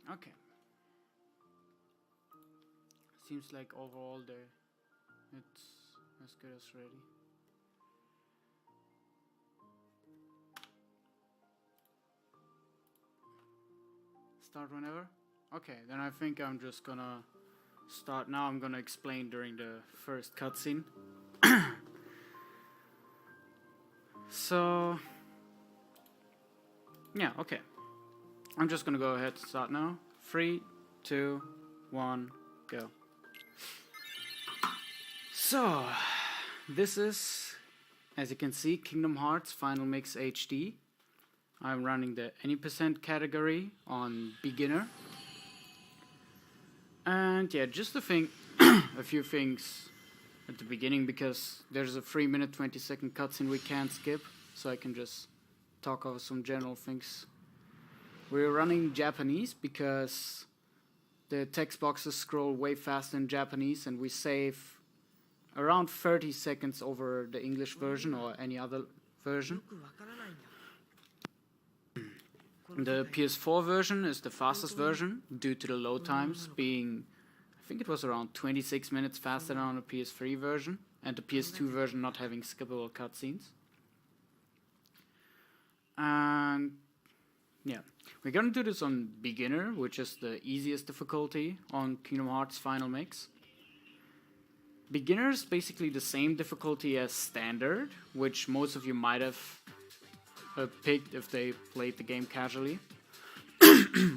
Okay. Seems like overall it's as good as ready. Start whenever? Okay, then I think I'm just gonna start now. I'm gonna explain during the first cutscene. So, yeah, okay. I'm just gonna go ahead and start now. 3, 2, 1, go. So, this is, as you can see, Kingdom Hearts Final Mix HD. I'm running the any percent category on beginner. And yeah, just a few things at the beginning, because there's a 3-minute 20-second cutscene we can't skip, so I can just talk over some general things. We're running Japanese because the text boxes scroll way faster in Japanese, and we save around 30 seconds over the English version or any other version. The PS4 version is the fastest version due to the load times being, I think it was around 26 minutes faster than on the PS3 version, and the PS2 version not having skippable cutscenes. And yeah, we're gonna do this on beginner, which is the easiest difficulty on Kingdom Hearts Final Mix. Beginner is basically the same difficulty as standard, which most of you might have picked if they played the game casually.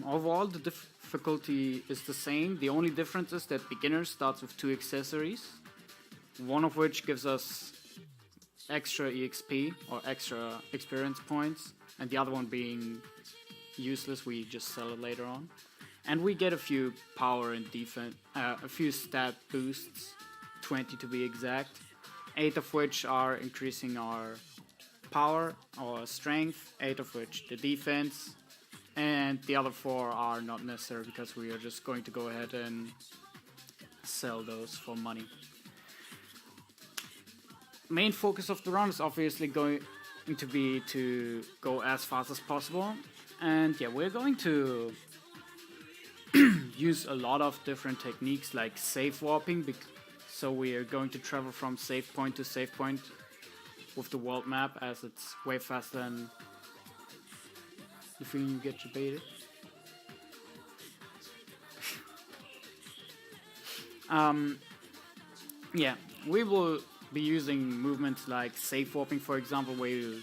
Overall, the difficulty is the same. The only difference is that beginner starts with 2 accessories, one of which gives us extra EXP or extra experience points, and the other one being useless, we just sell it later on. And we get a few power and defense, a few stat boosts, 20 to be exact, 8 of which are increasing our power or strength, 8 of which the defense, and the other 4 are not necessary because we are just going to go ahead and sell those for money. Main focus of the run is obviously going to be to go as fast as possible, and yeah, we're going to use a lot of different techniques like safe warping, so we are going to travel from save point to save point with the world map, as it's way faster than the feeling you get debated. Yeah, we will be using movements like safe warping, for example, where we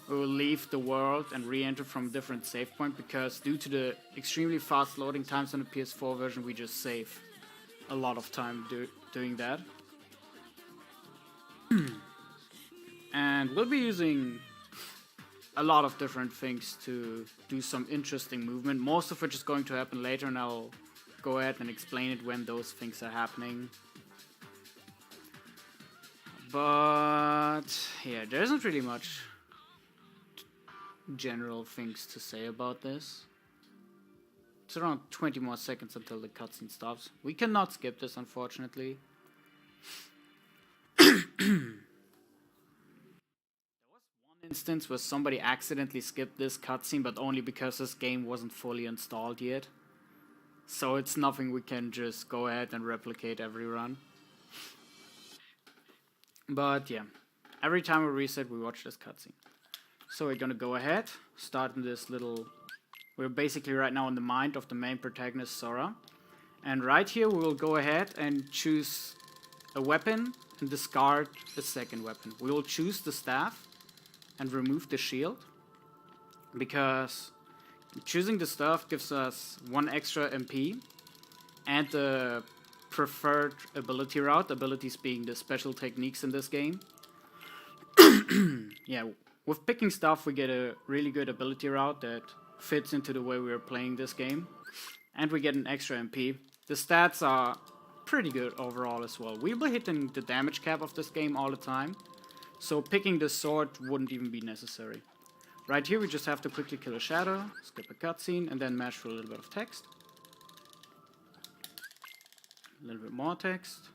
will leave the world and re-enter from a different save point, because due to the extremely fast loading times on the PS4 version, we just save a lot of time doing that. And we'll be using a lot of different things to do some interesting movement, most of which is going to happen later, and I'll go ahead and explain it when those things are happening. But yeah, there isn't really much general things to say about this. It's around 20 more seconds until the cutscene stops. We cannot skip this, unfortunately. Instance where somebody accidentally skipped this cutscene, but only because this game wasn't fully installed yet. So it's nothing we can just go ahead and replicate every run. But yeah, every time we reset, we watch this cutscene. So we're gonna go ahead, start in this little... We're basically right now in the mind of the main protagonist, Sora. And right here we will go ahead and choose a weapon and discard a second weapon. We will choose the staff and remove the shield, because choosing the staff gives us 1 extra MP and the preferred ability route, abilities being the special techniques in this game. Yeah, with picking stuff we get a really good ability route that fits into the way we're playing this game, and we get an extra MP. The stats are pretty good overall as well. We'll be hitting the damage cap of this game all the time, so picking the sword wouldn't even be necessary. Right here we just have to quickly kill a shadow, skip a cutscene, and then mash through a little bit of text. A little bit more text.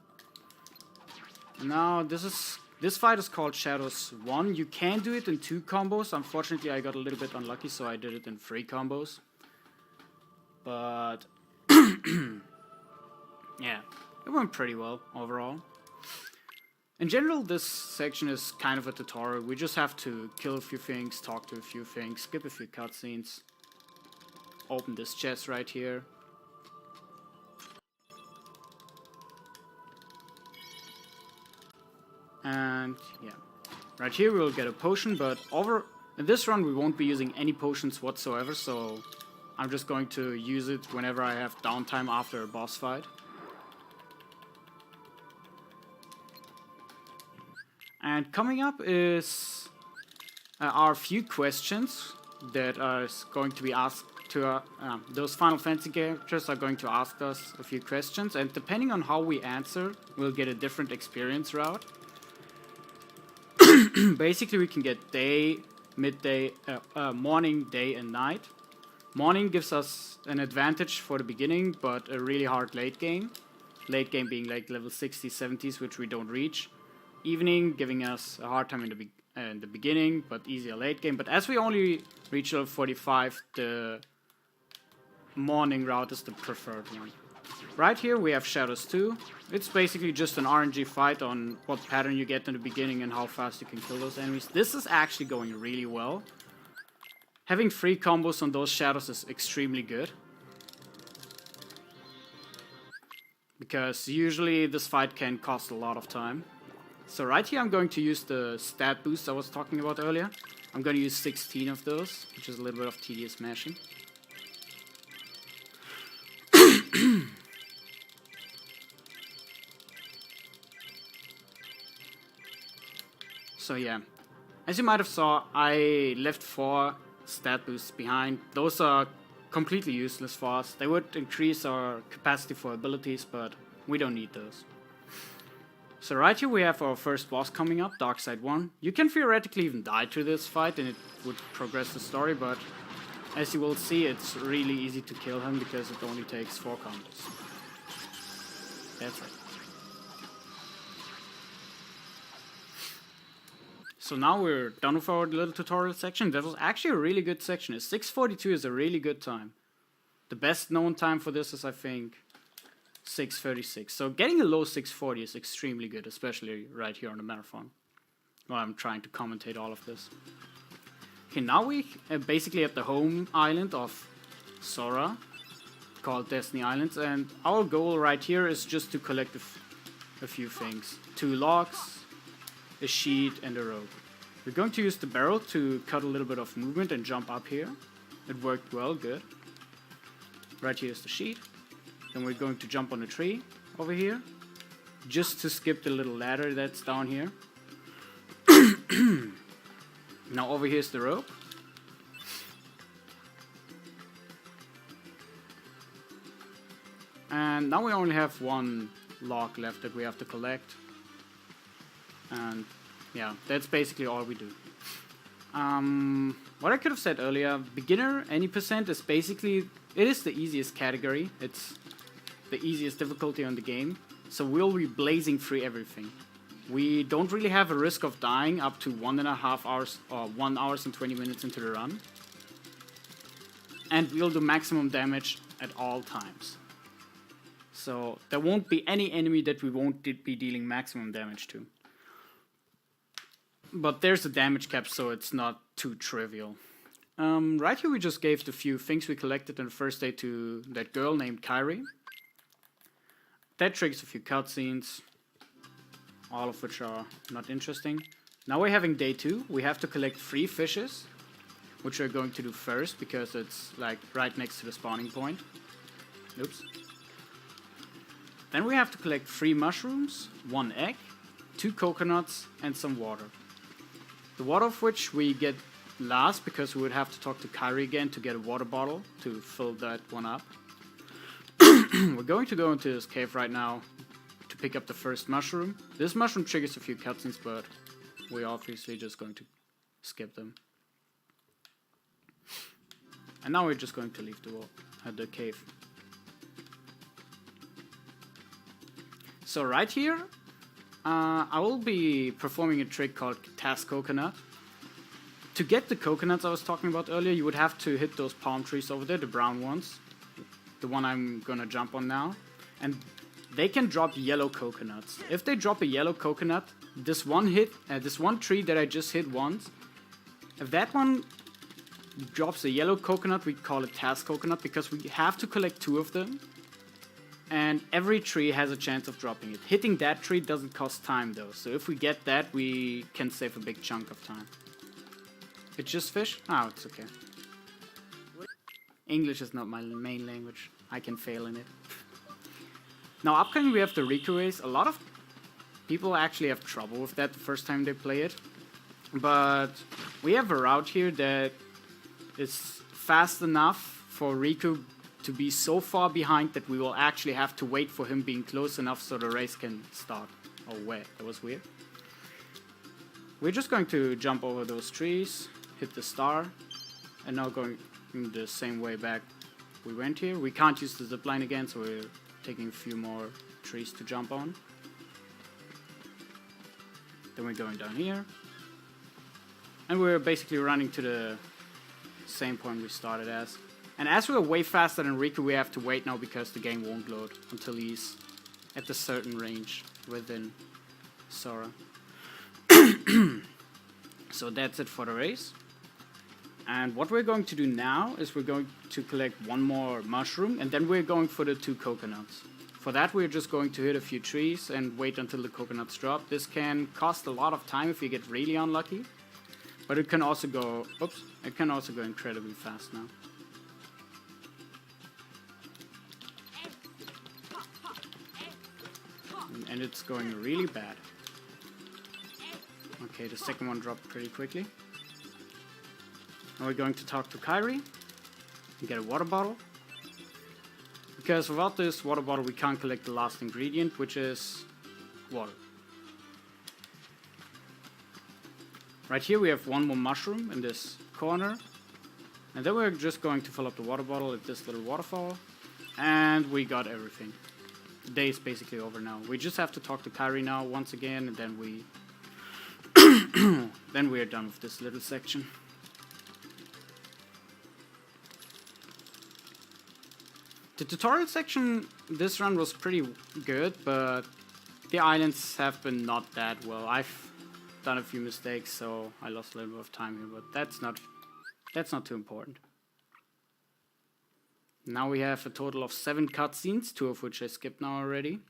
Now this fight is called Shadows 1. You can do it in 2 combos. Unfortunately I got a little bit unlucky, so I did it in 3 combos. But yeah, it went pretty well overall. In general, this section is kind of a tutorial. We just have to kill a few things, talk to a few things, skip a few cutscenes, open this chest right here. And yeah, right here we'll get a potion, but in this run we won't be using any potions whatsoever, so I'm just going to use it whenever I have downtime after a boss fight. And coming up is our few questions that are going to be asked to those Final Fantasy characters are going to ask us a few questions, and depending on how we answer, we'll get a different experience route. Basically, we can get day, midday, morning, day, and night. Morning gives us an advantage for the beginning, but a really hard late game. Late game being like level 60s, 70s, which we don't reach. Evening giving us a hard time in the beginning, but easier late game. But as we only reach level 45, the morning route is the preferred one. Right here we have Shadows 2. It's basically just an RNG fight on what pattern you get in the beginning and how fast you can kill those enemies. This is actually going really well. Having 3 combos on those shadows is extremely good, because usually this fight can cost a lot of time. So right here I'm going to use the stat boost I was talking about earlier. I'm going to use 16 of those, which is a little bit of tedious mashing. So yeah, as you might have saw, I left 4 stat boosts behind. Those are completely useless for us. They would increase our capacity for abilities, but we don't need those. So right here we have our first boss coming up, Darkside 1. You can theoretically even die to this fight and it would progress the story, but as you will see, it's really easy to kill him because it only takes 4 combos. That's it. So now we're done with our little tutorial section. That was actually a really good section. 6:42 is a really good time. The best known time for this is, I think, 6:36. So getting a low 6:40 is extremely good, especially right here on the marathon, while I'm trying to commentate all of this. Okay, now we are basically at the home island of Sora, called Destiny Islands, and our goal right here is just to collect a few things. 2 logs, a sheet, and a rope. We're going to use the barrel to cut a little bit of movement and jump up here. It worked well, good. Right here is the sheet. Then we're going to jump on a tree over here, just to skip the little ladder that's down here. Now over here is the rope. And now we only have 1 log left that we have to collect. And yeah, that's basically all we do. What I could have said earlier, beginner, any percent is basically, it is the easiest category. It's the easiest difficulty on the game. So we'll be blazing through everything. We don't really have a risk of dying up to 1.5 hours or 1 hour and 20 minutes into the run. And we'll do maximum damage at all times. So there won't be any enemy that we won't be dealing maximum damage to. But there's a damage cap, so it's not too trivial. Right here we just gave the few things we collected on the first day to that girl named Kyrie. that triggers a few cutscenes, all of which are not interesting. Now we're having day 2. We have to collect 3 fishes, which we're going to do first because it's like right next to the spawning point. Oops. Then we have to collect 3 mushrooms, 1 egg, 2 coconuts, and some water. The water of which we get last because we would have to talk to Kyrie again to get a water bottle to fill that one up. We're going to go into this cave right now to pick up the first mushroom. This mushroom triggers a few cutscenes, but we're obviously just going to skip them. And now we're just going to leave the cave. So right here, I will be performing a trick called Task Coconut. To get the coconuts I was talking about earlier, you would have to hit those palm trees over there, the brown ones. The one I'm gonna jump on now. And they can drop yellow coconuts. If they drop a yellow coconut, this one tree that I just hit once, if that one drops a yellow coconut, we call it Task Coconut because we have to collect 2 of them. And every tree has a chance of dropping it. Hitting that tree doesn't cost time though, so if we get that, we can save a big chunk of time. It's just fish? Oh, it's okay. English is not my main language. I can fail in it. Now, upcoming we have the Riku race. A lot of people actually have trouble with that the first time they play it. But we have a route here that is fast enough for Riku to be so far behind that we will actually have to wait for him being close enough so the race can start. Oh, wait, that was weird. We're just going to jump over those trees, hit the star, and now going in the same way back we went here. We can't use the zipline again, so we're taking a few more trees to jump on. Then we're going down here. And we're basically running to the same point we started as. And as we're way faster than Riku, we have to wait now because the game won't load until he's at a certain range within Sora. So that's it for the race. And what we're going to do now is we're going to collect 1 more mushroom and then we're going for the 2 coconuts. For that we're just going to hit a few trees and wait until the coconuts drop. This can cost a lot of time if you get really unlucky. But it can also go, it can also go incredibly fast now. And it's going really bad. Okay, the second one dropped pretty quickly. Now we're going to talk to Kyrie and get a water bottle. Because without this water bottle we can't collect the last ingredient, which is water. Right here we have 1 more mushroom in this corner. And then we're just going to fill up the water bottle at this little waterfall. And we got everything. The day is basically over now. We just have to talk to Kyrie now once again, and then we then we are done with this little section. The tutorial section this run was pretty good, but the islands have been not that well. I've done a few mistakes, so I lost a little bit of time here, but that's not too important. Now we have a total of 7 cutscenes, 2 of which I skipped now already.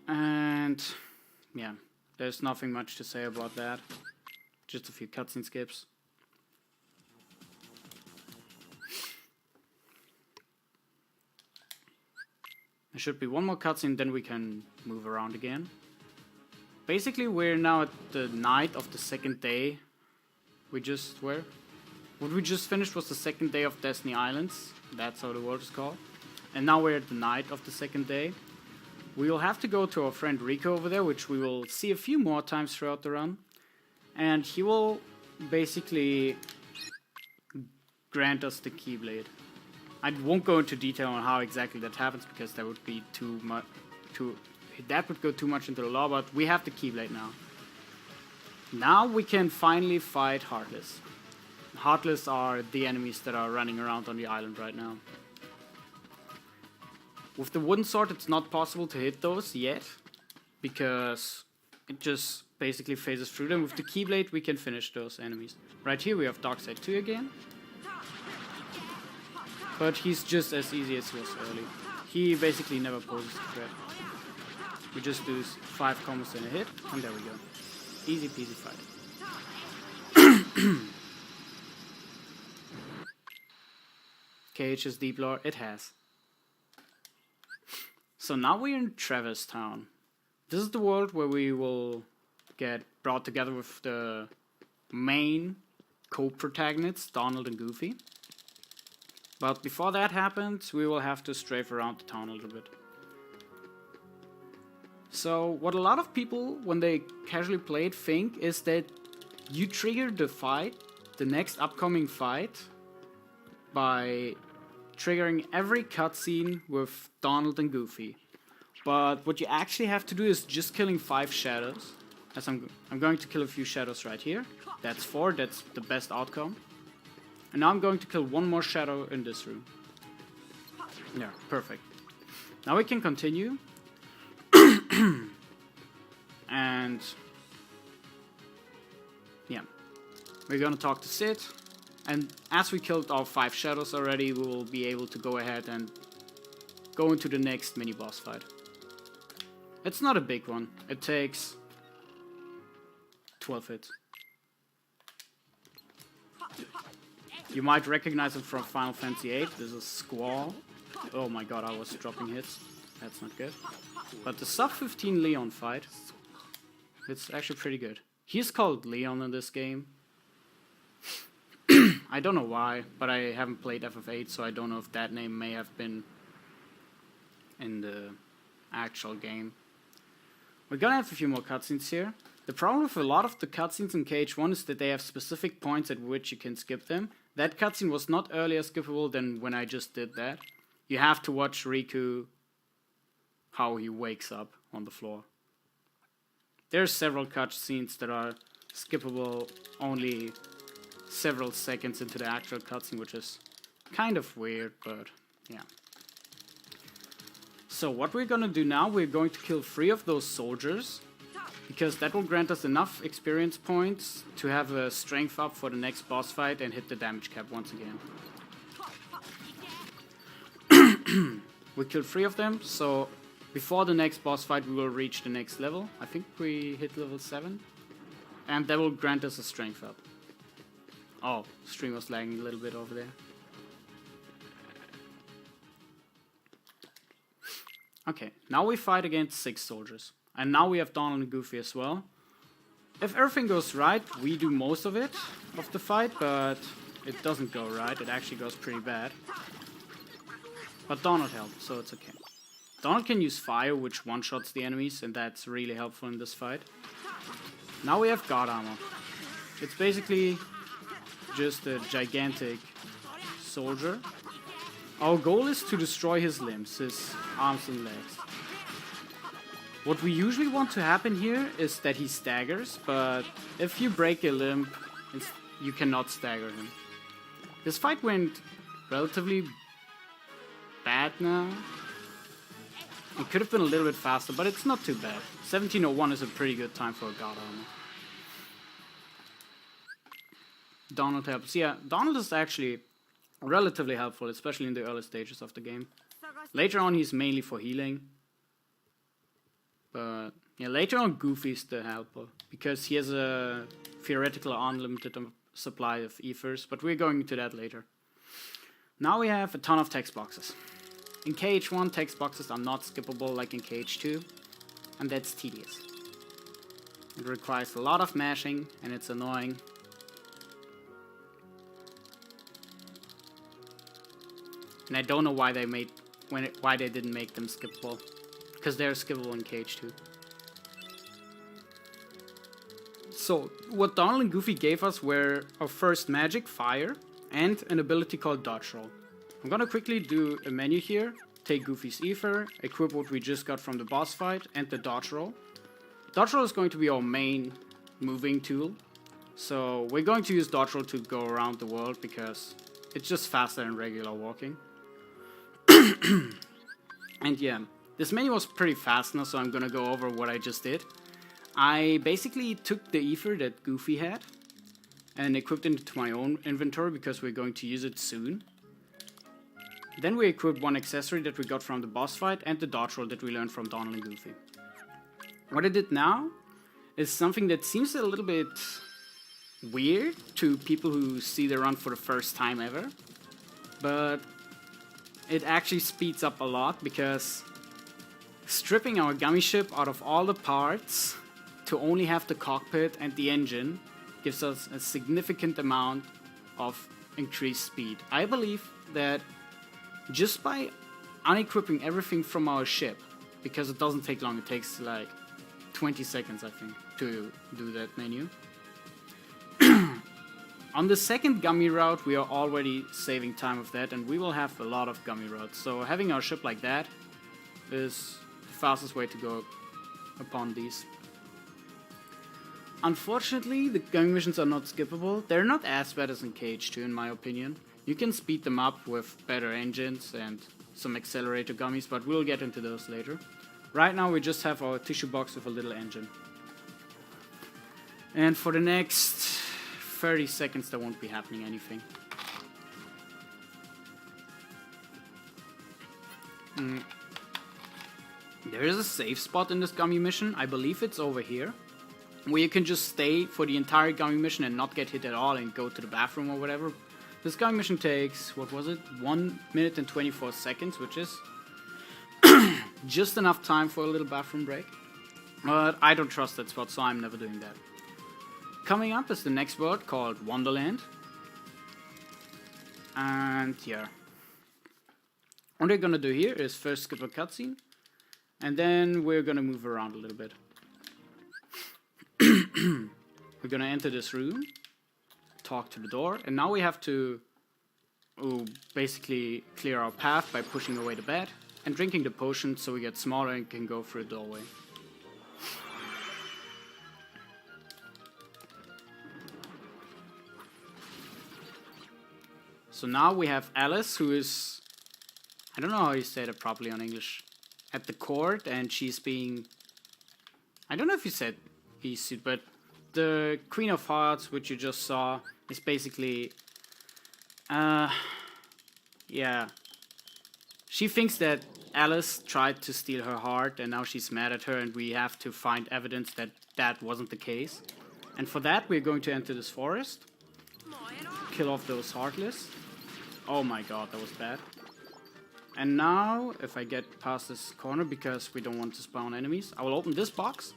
And yeah, there's nothing much to say about that. Just a few cutscene skips. There should be 1 more cutscene, then we can move around again. Basically, we're now at the night of the 2nd day. What we just finished was the 2nd day of Destiny Islands. That's how the world is called. And now we're at the night of the 2nd day. We will have to go to our friend Rico over there, which we will see a few more times throughout the run. And he will basically grant us the Keyblade. I won't go into detail on how exactly that happens because that would be that would go too much into the lore, but we have the Keyblade now. Now we can finally fight Heartless. Heartless are the enemies that are running around on the island right now. With the wooden sword, it's not possible to hit those yet, because it just basically phases through them. With the Keyblade, we can finish those enemies. Right here we have Darkseid 2 again. but he's just as easy as he was early. He basically never poses a threat. We just do 5 combos and a hit, and there we go. Easy peasy fight. KH's deep lore, it has. So now we're in Traverse Town. This is the world where we will get brought together with the main co-protagonists, Donald and Goofy. But before that happens, we will have to strafe around the town a little bit. So what a lot of people, when they casually play it, think is that you trigger the fight, the next upcoming fight, by triggering every cutscene with Donald and Goofy. But what you actually have to do is just killing 5 shadows. As I'm going to kill a few shadows right here. That's 4, that's the best outcome. And now I'm going to kill 1 more shadow in this room. Yeah, perfect. Now we can continue. And yeah, we're gonna talk to Sid. And as we killed all 5 shadows already, we will be able to go ahead and go into the next mini boss fight. It's not a big one. It takes 12 hits. You might recognize it from Final Fantasy VIII. This is Squall. Oh my god, I was dropping hits. That's not good. But the sub 15 Leon fight, it's actually pretty good. He's called Leon in this game. I don't know why, but I haven't played FF8, so I don't know if that name may have been in the actual game. We're gonna have a few more cutscenes here. The problem with a lot of the cutscenes in KH1 is that they have specific points at which you can skip them. That cutscene was not earlier skippable than when I just did that. You have to watch Riku, how he wakes up on the floor. There's several cutscenes that are skippable only several seconds into the actual cutscene, which is kind of weird, but yeah. So what we're gonna do now, we're going to kill 3 of those soldiers, because that will grant us enough experience points to have a strength up for the next boss fight and hit the damage cap once again. We killed 3 of them, so before the next boss fight we will reach the next level. I think we hit level 7. And that will grant us a strength up. Oh, stream was lagging a little bit over there. Okay, now we fight against 6 soldiers. And now we have Donald and Goofy as well. If everything goes right, we do most of it, of the fight, but it doesn't go right. It actually goes pretty bad. But Donald helped, so it's okay. Donald can use fire, which one-shots the enemies, and that's really helpful in this fight. Now we have God Armor. It's basically just a gigantic soldier. Our goal is to destroy his limbs, his arms and legs. What we usually want to happen here is that he staggers, but if you break a limb, you cannot stagger him. This fight went relatively bad now. It could have been a little bit faster, but it's not too bad. 1701 is a pretty good time for a God Armor. Donald helps. Yeah, Donald is actually relatively helpful, especially in the early stages of the game. Later on, he's mainly for healing. But yeah, later on, Goofy's the helper, because he has a theoretical unlimited supply of ethers, but we're going into that later. Now we have a ton of text boxes. In KH1, text boxes are not skippable like in KH2, and that's tedious. It requires a lot of mashing, and it's annoying. And I don't know why they didn't make them skippable. Because they're skippable in KH2. So, what Donald and Goofy gave us were our first magic, fire, and an ability called dodge roll. I'm gonna quickly do a menu here, take Goofy's ether, equip what we just got from the boss fight, and the dodge roll. Dodge roll is going to be our main moving tool. So, we're going to use dodge roll to go around the world because it's just faster than regular walking. And yeah, this menu was pretty fast now, so I'm gonna go over what I just did. I basically took the ether that Goofy had and equipped it into my own inventory because we're going to use it soon. Then we equip one accessory that we got from the boss fight and the dodge roll that we learned from Donald and Goofy. What I did now is something that seems a little bit weird to people who see the run for the first time ever, but it actually speeds up a lot because stripping our gummy ship out of all the parts to only have the cockpit and the engine gives us a significant amount of increased speed. I believe that just by unequipping everything from our ship, because it doesn't take long, it takes like 20 seconds I think to do that menu. On the second gummy route we are already saving time with that, and we will have a lot of gummy routes, so having our ship like that is the fastest way to go upon these. Unfortunately, the gummy missions are not skippable. They're not as bad as in KH2 in my opinion. You can speed them up with better engines and some accelerator gummies, but we'll get into those later. Right now we just have our tissue box with a little engine. And for the next 30 seconds there won't be happening anything. There is a safe spot in this gummy mission. I believe it's over here, where you can just stay for the entire gummy mission and not get hit at all and go to the bathroom or whatever. This gummy mission takes, what was it, 1 minute and 24 seconds, which is just enough time for a little bathroom break. But I don't trust that spot, so I'm never doing that. Coming up is the next world called Wonderland. And yeah. What we're gonna do here is first skip a cutscene, and then we're gonna move around a little bit. We're gonna enter this room, talk to the door, and now we have to basically clear our path by pushing away the bed and drinking the potion so we get smaller and can go through the doorway. So now we have Alice, who is, I don't know how you say that properly on English, at the court, and she's being, I don't know if you said easy, but the Queen of Hearts, which you just saw, is basically, yeah, she thinks that Alice tried to steal her heart and now she's mad at her, and we have to find evidence that that wasn't the case. And for that we're going to enter this forest, kill off those heartless. Oh my god, that was bad. And now, if I get past this corner, because we don't want to spawn enemies, I will open this box.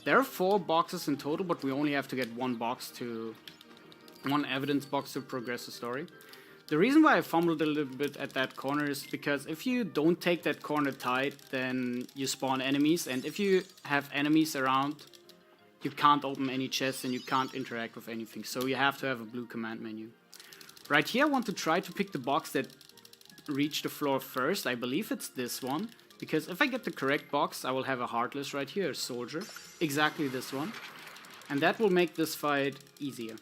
There are 4 boxes in total, but we only have to get one evidence box to progress the story. The reason why I fumbled a little bit at that corner is because if you don't take that corner tight, then you spawn enemies, and if you have enemies around, you can't open any chests and you can't interact with anything, so you have to have a blue command menu. Right here I want to try to pick the box that reached the floor first. I believe it's this one, because if I get the correct box I will have a heartless right here, a soldier, exactly this one, and that will make this fight easier.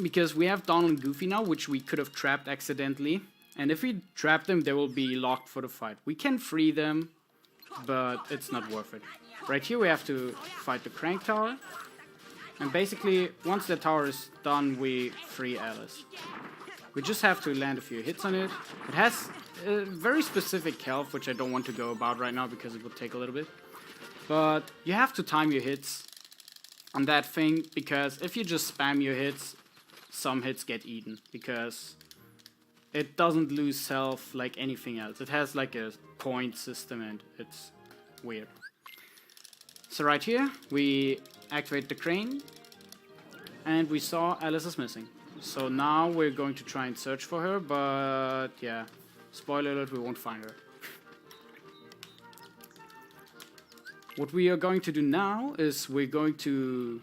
Because we have Donald and Goofy now, which we could have trapped accidentally, and if we trap them they will be locked for the fight. We can free them, but it's not worth it. Right here we have to fight the crank tower, and basically once the tower is done we free Alice. We just have to land a few hits on it. It has a very specific health, which I don't want to go about right now because it will take a little bit. But you have to time your hits on that thing, because if you just spam your hits, some hits get eaten, because it doesn't lose health like anything else. It has like a point system and it's weird. So right here we activate the crane and we saw Alice is missing. So now we're going to try and search for her, but yeah, spoiler alert, we won't find her. What we are going to do now is we're going to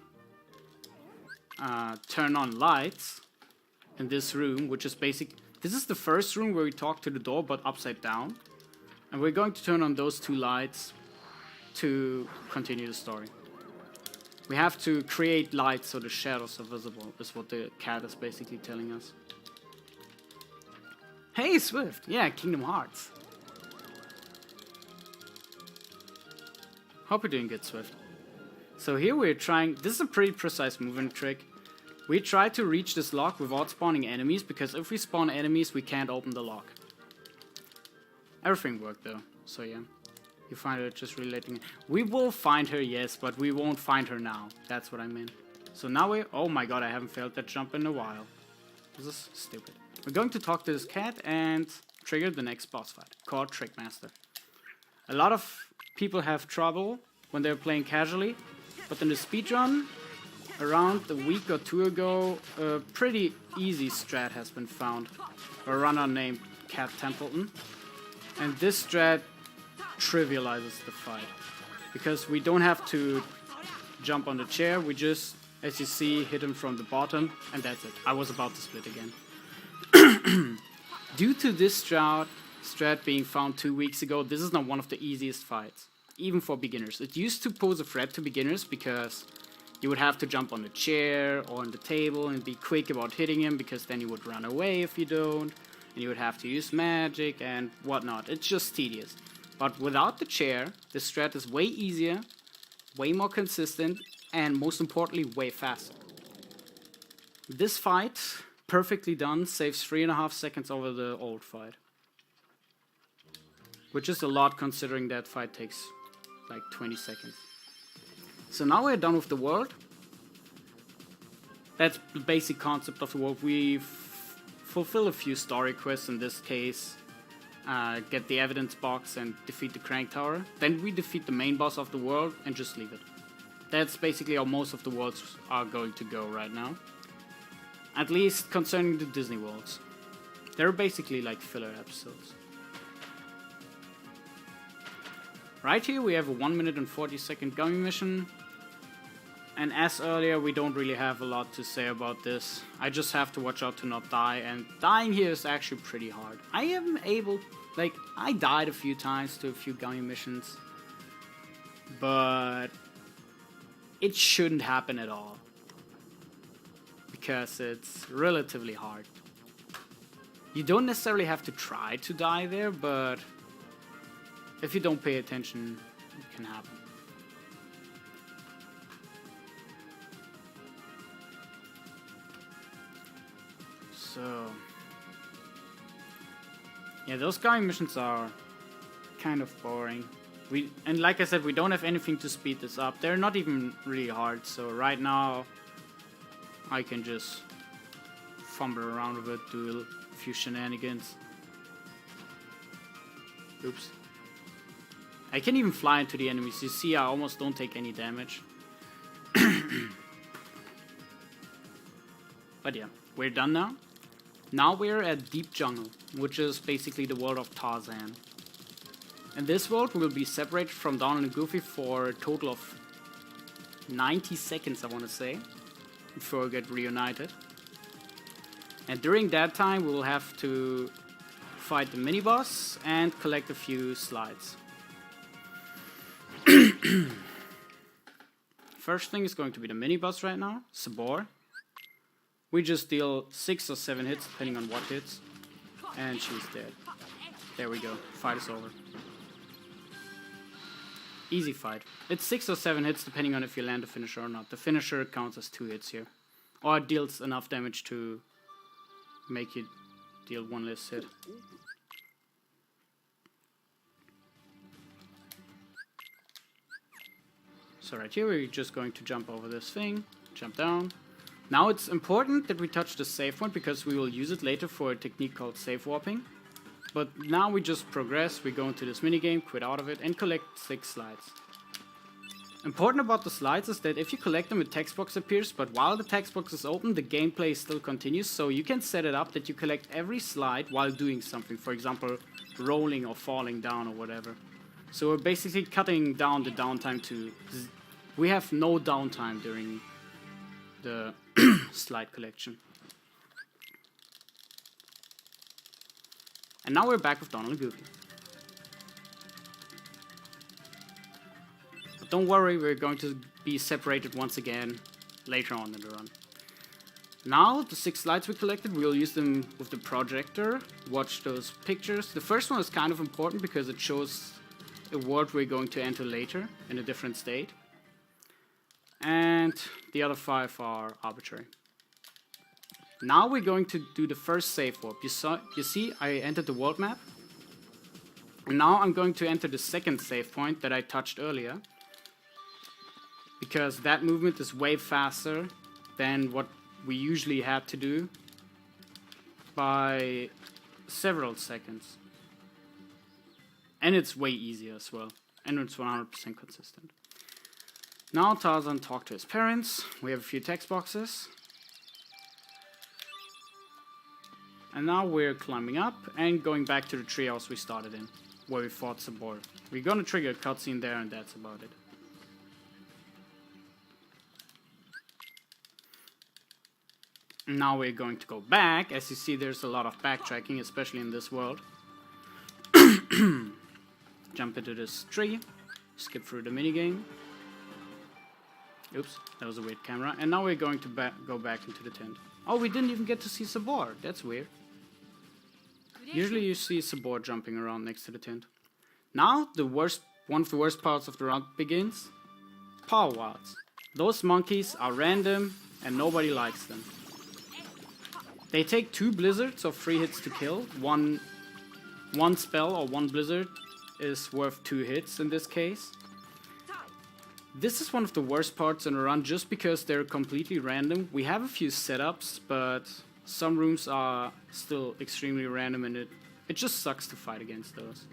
turn on lights in this room, which is basic. This is the first room where we talk to the door, but upside down. And we're going to turn on those 2 lights to continue the story. We have to create lights so the shadows are visible, is what the cat is basically telling us. Hey, Swift! Yeah, Kingdom Hearts. Hope you're doing good, Swift. So here we're trying, this is a pretty precise movement trick. We try to reach this lock without spawning enemies, because if we spawn enemies, we can't open the lock. Everything worked though, so yeah. You find her just relating. We will find her, yes, but we won't find her now. That's what I mean. So now we... Oh my god, I haven't failed that jump in a while. This is stupid. We're going to talk to this cat and trigger the next boss fight, called Trickmaster. A lot of people have trouble when they're playing casually, but in the speedrun, around a week or two ago, a pretty easy strat has been found. A runner named Cat Templeton. And this strat trivializes the fight. Because we don't have to jump on the chair, we just, as you see, hit him from the bottom, and that's it. I was about to split again. Due to this strat being found 2 weeks ago, this is not one of the easiest fights, even for beginners. It used to pose a threat to beginners because you would have to jump on the chair or on the table and be quick about hitting him, because then he would run away if you don't, and you would have to use magic and whatnot. It's just tedious. But without the chair, the strat is way easier, way more consistent, and most importantly, way faster. This fight, perfectly done, saves 3.5 seconds over the old fight. Which is a lot considering that fight takes like 20 seconds. So now we're done with the world. That's the basic concept of the world. We fulfill a few story quests in this case. Get the evidence box and defeat the crank tower. Then we defeat the main boss of the world and just leave it. That's basically how most of the worlds are going to go right now. At least concerning the Disney worlds. They're basically like filler episodes. Right here we have a 1 minute and 40 second gummy mission. And as earlier, we don't really have a lot to say about this. I just have to watch out to not die, and dying here is actually pretty hard. I am able, like, I died a few times to a few gummy missions, but it shouldn't happen at all, because it's relatively hard. You don't necessarily have to try to die there, but if you don't pay attention, it can happen. So, yeah, those gummy missions are kind of boring. And like I said, we don't have anything to speed this up. They're not even really hard, so right now I can just fumble around with it, do a few shenanigans. Oops. I can even fly into the enemies. You see, I almost don't take any damage. But yeah, we're done now. Now we're at Deep Jungle, which is basically the world of Tarzan. In this world, we will be separated from Donald and Goofy for a total of 90 seconds, I want to say, before we get reunited. And during that time, we will have to fight the mini-boss and collect a few slides. First thing is going to be the mini-boss right now, Sabor. We just deal 6 or 7 hits, depending on what hits, and she's dead. There we go, fight is over. Easy fight. It's 6 or 7 hits, depending on if you land the finisher or not. The finisher counts as 2 hits here. Or it deals enough damage to make you deal 1 less hit. So right here, we're just going to jump over this thing, jump down. Now it's important that we touch the save point, because we will use it later for a technique called save warping. But now we just progress, we go into this minigame, quit out of it, and collect 6 slides. Important about the slides is that if you collect them, a text box appears, but while the text box is open, the gameplay still continues, so you can set it up that you collect every slide while doing something, for example, rolling or falling down or whatever. So we're basically cutting down the downtime to... We have no downtime during the slide collection. And now we're back with Donald and Goofy. But don't worry, we're going to be separated once again later on in the run. Now, the 6 slides we collected, we'll use them with the projector, watch those pictures. The first one is kind of important because it shows a world we're going to enter later in a different state. And the other 5 are arbitrary. Now we're going to do the first save warp. You see, I entered the world map. And now I'm going to enter the second save point that I touched earlier. Because that movement is way faster than what we usually have to do by several seconds. And it's way easier as well. And it's 100% consistent. Now Tarzan talked to his parents. We have a few text boxes. And now we're climbing up and going back to the treehouse we started in, where we fought Sabor. We're gonna trigger a cutscene there and that's about it. Now we're going to go back. As you see, there's a lot of backtracking, especially in this world. Jump into this tree, skip through the minigame. Oops, that was a weird camera. And now we're going to go back into the tent. Oh, we didn't even get to see Sabor. That's weird. Usually you see Sabor jumping around next to the tent. Now, one of the worst parts of the round begins. Power Wilds. Those monkeys are random and nobody likes them. They take 2 blizzards of 3 hits to kill. One spell or 1 blizzard is worth 2 hits in this case. This is one of the worst parts in a run just because they're completely random. We have a few setups, but some rooms are still extremely random and it just sucks to fight against those.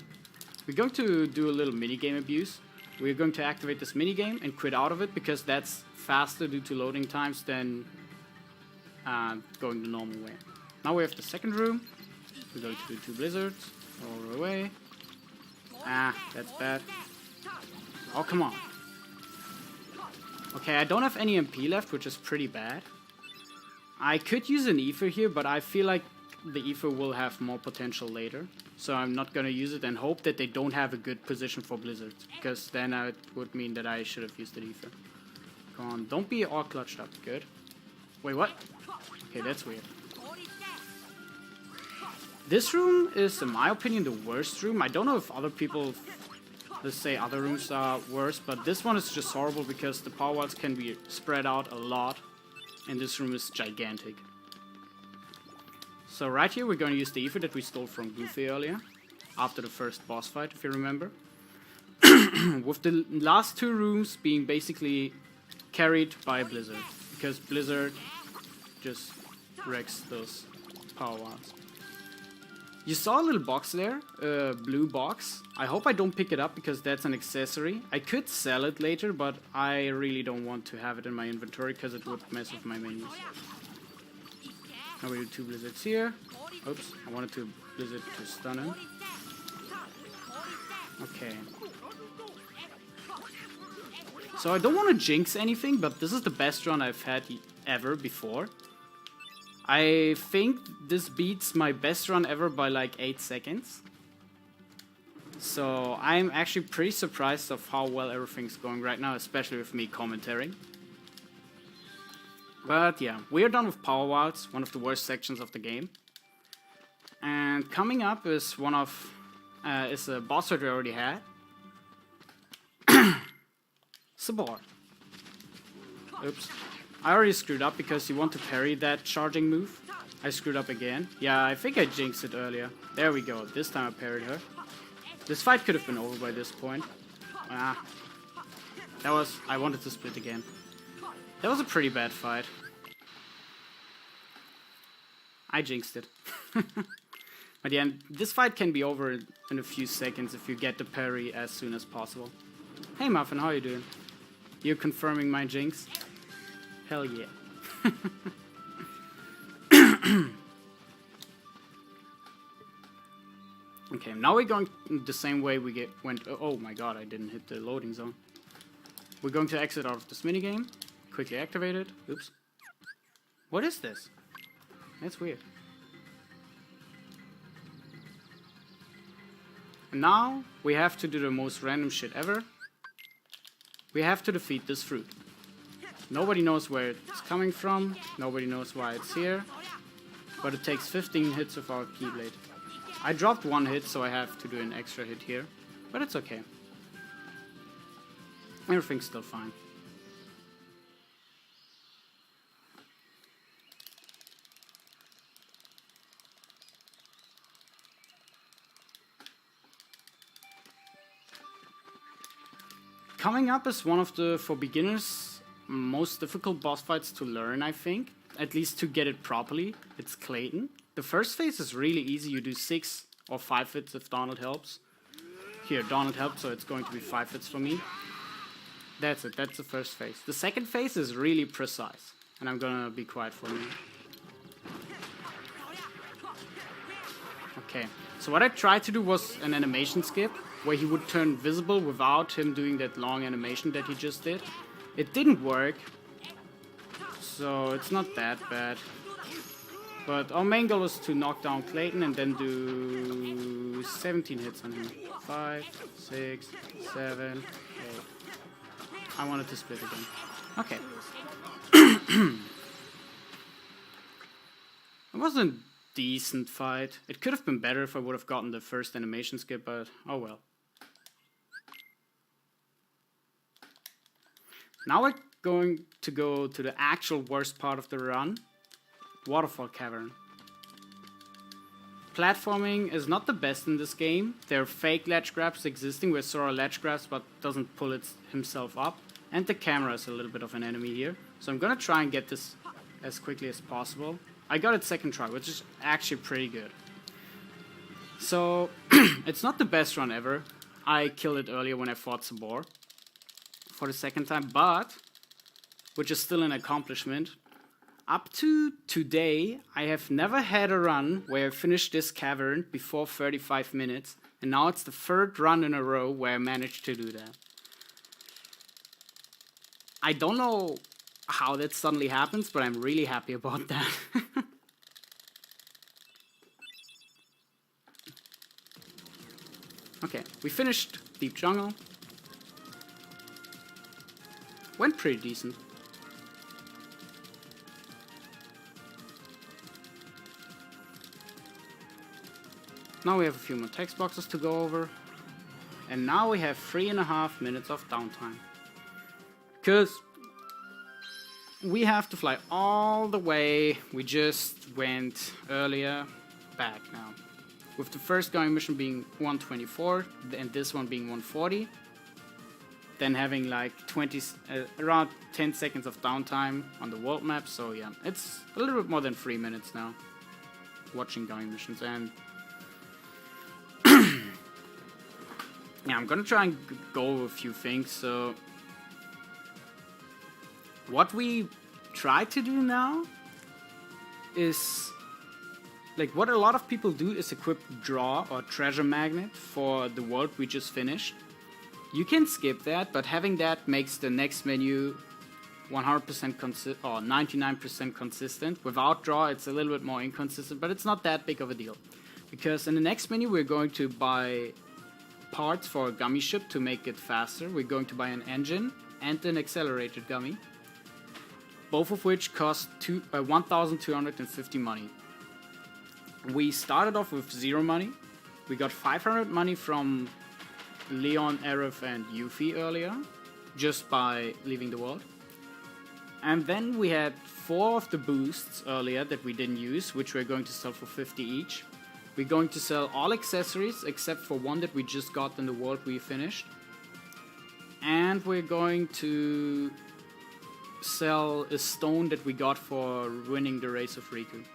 We're going to do a little minigame abuse. We're going to activate this minigame and quit out of it because that's faster due to loading times than going the normal way. Now we have the second room. We're going to do 2 blizzards. All the way. Ah, that's bad. Oh, come on. Okay, I don't have any MP left, which is pretty bad. I could use an Ether here, but I feel like the Ether will have more potential later. So I'm not gonna use it and hope that they don't have a good position for blizzards. Because then it would mean that I should have used the Ether. Come on, don't be all clutched up. Good. Wait, what? Okay, that's weird. This room is, in my opinion, the worst room. I don't know if other people, let's say other rooms are worse, but this one is just horrible because the power wilds can be spread out a lot, and this room is gigantic. So right here we're going to use the Ether that we stole from Goofy earlier, after the first boss fight, if you remember. With the last 2 rooms being basically carried by Blizzard, because Blizzard just wrecks those power wilds. You saw a little box there, a blue box. I hope I don't pick it up because that's an accessory. I could sell it later, but I really don't want to have it in my inventory because it would mess with my menus. Now we do 2 blizzards here. Oops, I wanted to blizzard to stun him. Okay. So I don't want to jinx anything, but this is the best run I've had ever before. I think this beats my best run ever by like 8 seconds. So I'm actually pretty surprised of how well everything's going right now, especially with me commentating. But yeah, we are done with Power Wilds, one of the worst sections of the game. And coming up is is a boss that we already had. Sabor. Oops. I already screwed up because you want to parry that charging move. I screwed up again. Yeah, I think I jinxed it earlier. There we go. This time I parried her. This fight could have been over by this point. Ah. I wanted to split again. That was a pretty bad fight. I jinxed it. But yeah, this fight can be over in a few seconds if you get the parry as soon as possible. Hey Muffin, how are you doing? You're confirming my jinx? Hell yeah. Okay, now we're going the same way we went. Oh my god, I didn't hit the loading zone. We're going to exit out of this minigame. Quickly activate it. Oops. What is this? That's weird. And now we have to do the most random shit ever. We have to defeat this fruit. Nobody knows where it's coming from, nobody knows why it's here, but it takes 15 hits of our Keyblade. I dropped 1 hit, so I have to do an extra hit here, but it's okay. Everything's still fine. coming up is one of the, for beginners, most difficult boss fights to learn, I think. At least to get it properly. It's Clayton. The first phase is really easy. You do 6 or 5 hits if Donald helps. Here, Donald helped, so it's going to be 5 hits for me. That's it. That's the first phase. The second phase is really precise. And I'm gonna be quiet for a minute. Okay. So what I tried to do was an animation skip, where he would turn visible without him doing that long animation that he just did. It didn't work. So it's not that bad. But our main goal is to knock down Clayton and then do 17 hits on him. 5, 6, 7, 8. I wanted to split again. Okay. It was a decent fight. It could have been better if I would have gotten the first animation skip, but oh well. Now we're going to go to the actual worst part of the run. Waterfall Cavern. Platforming is not the best in this game. There are fake ledge grabs existing where Sora ledge grabs but doesn't pull himself up. And the camera is a little bit of an enemy here. So I'm gonna try and get this as quickly as possible. I got it second try, which is actually pretty good. So, it's not the best run ever. I killed it earlier when I fought Sabor for the second time, but which is still an accomplishment. Up to today, I have never had a run where I finished this cavern before 35 minutes, and now it's the third run in a row where I managed to do that. I don't know how that suddenly happens, but I'm really happy about that. Okay, we finished Deep Jungle. Went pretty decent. Now we have a few more text boxes to go over. And now we have 3.5 minutes of downtime. Because we have to fly all the way. We just went earlier back now. With the first going mission being 124 and this one being 140. Then having like around 10 seconds of downtime on the world map. So yeah, it's a little bit more than 3 minutes now watching going missions. And yeah, I'm gonna try and go over a few things. So what we try to do now is, like, what a lot of people do is equip Draw or Treasure Magnet for the world we just finished. You can skip that, but having that makes the next menu 100% or 99% consistent. Without Draw, it's a little bit more inconsistent, but it's not that big of a deal. Because in the next menu, we're going to buy parts for a gummy ship to make it faster. We're going to buy an engine and an accelerated gummy. Both of which cost 1,250 money. We started off with 0 money. We got 500 money from Leon, Aerith, and Yuffie earlier, just by leaving the world. And then we had 4 of the boosts earlier that we didn't use, which we're going to sell for 50 each. We're going to sell all accessories except for one that we just got in the world we finished. And we're going to sell a stone that we got for winning the race of Riku.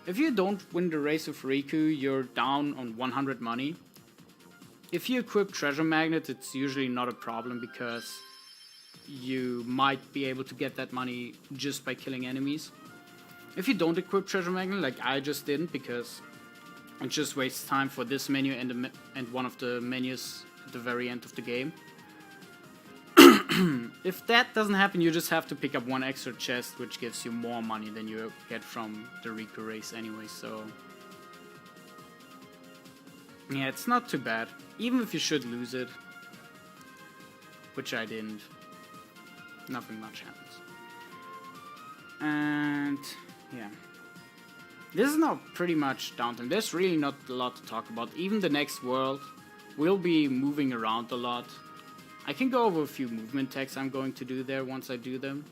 If you don't win the race of Riku, you're down on 100 money. If you equip Treasure Magnet, it's usually not a problem because you might be able to get that money just by killing enemies. If you don't equip Treasure Magnet, like I just didn't, because it just wastes time for this menu and one of the menus at the very end of the game. If that doesn't happen, you just have to pick up 1 extra chest, which gives you more money than you get from the Riku race anyway, so yeah, it's not too bad. Even if you should lose it, which I didn't, nothing much happens. And yeah, this is now pretty much downtime. There's really not a lot to talk about. Even the next world will be moving around a lot. I can go over a few movement techs I'm going to do there once I do them.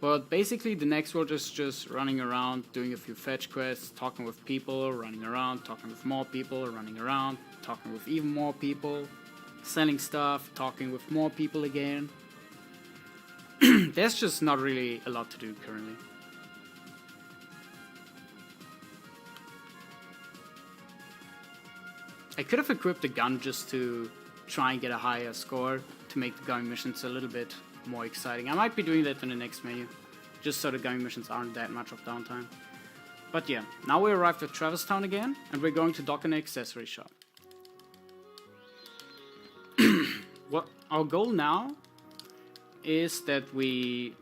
But basically the next world is just running around, doing a few fetch quests, talking with people, running around, talking with more people, running around, talking with even more people. selling stuff, talking with more people again. There's just not really a lot to do currently. I could have equipped a gun just to try and get a higher score to make the gun missions a little bit more exciting. I might be doing that in the next menu, just so the gun missions aren't that much of downtime. But yeah, now we arrived at Travis Town again, and we're going to dock an accessory shop. What our goal now is that we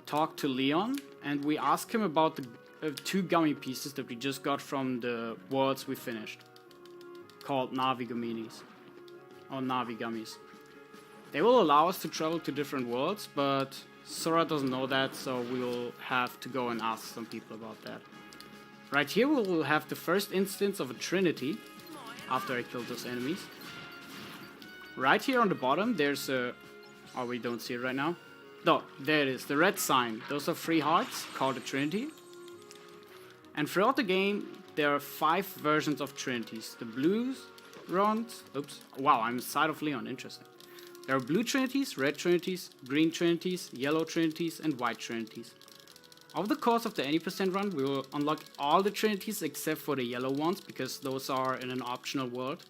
talk to Leon, and we ask him about the 2 gummy pieces that we just got from the worlds we finished, called Navi Gummies, or Navi Gummies. They will allow us to travel to different worlds, but Sora doesn't know that, so we'll have to go and ask some people about that. Right here we will have the first instance of a Trinity, after I killed those enemies. Right here on the bottom there's a... oh, we don't see it right now. No, there it is, the red sign. Those are 3 hearts, called a Trinity. And throughout the game there are 5 versions of Trinities. The blues, runs... oops, wow, I'm inside of Leon, interesting. There are blue Trinities, red Trinities, green Trinities, yellow Trinities, and white Trinities. Over the course of the 80% run, we will unlock all the Trinities except for the yellow ones, because those are in an optional world.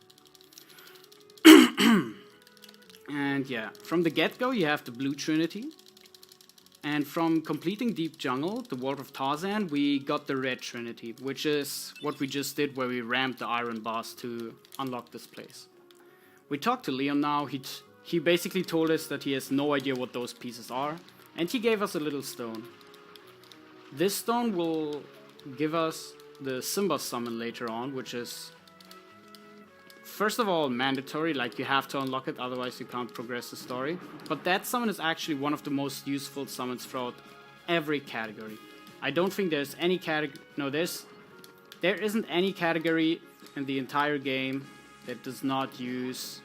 And yeah, from the get-go you have the blue Trinity. And from completing Deep Jungle, the world of Tarzan, we got the red Trinity, which is what we just did where we rammed the iron boss to unlock this place. We talked to Leon now. He basically told us that he has no idea what those pieces are, and he gave us a little stone. This stone will give us the Simba summon later on, which is first of all mandatory, like you have to unlock it, otherwise you can't progress the story. But that summon is actually one of the most useful summons throughout every category. I don't think there's any category... no, there isn't any category in the entire game that does not use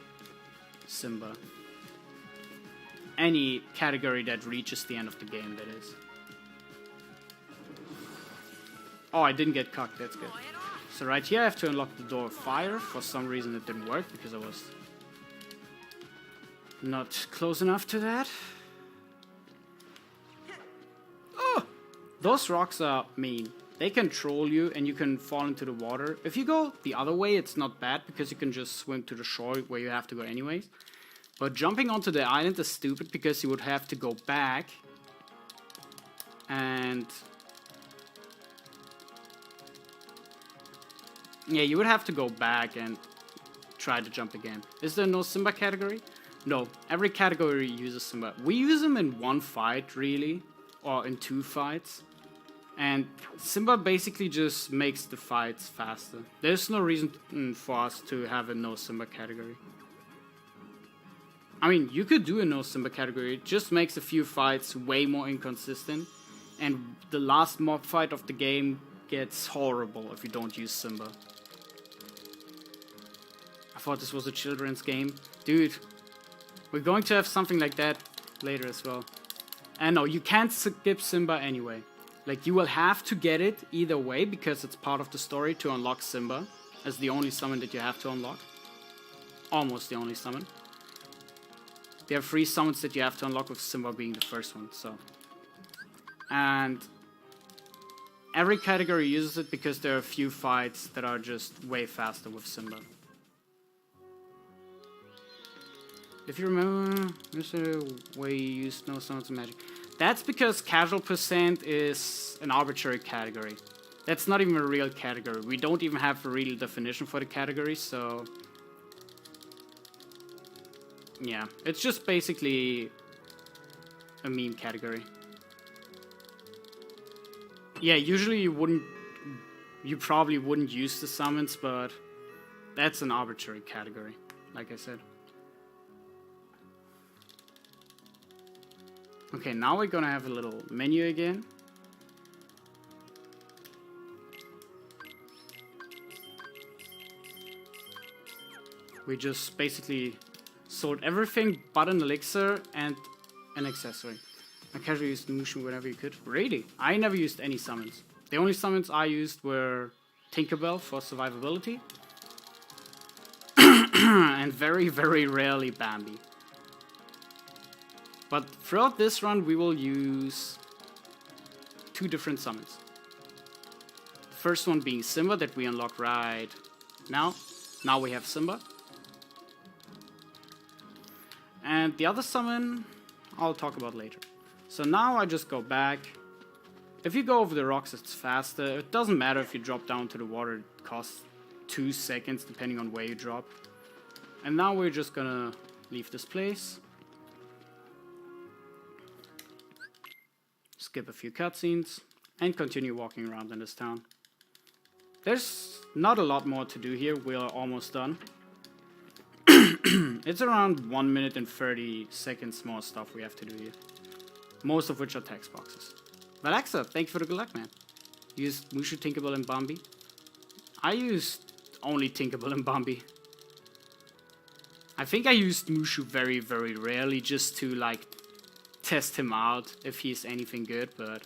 Simba. Any category that reaches the end of the game, that is. Oh, I didn't get cocked, that's good. So right here I have to unlock the door of fire. For some reason it didn't work because I was not close enough to that. Oh! Those rocks are mean. They can troll you and you can fall into the water. If you go the other way it's not bad because you can just swim to the shore where you have to go anyways. But jumping onto the island is stupid because you would have to go back and... yeah, you would have to go back and try to jump again. Is there no Simba category? No, every category uses Simba. We use them in 1 fight, really, or in 2 fights. And Simba basically just makes the fights faster. There's no reason for us to have a no Simba category. I mean, you could do a no Simba category, it just makes a few fights way more inconsistent. And the last mob fight of the game gets horrible if you don't use Simba. I thought this was a children's game. Dude, we're going to have something like that later as well. And no, you can't skip Simba anyway. Like, you will have to get it either way because it's part of the story to unlock Simba as the only summon that you have to unlock. Almost the only summon. There are 3 summons that you have to unlock, with Simba being the first one, so. And every category uses it because there are a few fights that are just way faster with Simba. If you remember, there's a way you use no summons and magic. That's because casual percent is an arbitrary category. That's not even a real category. We don't even have a real definition for the category, so... yeah, it's just basically a meme category. Yeah, usually you probably wouldn't use the summons, but that's an arbitrary category, like I said. Okay, now we're gonna have a little menu again. We just basically sold everything but an elixir and an accessory. I casually used the Mushu whenever you could. Really? I never used any summons. The only summons I used were Tinkerbell for survivability. and very, very rarely Bambi. But throughout this run, we will use 2 different summons. The first one being Simba that we unlock right now. Now we have Simba. And the other summon, I'll talk about later. So now I just go back. If you go over the rocks, it's faster. It doesn't matter if you drop down to the water. It costs 2 seconds depending on where you drop. And now we're just gonna leave this place. Skip a few cutscenes and continue walking around in this town. There's not a lot more to do here. We are almost done. It's around 1 minute and 30 seconds more stuff we have to do here. Most of which are text boxes. But Axa, thank you for the good luck, man. You used Mushu, Tinkerbell, and Bambi. I used only Tinkerbell and Bambi. I think I used Mushu very, very rarely just to, like, test him out if he's anything good, but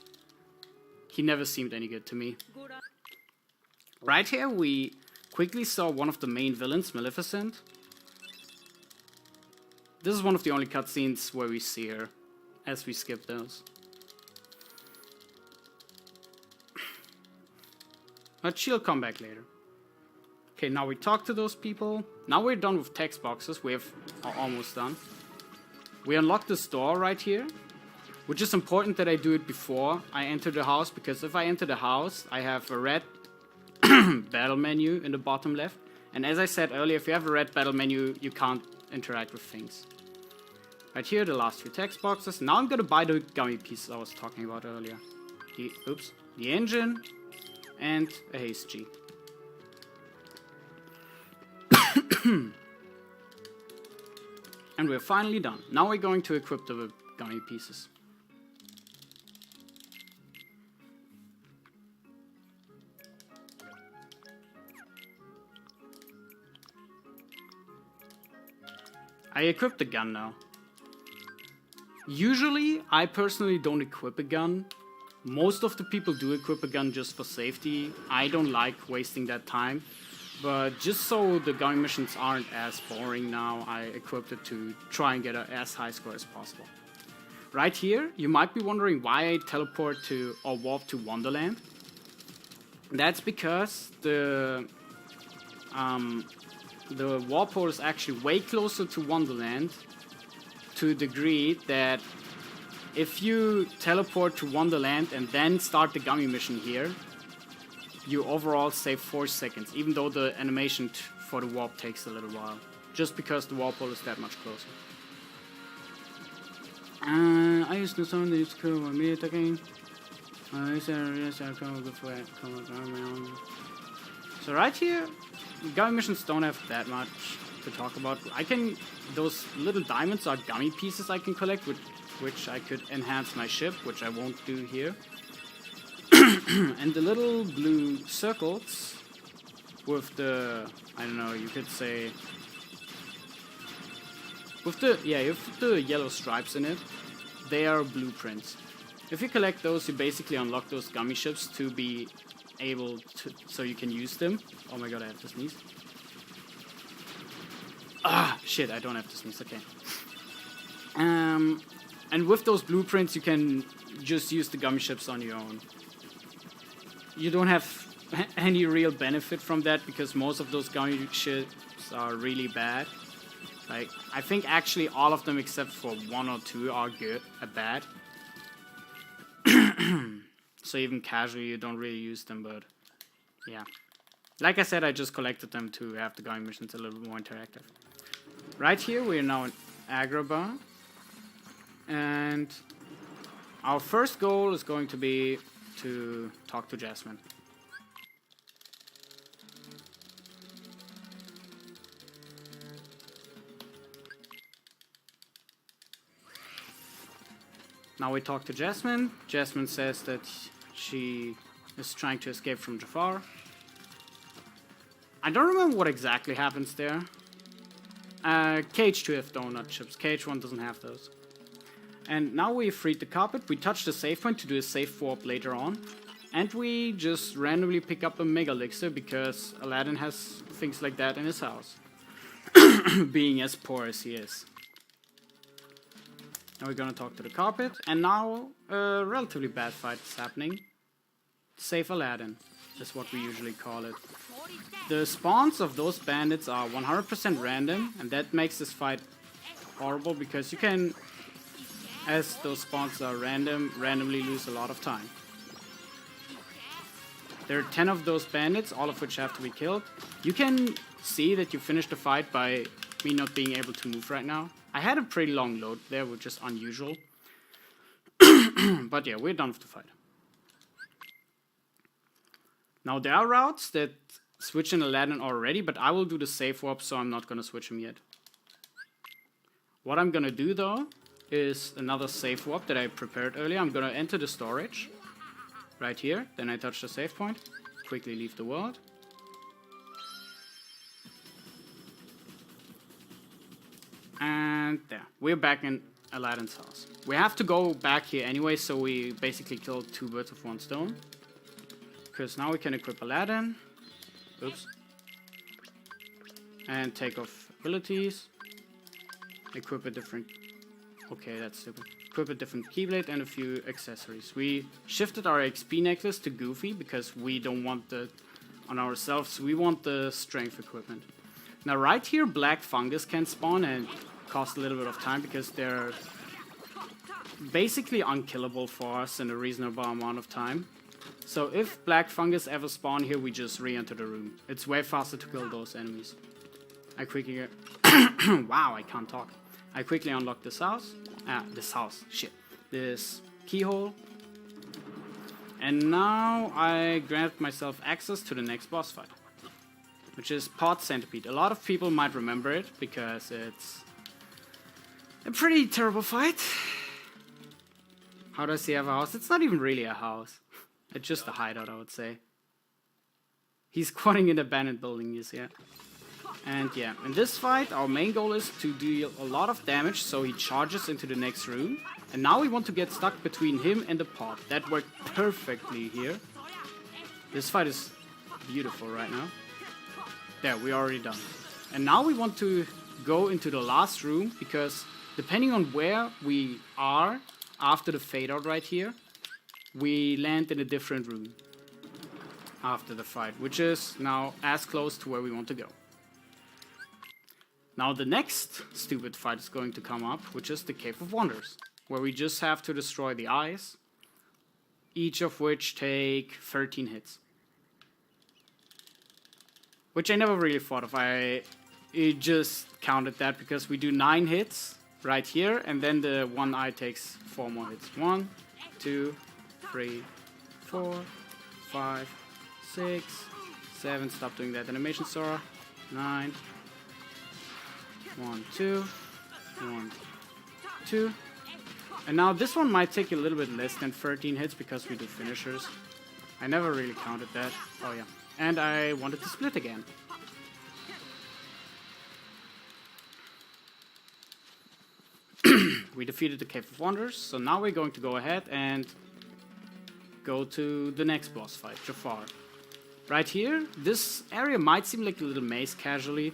he never seemed any good to me. Right here, we quickly saw one of the main villains, Maleficent. This is one of the only cutscenes where we see her, as we skip those. But she'll come back later. Okay, now we talk to those people. Now we're done with text boxes. We are almost done. We unlock this door right here, which is important that I do it before I enter the house, because if I enter the house, I have a red battle menu in the bottom left. And as I said earlier, if you have a red battle menu, you can't interact with things. Right here, the last few text boxes. Now I'm gonna buy the gummy pieces I was talking about earlier. The engine and a haste G. And we're finally done. Now we're going to equip the gummy pieces. I equipped the gun now. Usually, I personally don't equip a gun. Most of the people do equip a gun just for safety. I don't like wasting that time. But just so the gummy missions aren't as boring now, I equipped it to try and get an as high score as possible. Right here, you might be wondering why I teleport to or warp to Wonderland. That's because the warp pole is actually way closer to Wonderland to a degree that if you teleport to Wonderland and then start the gummy mission here, you overall save 4 seconds, even though the animation for the warp takes a little while, just because the warp pole is that much closer. I used to sound this cool when me attacking. So right here, gummy missions don't have that much to talk about. Those little diamonds are gummy pieces I can collect, which I could enhance my ship, which I won't do here. And the little blue circles with the, I don't know, you could say, with the yellow stripes in it, they are blueprints. If you collect those, you basically unlock those gummy ships to be able to, so you can use them. Oh my god, I have to sneeze. Ah, shit, I don't have to sneeze, okay. And with those blueprints, you can just use the gummy ships on your own. You don't have any real benefit from that because most of those gummy ships are really bad. Like, I think actually all of them except for 1 or 2 are bad. So even casually you don't really use them, but yeah. Like I said, I just collected them to have the gummy missions a little bit more interactive. Right here we are now in Agrabah. And our first goal is going to be to talk to Jasmine. Now we talk to Jasmine. Jasmine says that she is trying to escape from Jafar. I don't remember what exactly happens there. KH2 have donut chips. KH1 doesn't have those. And now we freed the carpet. We touch the save point to do a safe warp later on. And we just randomly pick up a Mega Elixir because Aladdin has things like that in his house. being as poor as he is. Now we're gonna talk to the carpet, and now a relatively bad fight is happening. Save Aladdin is what we usually call it. The spawns of those bandits are 100% random, and that makes this fight horrible because you can, as those spawns are randomly lose a lot of time. There are 10 of those bandits, all of which have to be killed. You can see that you finished the fight by me not being able to move right now. I had a pretty long load there, which is unusual. But yeah, we're done with the fight. Now there are routes that switch in Aladdin already, but I will do the safe warp, so I'm not going to switch him yet. What I'm going to do though is another safe warp that I prepared earlier. I'm going to enter the storage right here. Then I touch the save point. Quickly leave the world. And there. We're back in Aladdin's house. We have to go back here anyway, so we basically killed 2 birds with 1 stone. Because now we can equip Aladdin. Oops. And take off abilities. Equip a different... Okay, that's stupid. Equip a different keyblade and a few accessories. We shifted our XP necklace to Goofy because we don't want the... on ourselves, we want the strength equipment. Now right here, black fungus can spawn and cost a little bit of time because they're basically unkillable for us in a reasonable amount of time. So if black fungus ever spawn here, we just re-enter the room. It's way faster to kill those enemies. I quickly... Wow, I can't talk. I quickly unlock this house. This keyhole. And now I grant myself access to the next boss fight, which is Pod Centipede. A lot of people might remember it because it's a pretty terrible fight. How does he have a house? It's not even really a house. It's just a hideout, I would say. He's squatting in an abandoned building, you see it. And yeah, in this fight, our main goal is to deal a lot of damage, so he charges into the next room. And now we want to get stuck between him and the pod. That worked perfectly here. This fight is beautiful right now. There, we're already done. And now we want to go into the last room, because depending on where we are after the fade out right here, we land in a different room after the fight, which is now as close to where we want to go. Now the next stupid fight is going to come up, which is the Cave of Wonders, where we just have to destroy the eyes, each of which take 13 hits. Which I never really thought of. I just counted that because we do 9 hits right here, and then the one eye takes 4 more hits. 1, 2, 3, 4, 5, 6, 7. Stop doing that animation, Sora. 9. 1, 2. 1, 2. And now this one might take a little bit less than 13 hits because we do finishers. I never really counted that. Oh yeah. And I wanted to split again. We defeated the Cave of Wonders, so now we're going to go ahead and go to the next boss fight, Jafar. Right here, this area might seem like a little maze casually.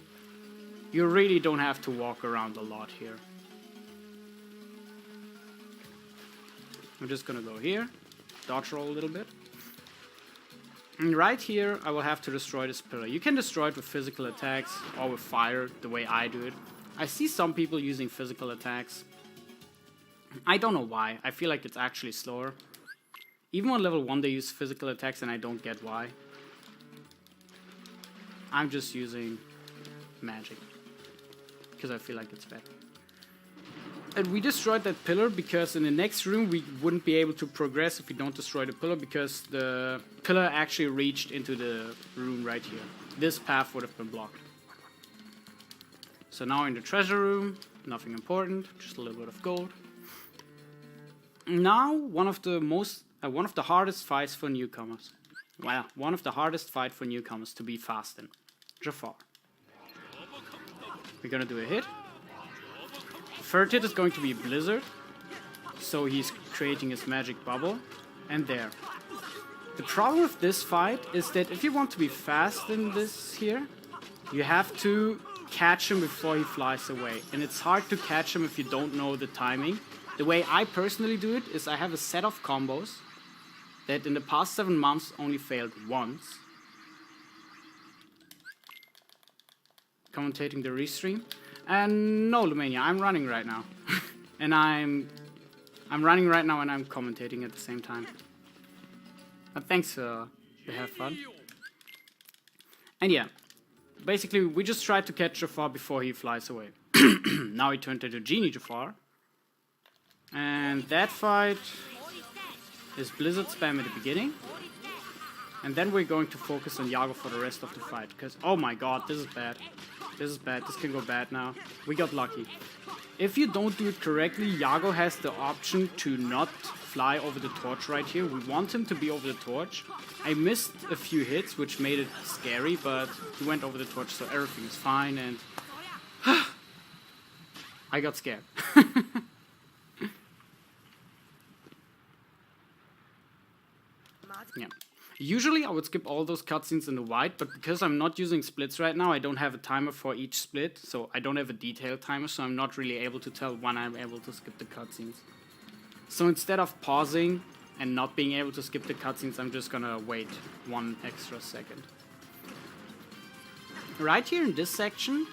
You really don't have to walk around a lot here. I'm just gonna go here, dodge roll a little bit. And right here, I will have to destroy this pillar. You can destroy it with physical attacks or with fire, the way I do it. I see some people using physical attacks. I don't know why. I feel like it's actually slower. Even on level 1 they use physical attacks and I don't get why. I'm just using magic because I feel like it's better. And we destroyed that pillar because in the next room we wouldn't be able to progress if we don't destroy the pillar, because the pillar actually reached into the room right here. This path would have been blocked. So now in the treasure room, nothing important, just a little bit of gold. Now one of the hardest fights for newcomers. Well, one of the hardest fights for newcomers to be fast in. Jafar. We're gonna do a hit. Third hit is going to be Blizzard, so he's creating his magic bubble, and there. The problem with this fight is that if you want to be fast in this here, you have to catch him before he flies away. And it's hard to catch him if you don't know the timing. The way I personally do it is I have a set of combos that in the past 7 months only failed once. Commentating the restream. And no, Lumania, I'm running right now. And I'm running right now and I'm commentating at the same time. But thanks, you have fun. And yeah, basically we just tried to catch Jafar before he flies away. Now he turned into Genie Jafar. And that fight is Blizzard spam at the beginning. And then we're going to focus on Yago for the rest of the fight. Because, oh my god, this is bad. This is bad. This can go bad now. We got lucky. If you don't do it correctly, Yago has the option to not fly over the torch right here. We want him to be over the torch. I missed a few hits, which made it scary, but he went over the torch, so everything is fine, and I got scared. Yeah. Usually I would skip all those cutscenes in the white, but because I'm not using splits right now, I don't have a timer for each split, so I don't have a detailed timer, so I'm not really able to tell when I'm able to skip the cutscenes. So instead of pausing and not being able to skip the cutscenes, I'm just gonna wait 1 extra second. Right here in this section,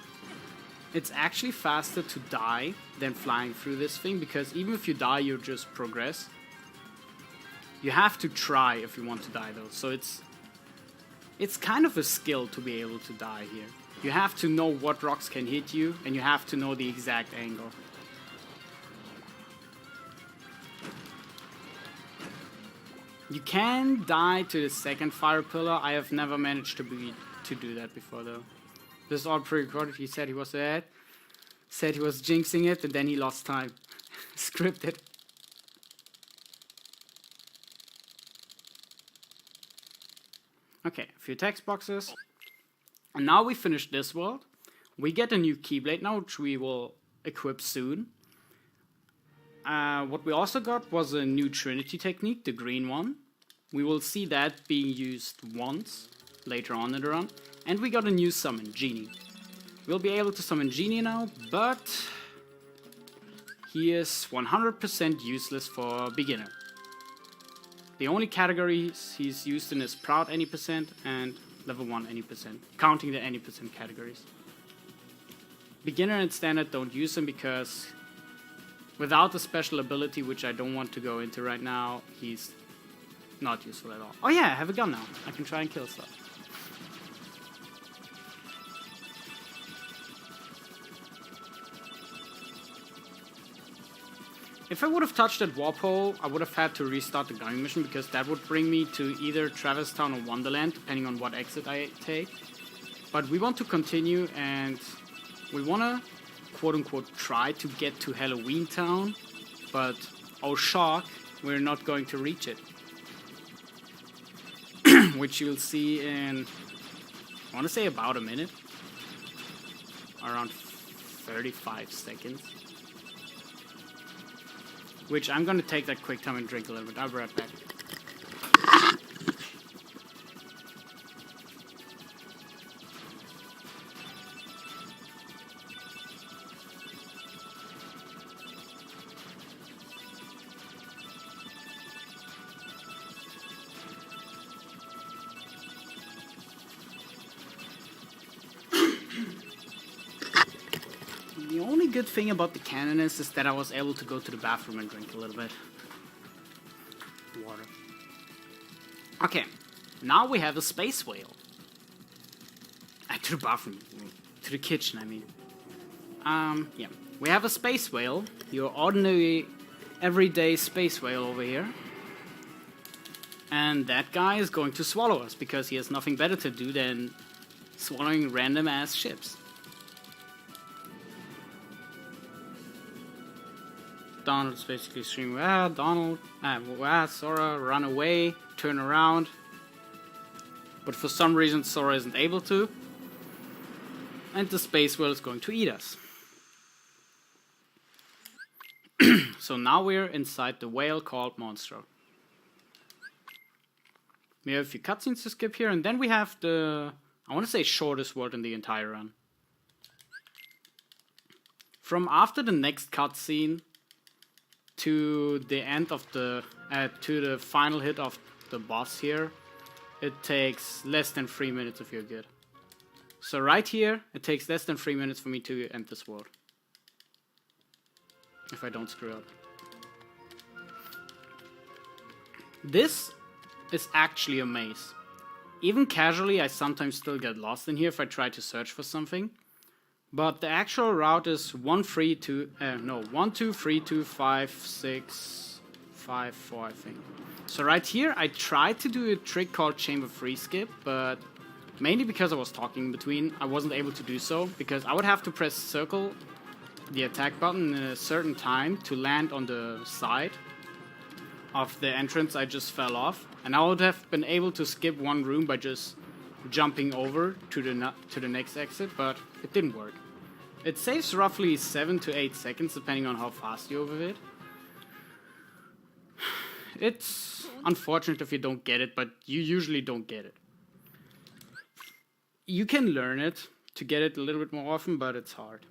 it's actually faster to die than flying through this thing, because even if you die, you just progress. You have to try if you want to die though, so it's kind of a skill to be able to die here. You have to know what rocks can hit you, and you have to know the exact angle. You can die to the second fire pillar. I have never managed to do that before though. This is all pre-recorded. He said he was dead, said he was jinxing it, and then he lost time. Scripted. Okay, a few text boxes. And now we finished this world. We get a new Keyblade now, which we will equip soon. What we also got was a new Trinity technique, the green one. We will see that being used once later on in the run. And we got a new summon, Genie. We'll be able to summon Genie now, but he is 100% useless for beginner. The only categories he's used in is Proud any percent and level 1 any percent, counting the any percent categories. Beginner and standard don't use him because without the special ability, which I don't want to go into right now, he's not useful at all. Oh yeah, I have a gun now. I can try and kill stuff. If I would have touched that warp hole, I would have had to restart the gunning mission, because that would bring me to either Traverse Town or Wonderland, depending on what exit I take. But we want to continue, and we want to, quote-unquote, try to get to Halloween Town, but, oh shock, we're not going to reach it. Which you'll see in, I want to say about a minute. Around 35 seconds. Which I'm gonna take that quick time and drink a little bit. I'll be right back. The only good thing about the cannon is that I was able to go to the bathroom and drink a little bit. Water. Okay, now we have a space whale. To the bathroom. To the kitchen, I mean. Yeah. We have a space whale. Your ordinary, everyday space whale over here. And that guy is going to swallow us, because he has nothing better to do than swallowing random ass ships. Donald's basically screaming, Donald, Sora, run away, turn around. But for some reason Sora isn't able to. And the space whale is going to eat us. So now we're inside the whale called Monstro. We have a few cutscenes to skip here, and then we have the, I want to say, shortest world in the entire run. From after the next cutscene to the end of the to the final hit of the boss here, it takes less than 3 minutes if you're good. So right here, it takes less than 3 minutes for me to end this world. If I don't screw up. This is actually a maze. Even casually, I sometimes still get lost in here if I try to search for something. But the actual route is 1, 2, 3, 2, 5, 6, 5, 4, I think. So right here, I tried to do a trick called Chamber Free Skip, but mainly because I was talking in between, I wasn't able to do so, because I would have to press circle, the attack button, in a certain time to land on the side of the entrance I just fell off, and I would have been able to skip one room by just jumping over to the next exit, but it didn't work. It saves roughly 7 to 8 seconds depending on how fast you overhit. It's unfortunate if you don't get it, but you usually don't get it. You can learn it to get it a little bit more often, but it's hard.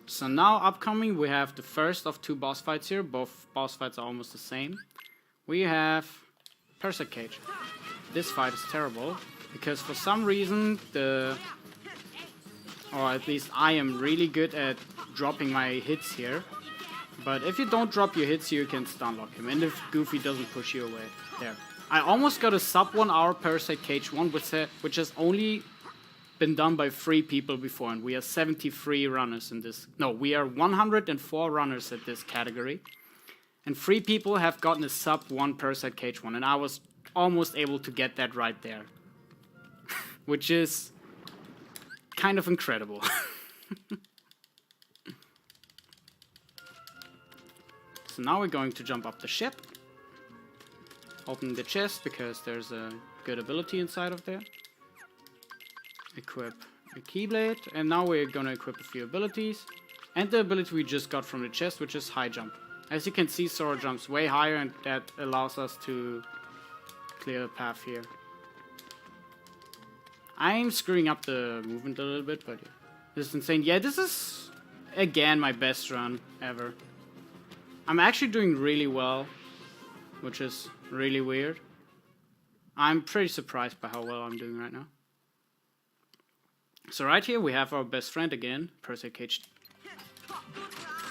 So now upcoming we have the first of 2 boss fights here. Both boss fights are almost the same. We have Parasite Cage. This fight is terrible because for some reason or at least I am really good at dropping my hits here. But if you don't drop your hits, you can stun lock him, and if Goofy doesn't push you away. There. I almost got a sub 1 hour Parasite Cage 1, which has only been done by 3 people before, and we are 73 runners in this. No, we are 104 runners at this category. And 3 people have gotten a sub 1 Parasite Cage 1, and I was almost able to get that right there. Which is kind of incredible. So now we're going to jump up the ship. Open the chest because there's a good ability inside of there. Equip a Keyblade, and now we're gonna equip a few abilities. And the ability we just got from the chest, which is High Jump. As you can see, Sora jumps way higher, and that allows us to clear the path here. I'm screwing up the movement a little bit, but yeah. This is insane. Yeah, this is, again, my best run ever. I'm actually doing really well, which is really weird. I'm pretty surprised by how well I'm doing right now. So right here we have our best friend again, Parasite Cage.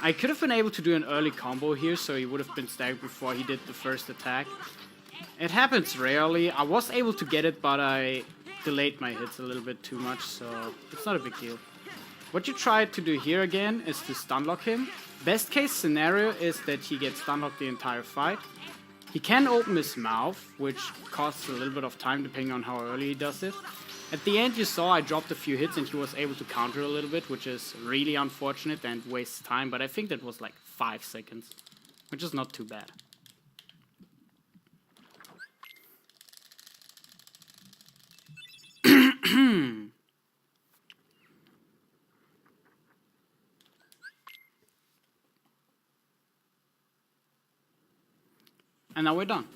I could have been able to do an early combo here, so he would have been staggered before he did the first attack. It happens rarely. I was able to get it, but I delayed my hits a little bit too much, so it's not a big deal. What you try to do here again is to stun lock him. Best case scenario is that he gets stun locked the entire fight. He can open his mouth, which costs a little bit of time depending on how early he does it. At the end you saw I dropped a few hits and he was able to counter a little bit, which is really unfortunate and wastes time, but I think that was like 5 seconds, which is not too bad. And now we're done.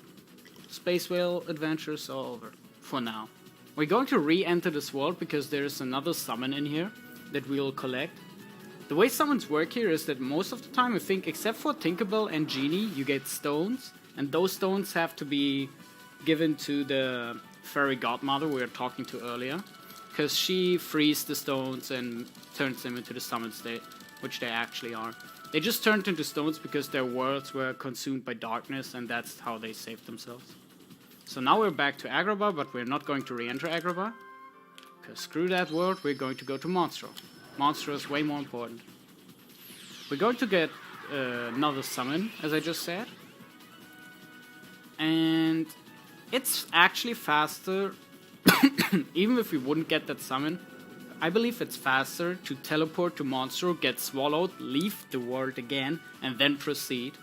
Space Whale adventures are over, for now. We're going to re-enter this world because there's another summon in here that we'll collect. The way summons work here is that most of the time, I think, except for Tinkerbell and Genie, you get stones. And those stones have to be given to the fairy godmother we were talking to earlier. Because she frees the stones and turns them into the summon state, which they actually are. They just turned into stones because their worlds were consumed by darkness, and that's how they saved themselves. So now we're back to Agrabah, but we're not going to re-enter Agrabah. Because screw that world, we're going to go to Monstro. Monstro is way more important. We're going to get another summon, as I just said. And it's actually faster, even if we wouldn't get that summon. I believe it's faster to teleport to Monstro, get swallowed, leave the world again, and then proceed.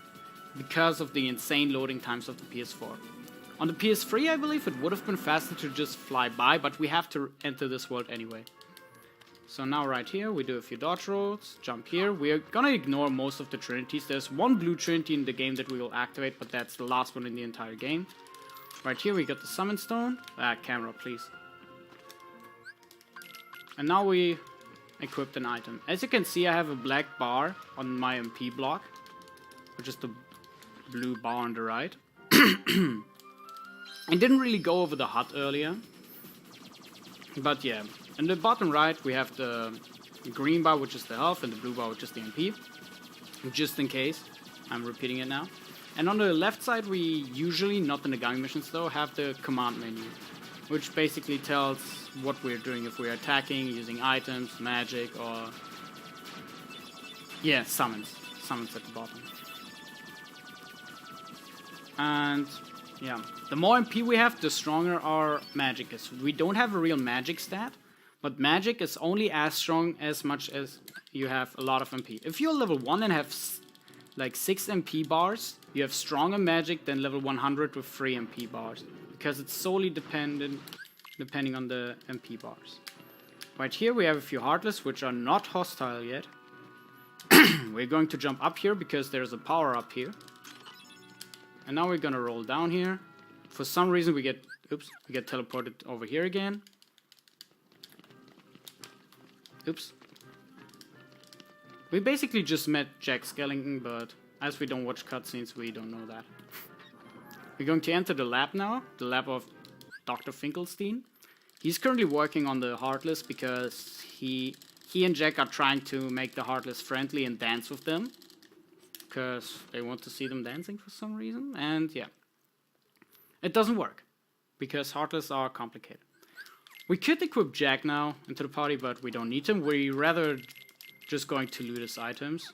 Because of the insane loading times of the PS4. On the PS3, I believe it would have been faster to just fly by, but we have to enter this world anyway. So now right here, we do a few dodge rolls, jump here. We're gonna ignore most of the Trinities. There's one blue Trinity in the game that we will activate, but that's the last one in the entire game. Right here, we got the Summon Stone. Camera, please. And now we equipped an item. As you can see, I have a black bar on my MP block, which is the blue bar on the right. I didn't really go over the HUD earlier, but yeah, in the bottom right we have the green bar, which is the health, and the blue bar, which is the MP, just in case. I'm repeating it now. And on the left side, we usually, not in the gang missions though, have the command menu, which basically tells what we're doing, if we're attacking, using items, magic, or yeah, summons at the bottom. And yeah, the more MP we have, the stronger our magic is. We don't have a real magic stat, but magic is only as strong as much as you have a lot of MP. If you're level 1 and have like 6 MP bars, you have stronger magic than level 100 with 3 MP bars, because it's solely depending on the MP bars. Right here we have a few Heartless, which are not hostile yet. We're going to jump up here because there's a power up here. And now we're gonna roll down here. For some reason we get teleported over here again. Oops. We basically just met Jack Skellington, but as we don't watch cutscenes, we don't know that. We're going to enter the lab now, the lab of Dr. Finkelstein. He's currently working on the Heartless because he and Jack are trying to make the Heartless friendly and dance with them, because they want to see them dancing for some reason, and yeah. It doesn't work, because Heartless are complicated. We could equip Jack now into the party, but we don't need him. We're rather just going to loot his items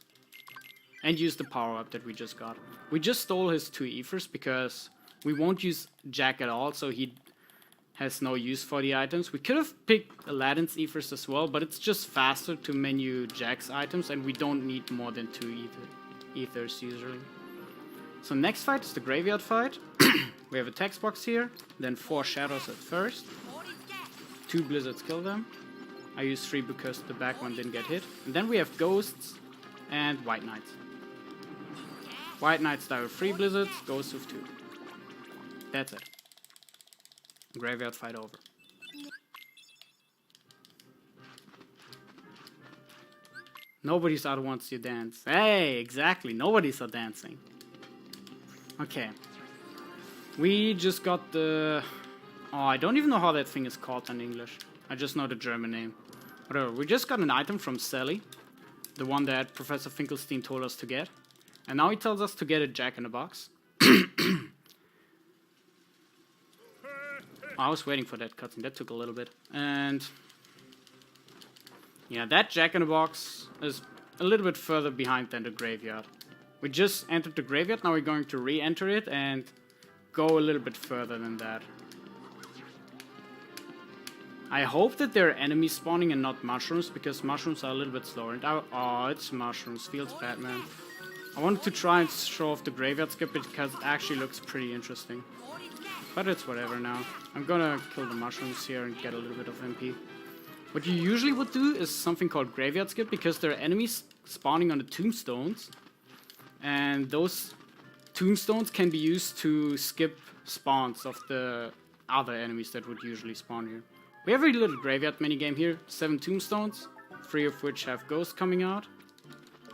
and use the power-up that we just got. We just stole his 2 ethers because we won't use Jack at all, so he has no use for the items. We could have picked Aladdin's ethers as well, but it's just faster to menu Jack's items, and we don't need more than 2 ethers usually. So next fight is the graveyard fight. We have a text box here, then 4 shadows at first. 2 blizzards kill them. I used 3 because the back one didn't get hit. And then we have ghosts and white knights. White knights die with 3 blizzards, ghosts with 2. That's it. Graveyard fight over. Nobody saw wants to dance. Hey, exactly. Nobody saw dancing. Okay. We just got the... Oh, I don't even know how that thing is called in English. I just know the German name. Whatever. We just got an item from Sally. The one that Professor Finkelstein told us to get. And now he tells us to get a Jack-in-the-Box. I was waiting for that cutscene. That took a little bit. And... yeah, that Jack-in-the-Box is a little bit further behind than the graveyard. We just entered the graveyard. Now we're going to re-enter it and go a little bit further than that. I hope that there are enemies spawning and not mushrooms, because mushrooms are a little bit slower. And oh, it's mushrooms. Feels bad, man. I wanted to try and show off the graveyard skip because it actually looks pretty interesting. But it's whatever now. I'm gonna kill the mushrooms here and get a little bit of MP. What you usually would do is something called graveyard skip, because there are enemies spawning on the tombstones. And those tombstones can be used to skip spawns of the other enemies that would usually spawn here. We have a little graveyard minigame here. 7 tombstones, 3 of which have ghosts coming out.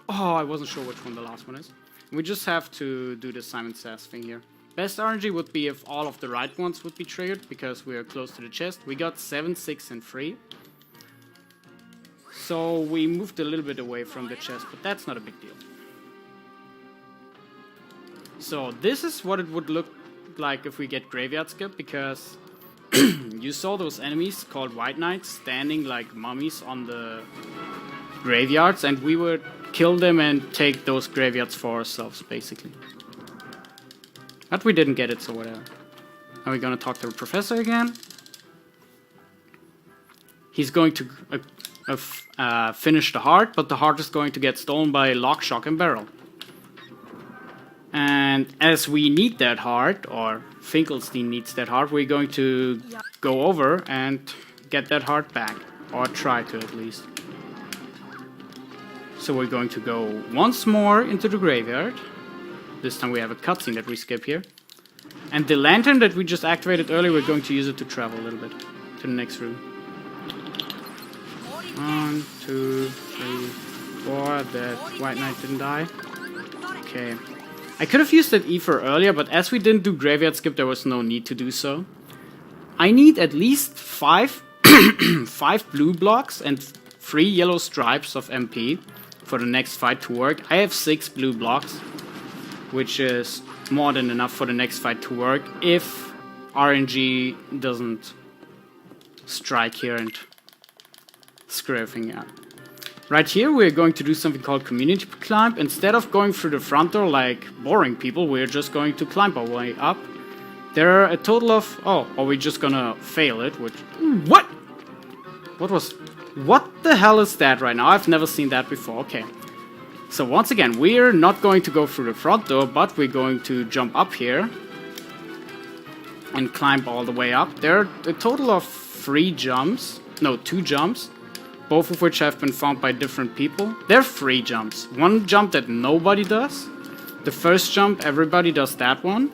Oh, I wasn't sure which one the last one is. We just have to do the Simon Says thing here. Best RNG would be if all of the right ones would be triggered, because we are close to the chest. We got 7, 6, and 3. So we moved a little bit away from the chest, but that's not a big deal. So this is what it would look like if we get graveyard skip, because you saw those enemies called White Knights standing like mummies on the graveyards, and we would kill them and take those graveyards for ourselves, basically. But we didn't get it, so whatever. Now we're gonna talk to the professor again. He's going to finish the heart, but the heart is going to get stolen by Lock, Shock, and Barrel. And as we need that heart, or Finkelstein needs that heart, we're going to go over and get that heart back. Or try to, at least. So we're going to go once more into the graveyard. This time we have a cutscene that we skip here. And the lantern that we just activated earlier, we're going to use it to travel a little bit to the next room. 1, 2, 3, 4. That White Knight didn't die. Okay. I could have used that ether earlier, but as we didn't do graveyard skip, there was no need to do so. I need at least 5 blue blocks and 3 yellow stripes of MP for the next fight to work. I have 6 blue blocks, which is more than enough for the next fight to work if RNG doesn't strike here and screw everything up. Right here we're going to do something called community climb. Instead of going through the front door like boring people, we're just going to climb our way up. There are a total of... oh, are we just gonna fail it? Which... what? What the hell is that right now? I've never seen that before. Okay. So once again, we're not going to go through the front door, but we're going to jump up here and climb all the way up. There are a total of 3 jumps. No, 2 jumps. Both of which have been found by different people. There are 3 jumps. One jump that nobody does. The first jump, everybody does that one.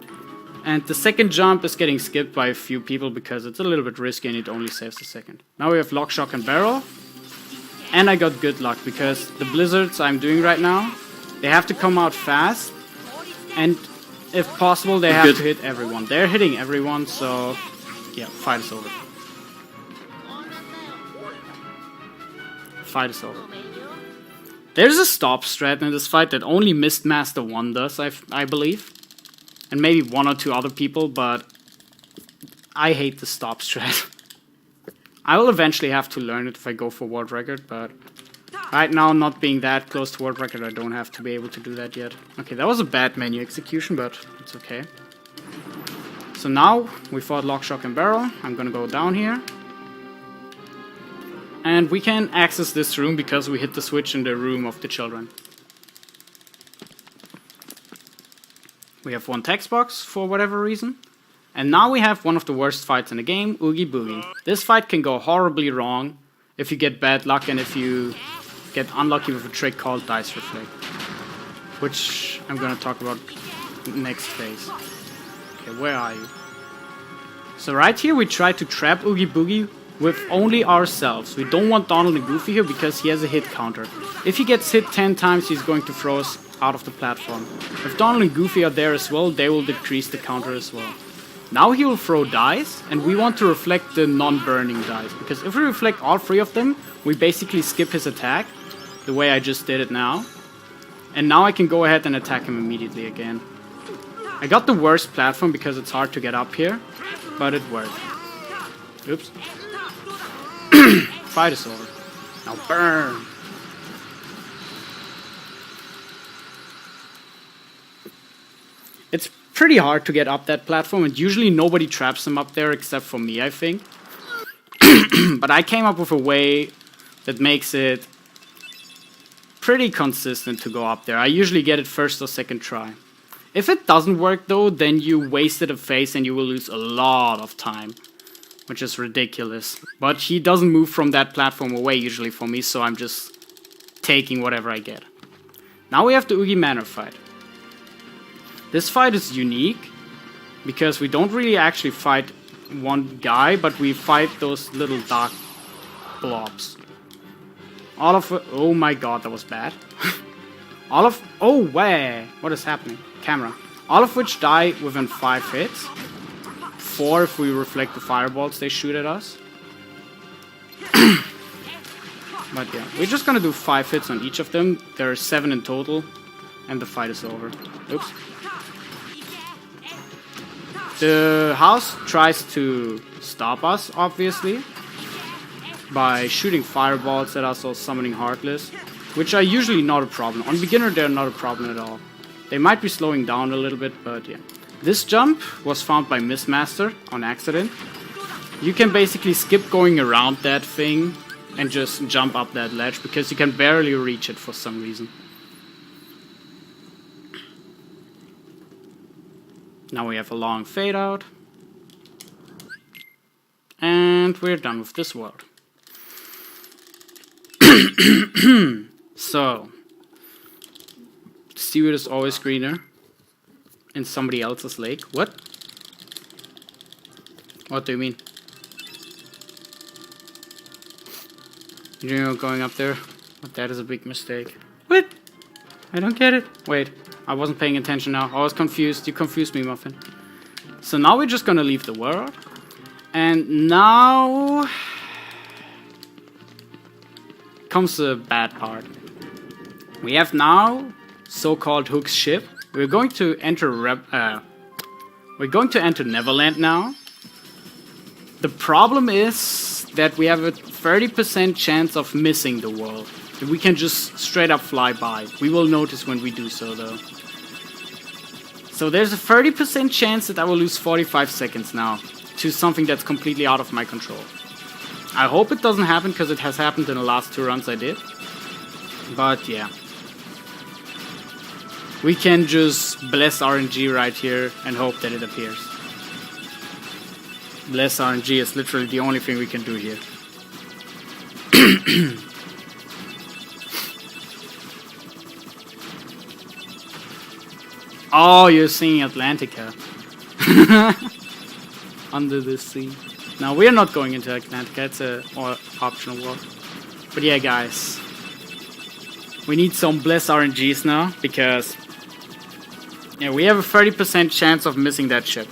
And the second jump is getting skipped by a few people because it's a little bit risky and it only saves a second. Now we have lock, shock, and barrel. And I got good luck because the blizzards I'm doing right now, they have to come out fast. And if possible, they have to hit everyone. They're hitting everyone, so yeah, fight is over. Fight is over. There's a stop strat in this fight that only Mistmaster 1 does, I believe. And maybe 1 or 2 other people, but I hate the stop strat. I will eventually have to learn it if I go for world record, but right now, not being that close to world record, I don't have to be able to do that yet. Okay, that was a bad menu execution, but it's okay. So now we fought lock, shock, and barrel. I'm gonna go down here. And we can access this room because we hit the switch in the room of the children. We have 1 text box for whatever reason. And now we have one of the worst fights in the game, Oogie Boogie. This fight can go horribly wrong if you get bad luck and if you get unlucky with a trick called Dice Reflect. Which I'm gonna talk about next phase. Okay, where are you? So right here we try to trap Oogie Boogie with only ourselves. We don't want Donald and Goofy here because he has a hit counter. If he gets hit 10 times, he's going to throw us out of the platform. If Donald and Goofy are there as well, they will decrease the counter as well. Now he will throw dice, and we want to reflect the non-burning dice. Because if we reflect all 3 of them, we basically skip his attack, the way I just did it now. And now I can go ahead and attack him immediately again. I got the worst platform because it's hard to get up here, but it worked. Oops. Fight is over. Now burn! It's pretty hard to get up that platform, and usually nobody traps them up there except for me, I think. But I came up with a way that makes it pretty consistent to go up there. I usually get it first or second try. If it doesn't work though, then you wasted a phase and you will lose a lot of time, which is ridiculous. But he doesn't move from that platform away usually for me, so I'm just taking whatever I get. Now we have the Oogie Manor fight. This fight is unique because we don't really actually fight one guy, but we fight those little dark blobs. All of it, oh my god, that was bad. Oh way, what is happening? Camera. All of which die within 5 hits. 4 if we reflect the fireballs they shoot at us. But yeah, we're just gonna do 5 hits on each of them. There are 7 in total, and the fight is over. Oops. The house tries to stop us, obviously, by shooting fireballs at us or summoning Heartless, which are usually not a problem. On beginner, they're not a problem at all. They might be slowing down a little bit, but yeah. This jump was found by Mistmaster on accident. You can basically skip going around that thing and just jump up that ledge because you can barely reach it for some reason. Now we have a long fade out. And we're done with this world. So, seaweed is always greener in somebody else's lake. What? What do you mean? You know, going up there. But that is a big mistake. What? I don't get it. Wait, I wasn't paying attention now. I was confused. You confused me, Muffin. So now we're just gonna leave the world. And now comes the bad part. We have now so-called Hook's ship. We're going to enter Neverland now. The problem is that we have a 30% chance of missing the world. We can just straight up fly by. We will notice when we do so, though. So there's a 30% chance that I will lose 45 seconds now to something that's completely out of my control. I hope it doesn't happen, because it has happened in the last 2 runs I did. But yeah. We can just bless RNG right here and hope that it appears. Bless RNG is literally the only thing we can do here. Oh, you're singing Atlantica. Under the sea. Now, we're not going into Atlantica. It's a optional world. But yeah, guys. We need some bless RNGs now, because yeah, we have a 30% chance of missing that ship.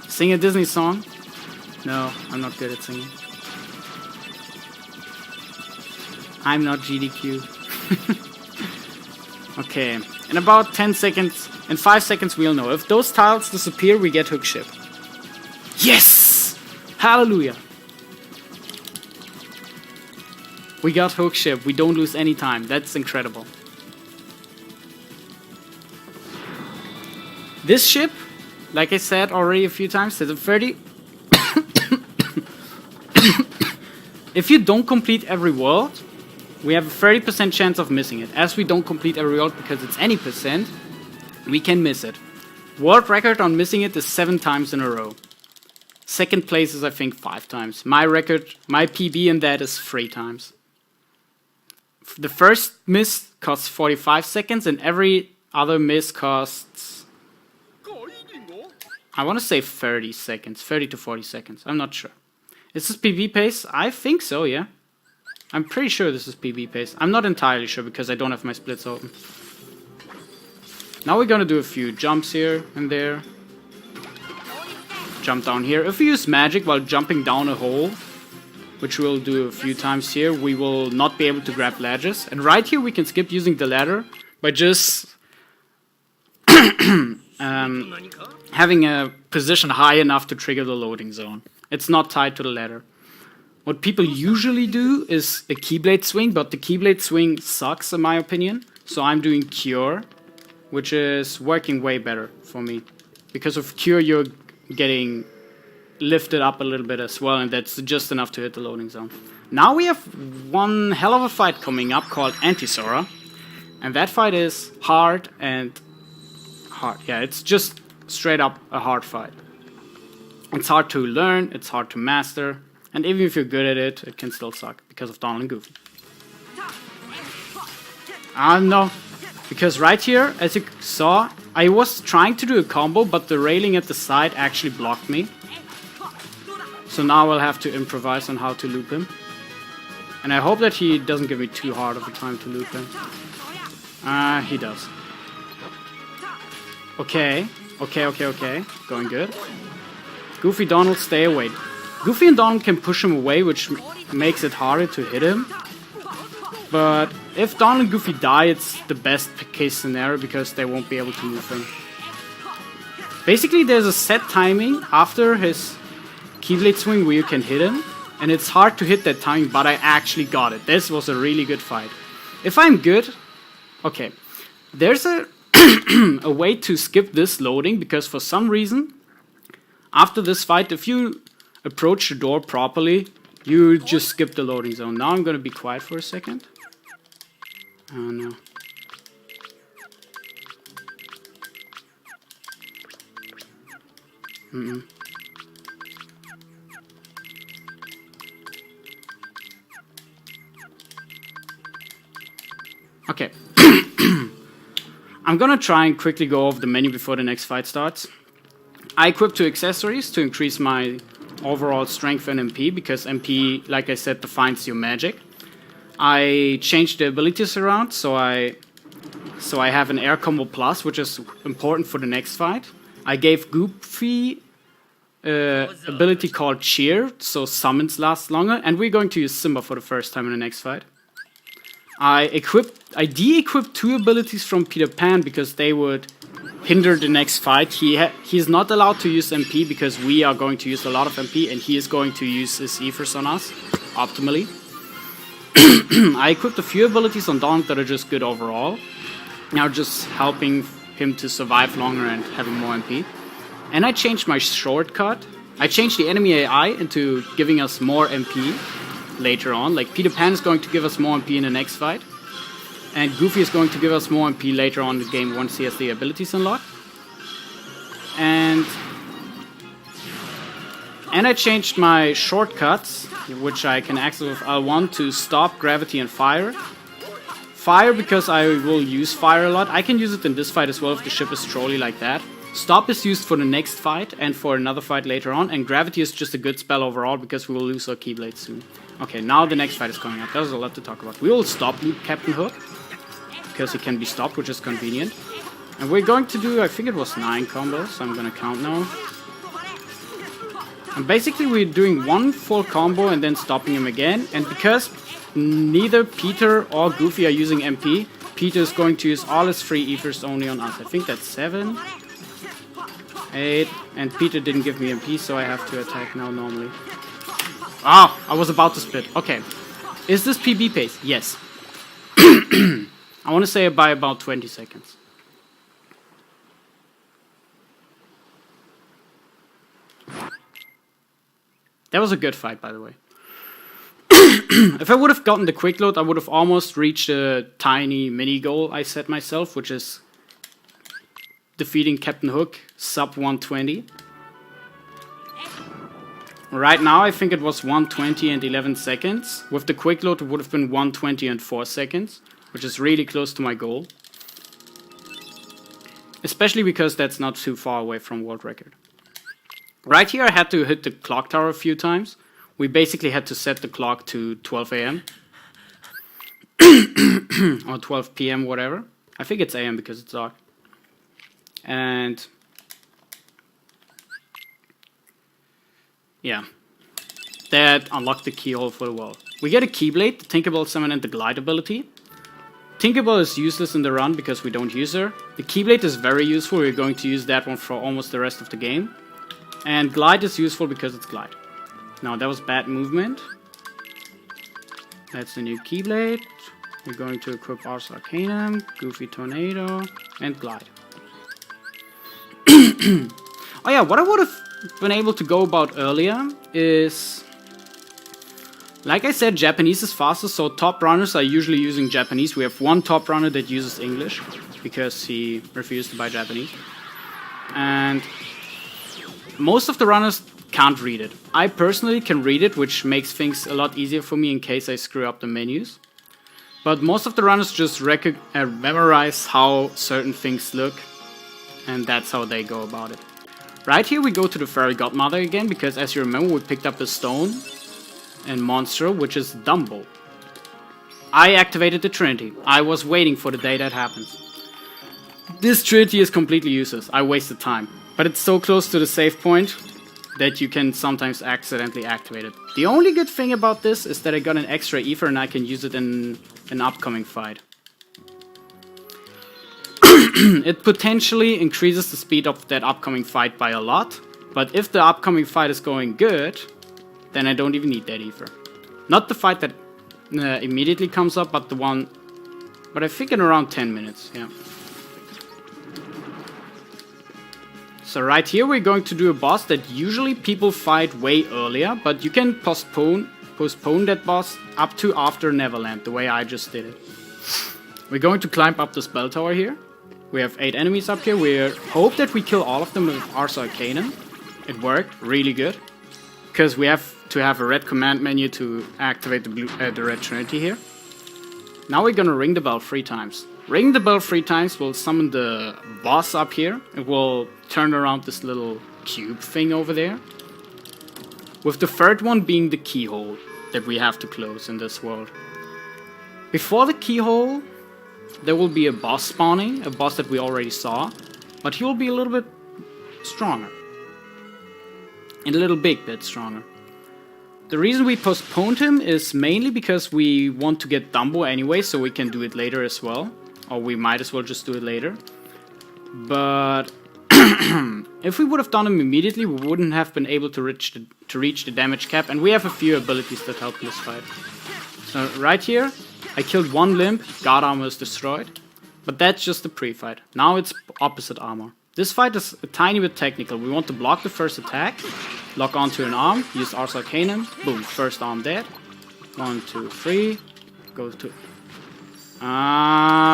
Sing a Disney song? No, I'm not good at singing. I'm not GDQ. Okay, in about 10 seconds, in 5 seconds we'll know. If those tiles disappear, we get Hook ship. Yes! Hallelujah! We got Hook ship. We don't lose any time. That's incredible. This ship, like I said already a few times, there's a 30... If you don't complete every world, we have a 30% chance of missing it. As we don't complete every world because it's any percent, we can miss it. World record on missing it is 7 times in a row. Second place is, I think, 5 times. My record, my PB in that is 3 times. The first miss costs 45 seconds and every other miss costs, I want to say 30 seconds, 30 to 40 seconds. I'm not sure. Is this PB pace? I think so, yeah. I'm pretty sure this is PB pace. I'm not entirely sure because I don't have my splits open. Now we're gonna do a few jumps here and there. Jump down here. If we use magic while jumping down a hole, which we'll do a few times here, we will not be able to grab ledges. And right here we can skip using the ladder by just having a position high enough to trigger the loading zone. It's not tied to the ladder. What people usually do is a Keyblade swing, but the Keyblade swing sucks in my opinion. So I'm doing Cure, which is working way better for me. Because of Cure you're getting lifted up a little bit as well, and that's just enough to hit the loading zone. Now we have one hell of a fight coming up called Anti-Sora. And that fight is hard and hard. Yeah, it's just straight up a hard fight. It's hard to learn, it's hard to master, and even if you're good at it, it can still suck because of Donald and Goofy. No, because right here, as you saw, I was trying to do a combo, but the railing at the side actually blocked me. So now I'll have to improvise on how to loop him. And I hope that he doesn't give me too hard of a time to loop him. He does. Okay. Going good. Goofy, Donald, stay away. Goofy and Donald can push him away, which makes it harder to hit him. But if Donald and Goofy die, it's the best case scenario because they won't be able to move him. Basically, there's a set timing after his Keyblade swing where you can hit him. And it's hard to hit that timing, but I actually got it. This was a really good fight. If I'm good... Okay. There's a way to skip this loading because for some reason... After this fight, if you approach the door properly, you just skip the loading zone. Now I'm gonna be quiet for a second. Oh no. Okay. I'm gonna try and quickly go over the menu before the next fight starts. I equip 2 accessories to increase my overall strength and MP, because MP, like I said, defines your magic. I changed the abilities around, so I have an air combo plus, which is important for the next fight. I gave Goofy ability called Cheer, so summons last longer, and we're going to use Simba for the first time in the next fight. I de-equipped 2 abilities from Peter Pan because they would hinder the next fight. He's not allowed to use MP because we are going to use a lot of MP, and he is going to use his Ethers on us optimally. I equipped a few abilities on Donald that are just good overall. Now just helping him to survive longer and having more MP. And I changed my shortcut. I changed the enemy AI into giving us more MP later on. Like Peter Pan is going to give us more MP in the next fight. And Goofy is going to give us more MP later on in the game once he has the abilities unlocked. And I changed my shortcuts, which I can access with L1 to stop, gravity, and fire. Fire because I will use fire a lot. I can use it in this fight as well if the ship is trolly like that. Stop is used for the next fight and for another fight later on. And gravity is just a good spell overall because we will lose our Keyblade soon. Okay, now the next fight is coming up. There's a lot to talk about. We will stop loop Captain Hook because he can be stopped, which is convenient. And we're going to do, I think it was 9 combos. I'm gonna count now. And basically we're doing 1 full combo and then stopping him again. And because neither Peter or Goofy are using MP, Peter is going to use all his free Ethers only on us. I think that's 7, 8, and Peter didn't give me MP, so I have to attack now normally. Ah, I was about to split. Okay. Is this PB pace? Yes. I want to say by about 20 seconds. That was a good fight, by the way. If I would have gotten the quick load, I would have almost reached a tiny mini goal I set myself, which is defeating Captain Hook sub 120. Right now, I think it was 120 and 11 seconds. With the quick load, it would have been 120 and 4 seconds, which is really close to my goal. Especially because that's not too far away from world record. Right here, I had to hit the clock tower a few times. We basically had to set the clock to 12 AM. Or 12 PM, whatever. I think it's AM because it's dark. And yeah, that unlocked the keyhole for the wall. We get a Keyblade, the Tinkerbell Summon, and the Glide ability. Tinkerbell is useless in the run because we don't use her. The Keyblade is very useful. We're going to use that one for almost the rest of the game. And Glide is useful because it's Glide. Now that was bad movement. That's the new Keyblade. We're going to equip Ars Arcanum, Goofy Tornado, and Glide. Oh yeah, what I would have been able to go about earlier is, like I said, Japanese is faster, so top runners are usually using Japanese. We have 1 top runner that uses English because he refused to buy Japanese. And most of the runners can't read it. I personally can read it, which makes things a lot easier for me in case I screw up the menus. But most of the runners just memorize how certain things look, and that's how they go about it. Right here we go to the Fairy Godmother again, because as you remember we picked up a stone and monster, which is Dumbo. I activated the Trinity. I was waiting for the day that happens. This Trinity is completely useless. I wasted time. But it's so close to the save point that you can sometimes accidentally activate it. The only good thing about this is that I got an extra Ether and I can use it in an upcoming fight. It potentially increases the speed of that upcoming fight by a lot, but if the upcoming fight is going good, then I don't even need that Ether. Not the fight that immediately comes up, but the one, but I think in around 10 minutes, yeah. So right here we're going to do a boss that usually people fight way earlier, but you can postpone that boss up to after Neverland, the way I just did it. We're going to climb up the spell tower here. We have 8 enemies up here. We hope that we kill all of them with Ars Arcanum. It worked really good, because we have to have a red command menu to activate the red Trinity here. Now we're gonna ring the bell 3 times. Ring the bell 3 times will summon the boss up here. It will turn around this little cube thing over there. with the third one being the keyhole that we have to close in this world. Before the keyhole, there will be a boss spawning, a boss that we already saw, but he will be a little bit stronger. And a little bit stronger. The reason we postponed him is mainly because we want to get Dumbo anyway, so we can do it later as well. Or we might as well just do it later. But if we would have done him immediately, we wouldn't have been able to reach the damage cap, and we have a few abilities that help in this fight. So right here, I killed one limb, guard armor is destroyed, but that's just the pre-fight. Now it's opposite armor. This fight is a tiny bit technical. We want to block the first attack, lock onto an arm, use Ars Arcanum, boom, first arm dead. 1, 2, 3, go to...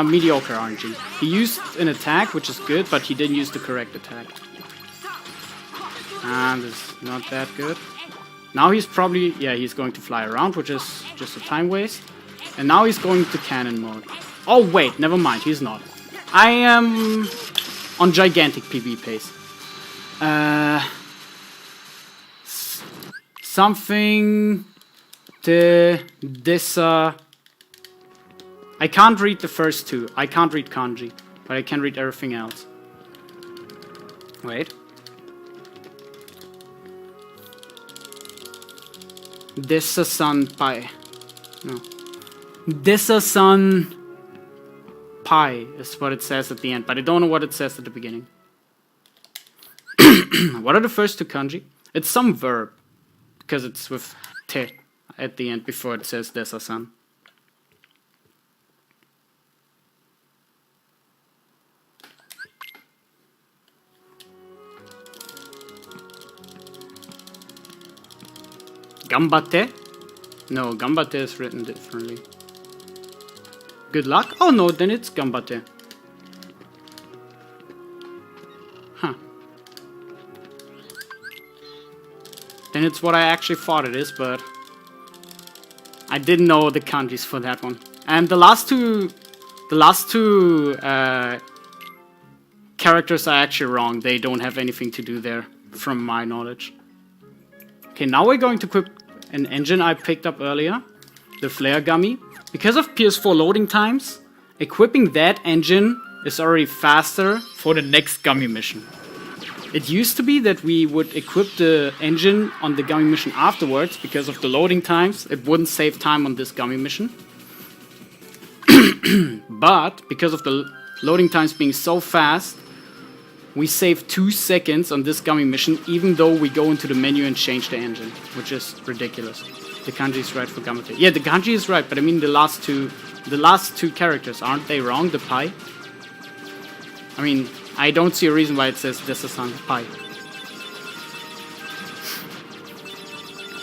mediocre RNG. He used an attack, which is good, but he didn't use the correct attack. And it's not that good. Now he's probably, yeah, he's going to fly around, which is just a time waste. And now he's going to cannon mode. Oh wait, never mind, he's not. I am on gigantic PB pace. Something the desa. I can't read the first two. I can't read kanji, but I can read everything else. Wait. Desa-san-pai. No. Desa-san-pai is what it says at the end, but I don't know what it says at the beginning. What are the first two kanji? It's some verb, because it's with te at the end before it says desa-san. Gambatte? No, gambatte is written differently. Good luck? Oh no, then it's gambatte. Huh. Then it's what I actually thought it is, but I didn't know the kanjis for that one. And the last two characters are actually wrong. They don't have anything to do there, from my knowledge. Okay, now we're going to equip an engine I picked up earlier, the Flare Gummy. Because of PS4 loading times, equipping that engine is already faster for the next Gummy mission. It used to be that we would equip the engine on the Gummy mission afterwards. Because of the loading times, it wouldn't save time on this Gummy mission. But because of the loading times being so fast, we save 2 seconds on this Gummy mission, even though we go into the menu and change the engine, which is ridiculous. The kanji is right for Gamate. Yeah, the kanji is right, but I mean the last two characters, aren't they wrong? The pi? I mean, I don't see a reason why it says Desa-san pi.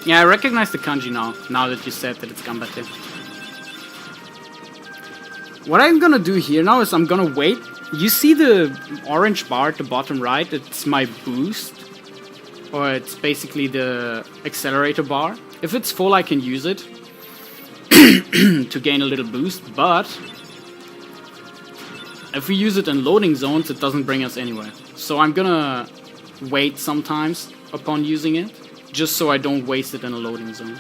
Yeah, I recognize the kanji now that you said that it's Gambate. What I'm gonna do here now is I'm gonna wait. You see the orange bar at the bottom right? It's my boost. Or it's basically the accelerator bar. If it's full, I can use it to gain a little boost, but if we use it in loading zones, it doesn't bring us anywhere. So I'm gonna wait sometimes upon using it, just so I don't waste it in a loading zone.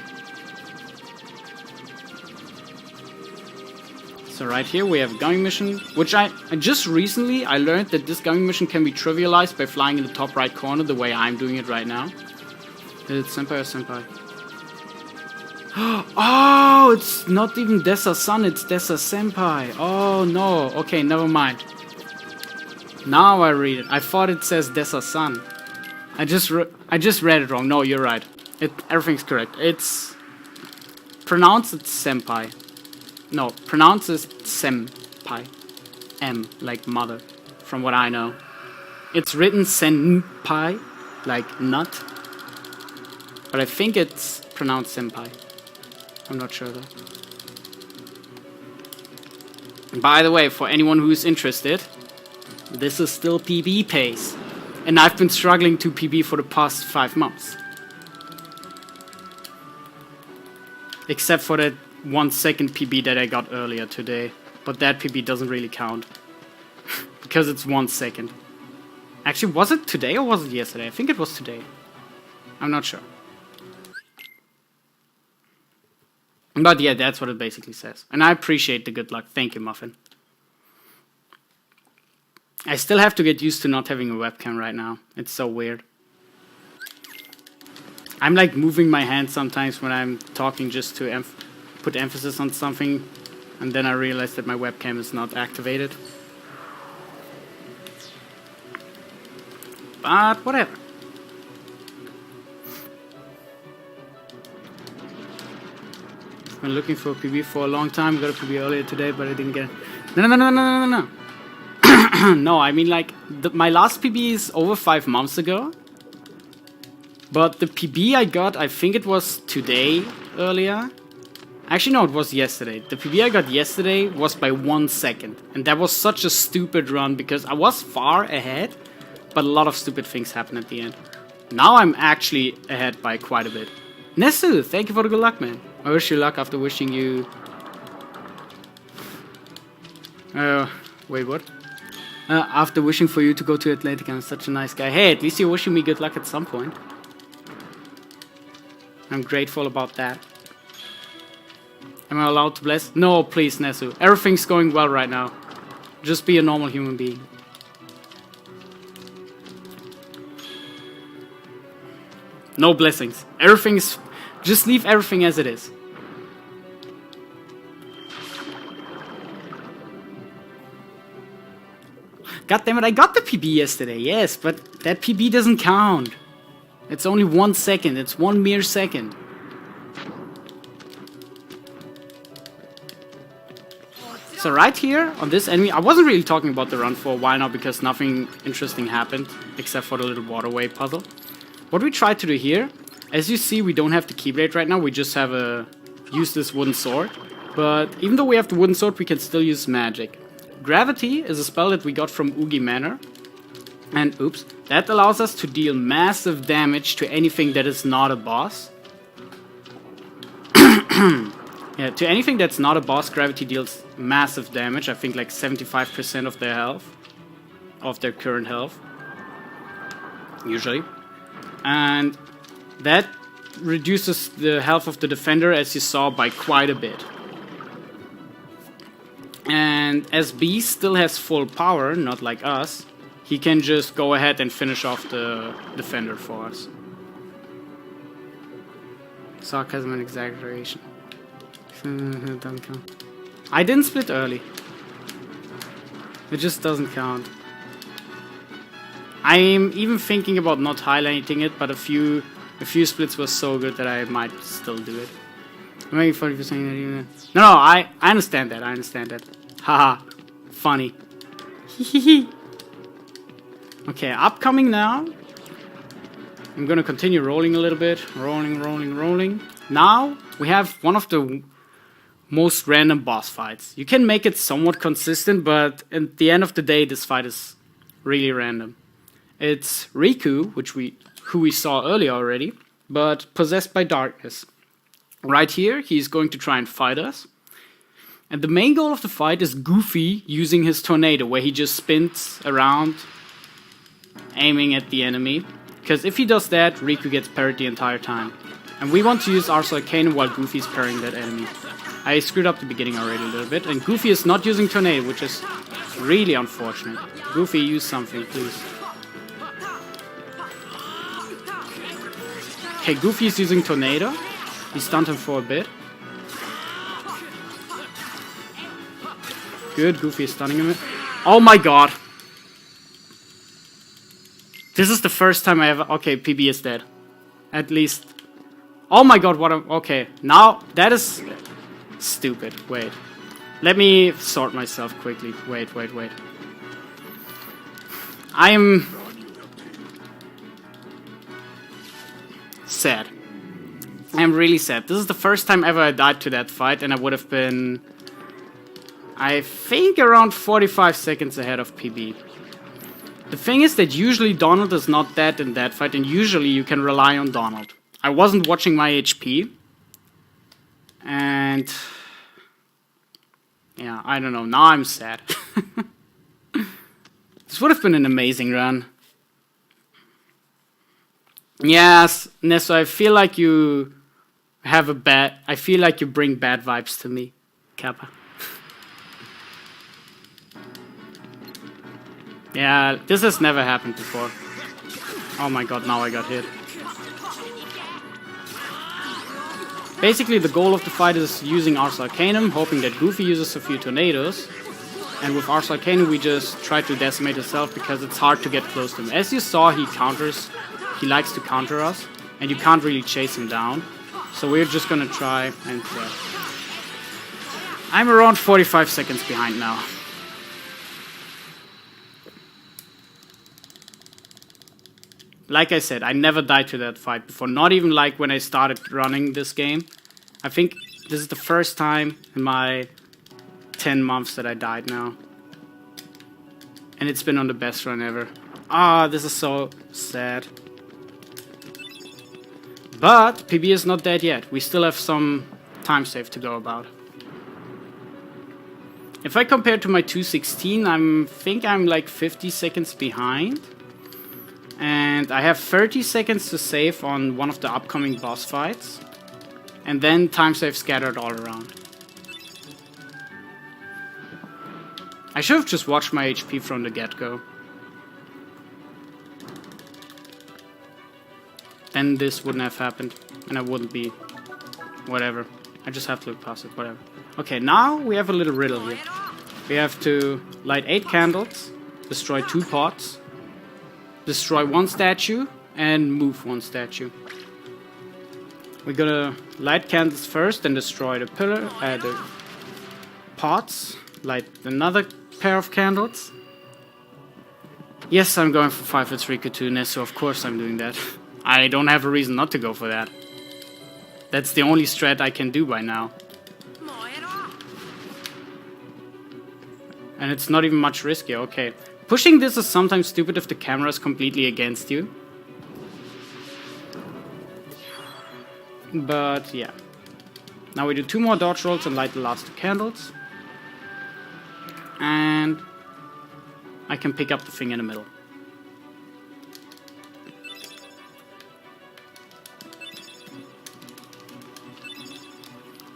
So right here we have a Gummy mission, which I just recently I learned that this Gummy mission can be trivialized by flying in the top right corner the way I'm doing it right now. Is it Senpai or Senpai? Oh, it's not even Desa-san, it's Desa-senpai. Oh no, okay, never mind. Now I read it. I thought it says Desa-san. I just read it wrong. No, you're right. Everything's correct. It's pronounced it's senpai. No, pronounced as senpai. M, like mother, from what I know. It's written senpai, like nut. But I think it's pronounced senpai. I'm not sure though. By the way, for anyone who's interested, this is still PB pace. And I've been struggling to PB for the past 5 months. Except for that 1 second PB that I got earlier today. But that PB doesn't really count. Because it's 1 second. Actually, was it today or was it yesterday? I think it was today. I'm not sure. But yeah, that's what it basically says. And I appreciate the good luck. Thank you, Muffin. I still have to get used to not having a webcam right now. It's so weird. I'm like moving my hand sometimes when I'm talking just to put emphasis on something. And then I realize that my webcam is not activated. But whatever. Been looking for a PB for a long time. Got a PB earlier today, but I didn't get it. No. No, I mean like my last PB is over 5 months ago. But the PB I got, I think it was today earlier. Actually, no, it was yesterday. The PB I got yesterday was by 1 second. And that was such a stupid run because I was far ahead, but a lot of stupid things happened at the end. Now I'm actually ahead by quite a bit. Nesu, thank you for the good luck, man. I wish you luck after wishing you... wait, what? After wishing for you to go to Atlantic, I'm such a nice guy. Hey, at least you're wishing me good luck at some point. I'm grateful about that. Am I allowed to bless? No, please, Nesu. Everything's going well right now. Just be a normal human being. No blessings. Everything's... Just leave everything as it is. God damn it, I got the PB yesterday, yes, but that PB doesn't count. It's only 1 second, it's 1 mere second. So right here, on this enemy, I wasn't really talking about the run for a while now because nothing interesting happened, except for the little waterway puzzle. What we tried to do here, as you see, we don't have the Keyblade right now, we just have use this wooden sword. But even though we have the wooden sword, we can still use magic. Gravity is a spell that we got from Oogie Manor. And, oops, that allows us to deal massive damage to anything that is not a boss. Yeah, to anything that's not a boss, Gravity deals massive damage. I think like 75% of their health. Of their current health. Usually. And that reduces the health of the defender, as you saw, by quite a bit. And as Beast still has full power, not like us, he can just go ahead and finish off the defender for us. Sarcasm and exaggeration. Doesn't count. I didn't split early. It just doesn't count. I'm even thinking about not highlighting it, but a few splits was so good that I might still do it. Maybe funny for saying that even. No, I understand that. I understand that. Haha, funny. Okay, upcoming now. I'm gonna continue rolling a little bit. Rolling. Now we have one of the most random boss fights. You can make it somewhat consistent, but at the end of the day, this fight is really random. It's Riku, who we saw earlier already, but possessed by darkness. Right here, he's going to try and fight us. And the main goal of the fight is Goofy using his tornado, where he just spins around, aiming at the enemy. Because if he does that, Riku gets parried the entire time. And we want to use Ars Arcanum while Goofy's parrying that enemy. I screwed up the beginning already a little bit, and Goofy is not using tornado, which is really unfortunate. Goofy, use something, please. Okay, Goofy is using tornado. He stunned him for a bit. Good, Goofy is stunning him. Oh my god! This is the first time I ever... Okay, PB is dead. At least... Oh my god, what a... Okay, now that is... Stupid. Wait. Let me sort myself quickly. Wait. I'm... sad. I'm really sad. This is the first time ever I died to that fight, and I would have been... I think around 45 seconds ahead of PB. The thing is that usually Donald is not dead in that fight, and usually you can rely on Donald. I wasn't watching my HP. And... yeah, I don't know. Now I'm sad. This would have been an amazing run. Yes, Nesso, I feel like you I feel like you bring bad vibes to me, Kappa. Yeah, this has never happened before. Oh my god, now I got hit. Basically, the goal of the fight is using Ars Arcanum, hoping that Goofy uses a few tornadoes. And with Ars Arcanum, we just try to decimate itself because it's hard to get close to him. As you saw, he likes to counter us, and you can't really chase him down. So we're just gonna try and... I'm around 45 seconds behind now. Like I said, I never died to that fight before. Not even like when I started running this game. I think this is the first time in my 10 months that I died now. And it's been on the best run ever. Ah, this is so sad. But PB is not dead yet. We still have some time save to go about. If I compare to my 216, I think I'm like 50 seconds behind. And I have 30 seconds to save on one of the upcoming boss fights. And then time save scattered all around. I should have just watched my HP from the get-go. Then this wouldn't have happened. And I wouldn't be... whatever. I just have to look past it, whatever. Okay, now we have a little riddle here. We have to light 8 candles, destroy 2 pots, destroy 1 statue, and move 1 statue. We're gonna light candles first, then destroy the pillar, the pots, light another pair of candles. Yes, I'm going for 5 hits Riku 2, so of course I'm doing that. I don't have a reason not to go for that. That's the only strat I can do by now. And it's not even much riskier, okay. Pushing this is sometimes stupid if the camera is completely against you. But yeah. Now we do 2 more dodge rolls and light the last 2 candles. And I can pick up the thing in the middle.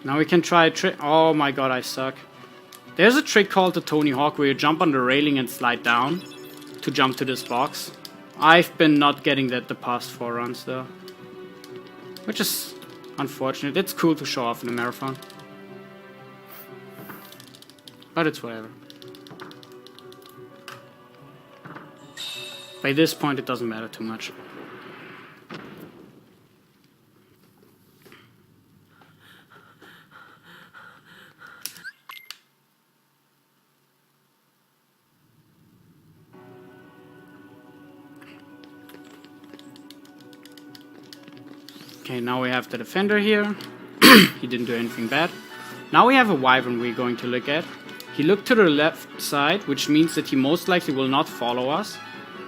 Now we can try a trick. Oh my god, I suck. There's a trick called the Tony Hawk where you jump on the railing and slide down to jump to this box. I've been not getting that the past 4 runs though. Which is unfortunate. It's cool to show off in a marathon. But it's whatever. By this point it doesn't matter too much. Okay, now we have the defender here. He didn't do anything bad. Now we have a wyvern we're going to look at. He looked to the left side, which means that he most likely will not follow us.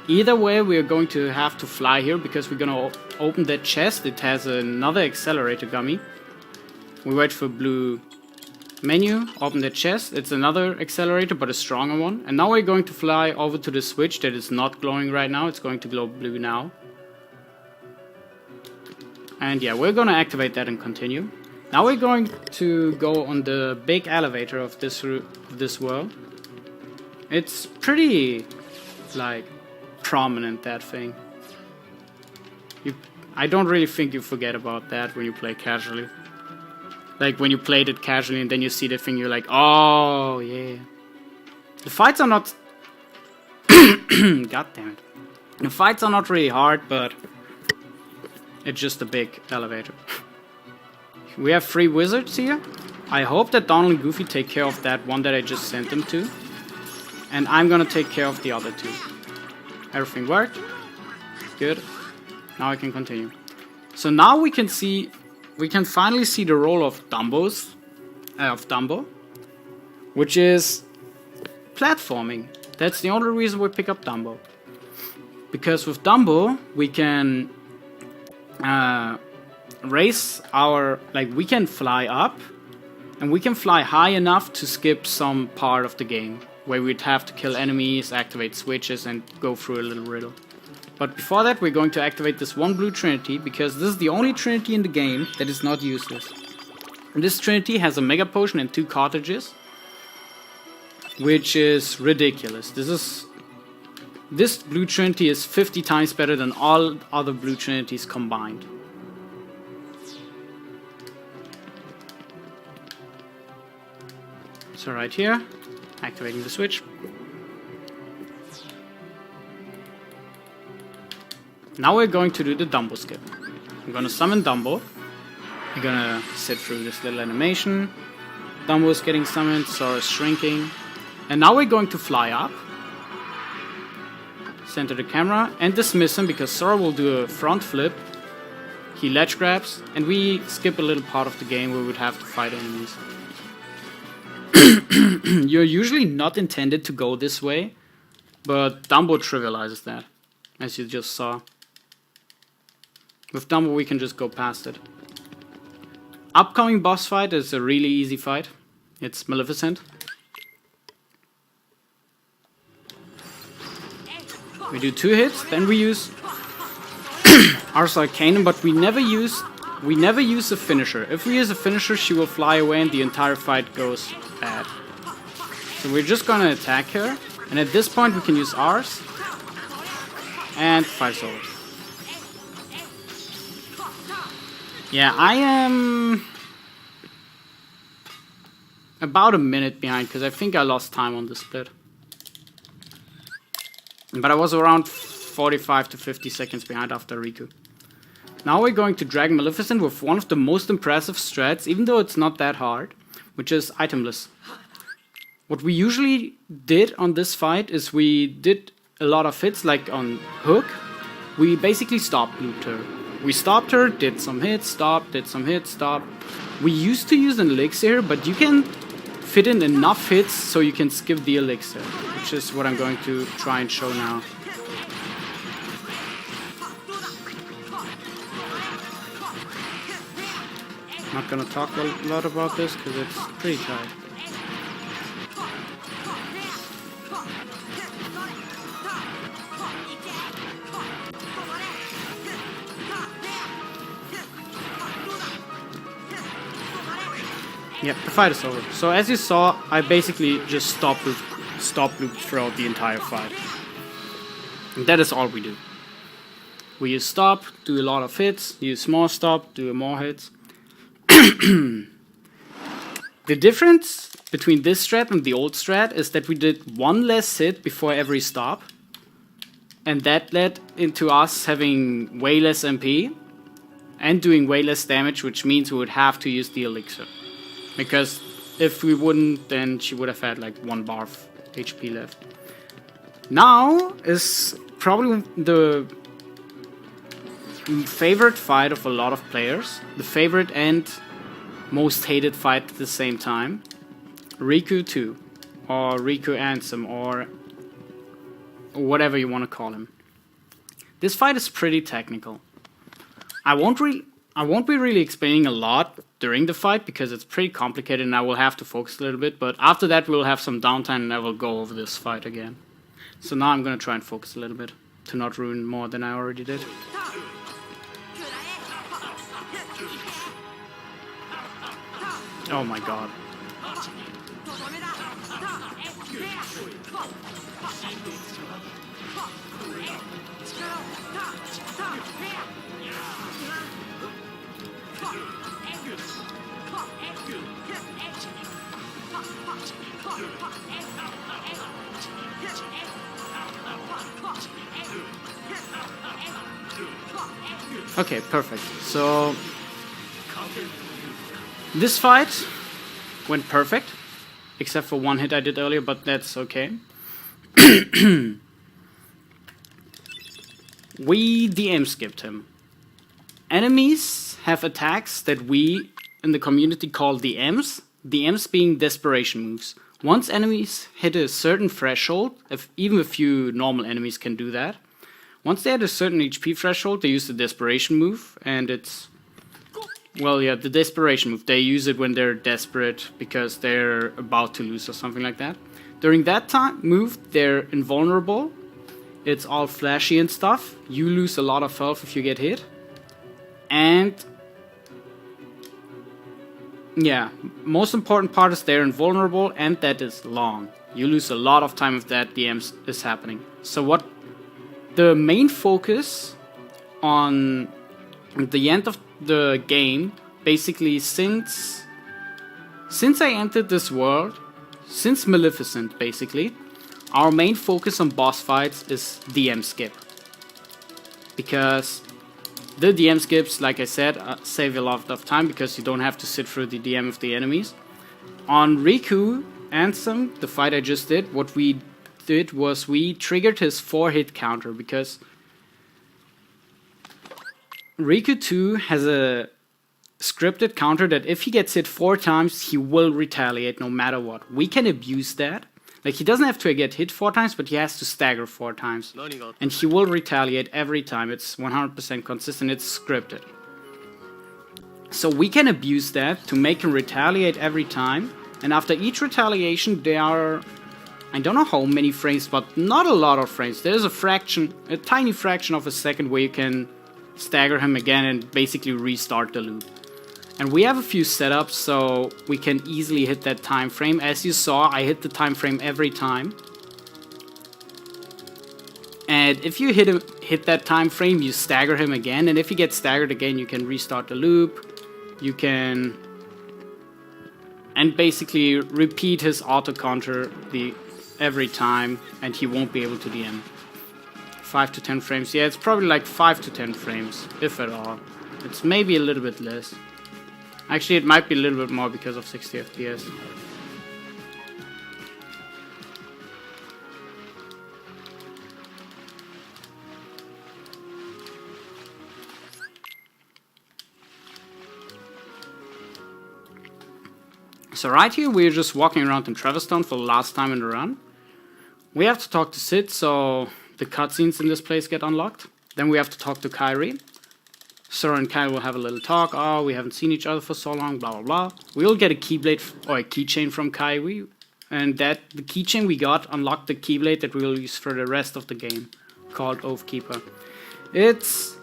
Either way, we are going to have to fly here because we're going to open that chest. It has another accelerator gummy. We wait for blue menu, open the chest. It's another accelerator, but a stronger one. And now we're going to fly over to the switch that is not glowing right now. It's going to glow blue now. And yeah, we're going to activate that and continue. Now we're going to go on the big elevator of this world. It's pretty, like, prominent, that thing. I don't really think you forget about that when you play casually. Like, when you played it casually and then you see the thing, you're like, oh, yeah. The fights are not... God damn it. The fights are not really hard, but... it's just a big elevator. We have 3 wizards here. I hope that Donald and Goofy take care of that one that I just sent them to. And I'm gonna take care of the other 2. Everything worked. Good. Now I can continue. So now we can finally see the role of Dumbo. Which is plateforming. That's the only reason we pick up Dumbo. Because with Dumbo, we can raise our, we can fly up and we can fly high enough to skip some part of the game where we'd have to kill enemies, activate switches and go through a little riddle. But before that, we're going to activate this one blue trinity, because this is the only trinity in the game that is not useless. And this trinity has a mega potion and 2 cartridges, which is ridiculous. This blue trinity is 50 times better than all other blue trinities combined. So right here, activating the switch. Now we're going to do the Dumbo skip. I'm gonna summon Dumbo. We're gonna sit through this little animation. Dumbo is getting summoned, Sora is shrinking. And now we're going to fly up, center the camera, and dismiss him, because Sora will do a front flip. He ledge grabs, and we skip a little part of the game where we would have to fight enemies. You're usually not intended to go this way, but Dumbo trivializes that, as you just saw. With Dumbo we can just go past it. Upcoming boss fight is a really easy fight. It's Maleficent. We do 2 hits, then we use Ars Arcanum, but we never use a finisher. If we use a finisher, she will fly away and the entire fight goes bad. So we're just gonna attack her, and at this point we can use Ars and fight's over. Yeah, I am about a minute behind, because I think I lost time on the split. But I was around 45 to 50 seconds behind after Riku. Now we're going to drag Maleficent with one of the most impressive strats, even though it's not that hard, which is itemless. What we usually did on this fight is we did a lot of hits, like on Hook. We basically stop looped her. We stopped her, did some hits, stopped, did some hits, stopped. We used to use an elixir, but you can fit in enough hits so you can skip the elixir, which is what I'm going to try and show now. Not gonna talk a lot about this because it's pretty tight. Yep, the fight is over. So as you saw, I basically just stop loop throughout the entire fight. And that is all we do. We use stop, do a lot of hits, use more stop, do more hits. The difference between this strat and the old strat is that we did one less hit before every stop. And that led into us having way less MP and doing way less damage, which means we would have to use the elixir. Because if we wouldn't, then she would have had like 1 bar of HP left. Now is probably the favorite fight of a lot of players. The favorite and most hated fight at the same time. Riku 2. Or Riku Ansem, or whatever you want to call him. This fight is pretty technical. I won't be really explaining a lot during the fight because it's pretty complicated and I will have to focus a little bit, but after that we'll have some downtime and I will go over this fight again. So now I'm gonna try and focus a little bit to not ruin more than I already did. Oh my god. Okay, perfect. So this fight went perfect, except for one hit I did earlier, but that's okay. We DM skipped him. Enemies have attacks that we in the community call DMs, DMs being desperation moves. Once enemies hit a certain threshold, even a few normal enemies can do that. Once they hit a certain HP threshold, they use the desperation move, and it's, well, yeah, the desperation move. They use it when they're desperate because they're about to lose or something like that. During that time move, they're invulnerable, it's all flashy and stuff. You lose a lot of health if you get hit. And yeah, most important part is they're invulnerable, and that is long. You lose a lot of time if that DM is happening. So what the main focus on the end of the game, basically since I entered this world, since Maleficent basically, our main focus on boss fights is DM skip. Because the DM skips, like I said, save a lot of time because you don't have to sit through the DM of the enemies. On Riku Ansem, the fight I just did, what we did was we triggered his 4-hit counter because Riku 2 has a scripted counter that if he gets hit 4 times, he will retaliate no matter what. We can abuse that. Like, he doesn't have to get hit 4 times, but he has to stagger 4 times. And he will retaliate every time. It's 100% consistent. It's scripted. So we can abuse that to make him retaliate every time. And after each retaliation, there are, I don't know how many frames, but not a lot of frames. There's a tiny fraction of a second where you can stagger him again and basically restart the loop. And we have a few setups, so we can easily hit that time frame. As you saw, I hit the time frame every time. And if you hit that time frame, you stagger him again. And if he gets staggered again, you can restart the loop. You can... and basically repeat his auto counter every time, and he won't be able to DM. 5 to 10 frames. Yeah, it's probably like 5 to 10 frames, if at all. It's maybe a little bit less. Actually, it might be a little bit more because of 60 FPS. So right here, we're just walking around in Trevorstone for the last time in the run. We have to talk to Sid, so the cutscenes in this place get unlocked. Then we have to talk to Kyrie. Sora and Kai will have a little talk. Oh, we haven't seen each other for so long, blah, blah, blah. We'll get a keyblade or a keychain from Kyrie. And the keychain we got unlocked the keyblade that we'll use for the rest of the game, called Oathkeeper. It's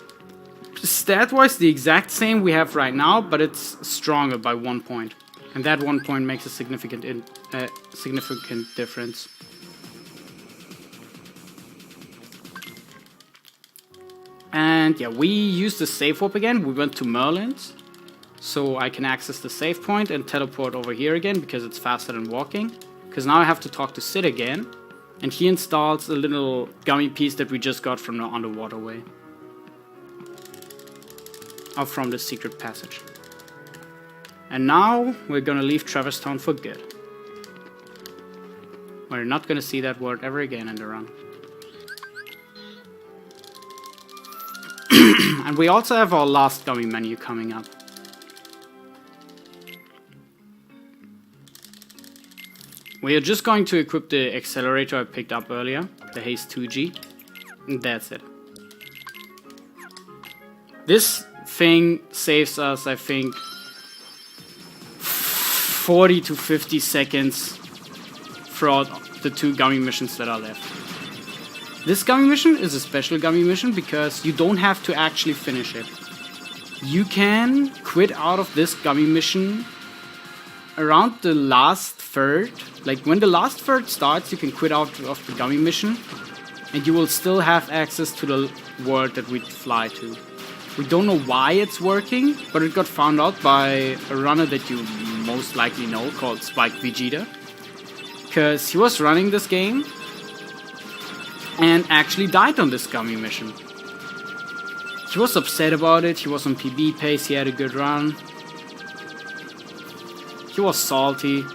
stat-wise the exact same we have right now, but it's stronger by 1 point. And that 1 point makes a significant difference. And yeah, we used the save warp again. We went to Merlin's, so I can access the save point and teleport over here again because it's faster than walking. Because now I have to talk to Sid again, and he installs a little gummy piece that we just got from the underwater way. Or from the secret passage. And now we're gonna leave Trevorstone for good. We're not gonna see that word ever again in the run. And we also have our last gummy menu coming up. We are just going to equip the accelerator I picked up earlier, the Haste 2G, and that's it. This thing saves us, I think, 40 to 50 seconds throughout the 2 gummy missions that are left. This gummy mission is a special gummy mission because you don't have to actually finish it. You can quit out of this gummy mission around the last third. Like when the last third starts, you can quit out of the gummy mission and you will still have access to the world that we fly to. We don't know why it's working, but it got found out by a runner that you most likely know called Spike Vegeta. Because he was running this game and actually died on this gummy mission. He was upset about it, he was on PB pace, he had a good run. He was salty.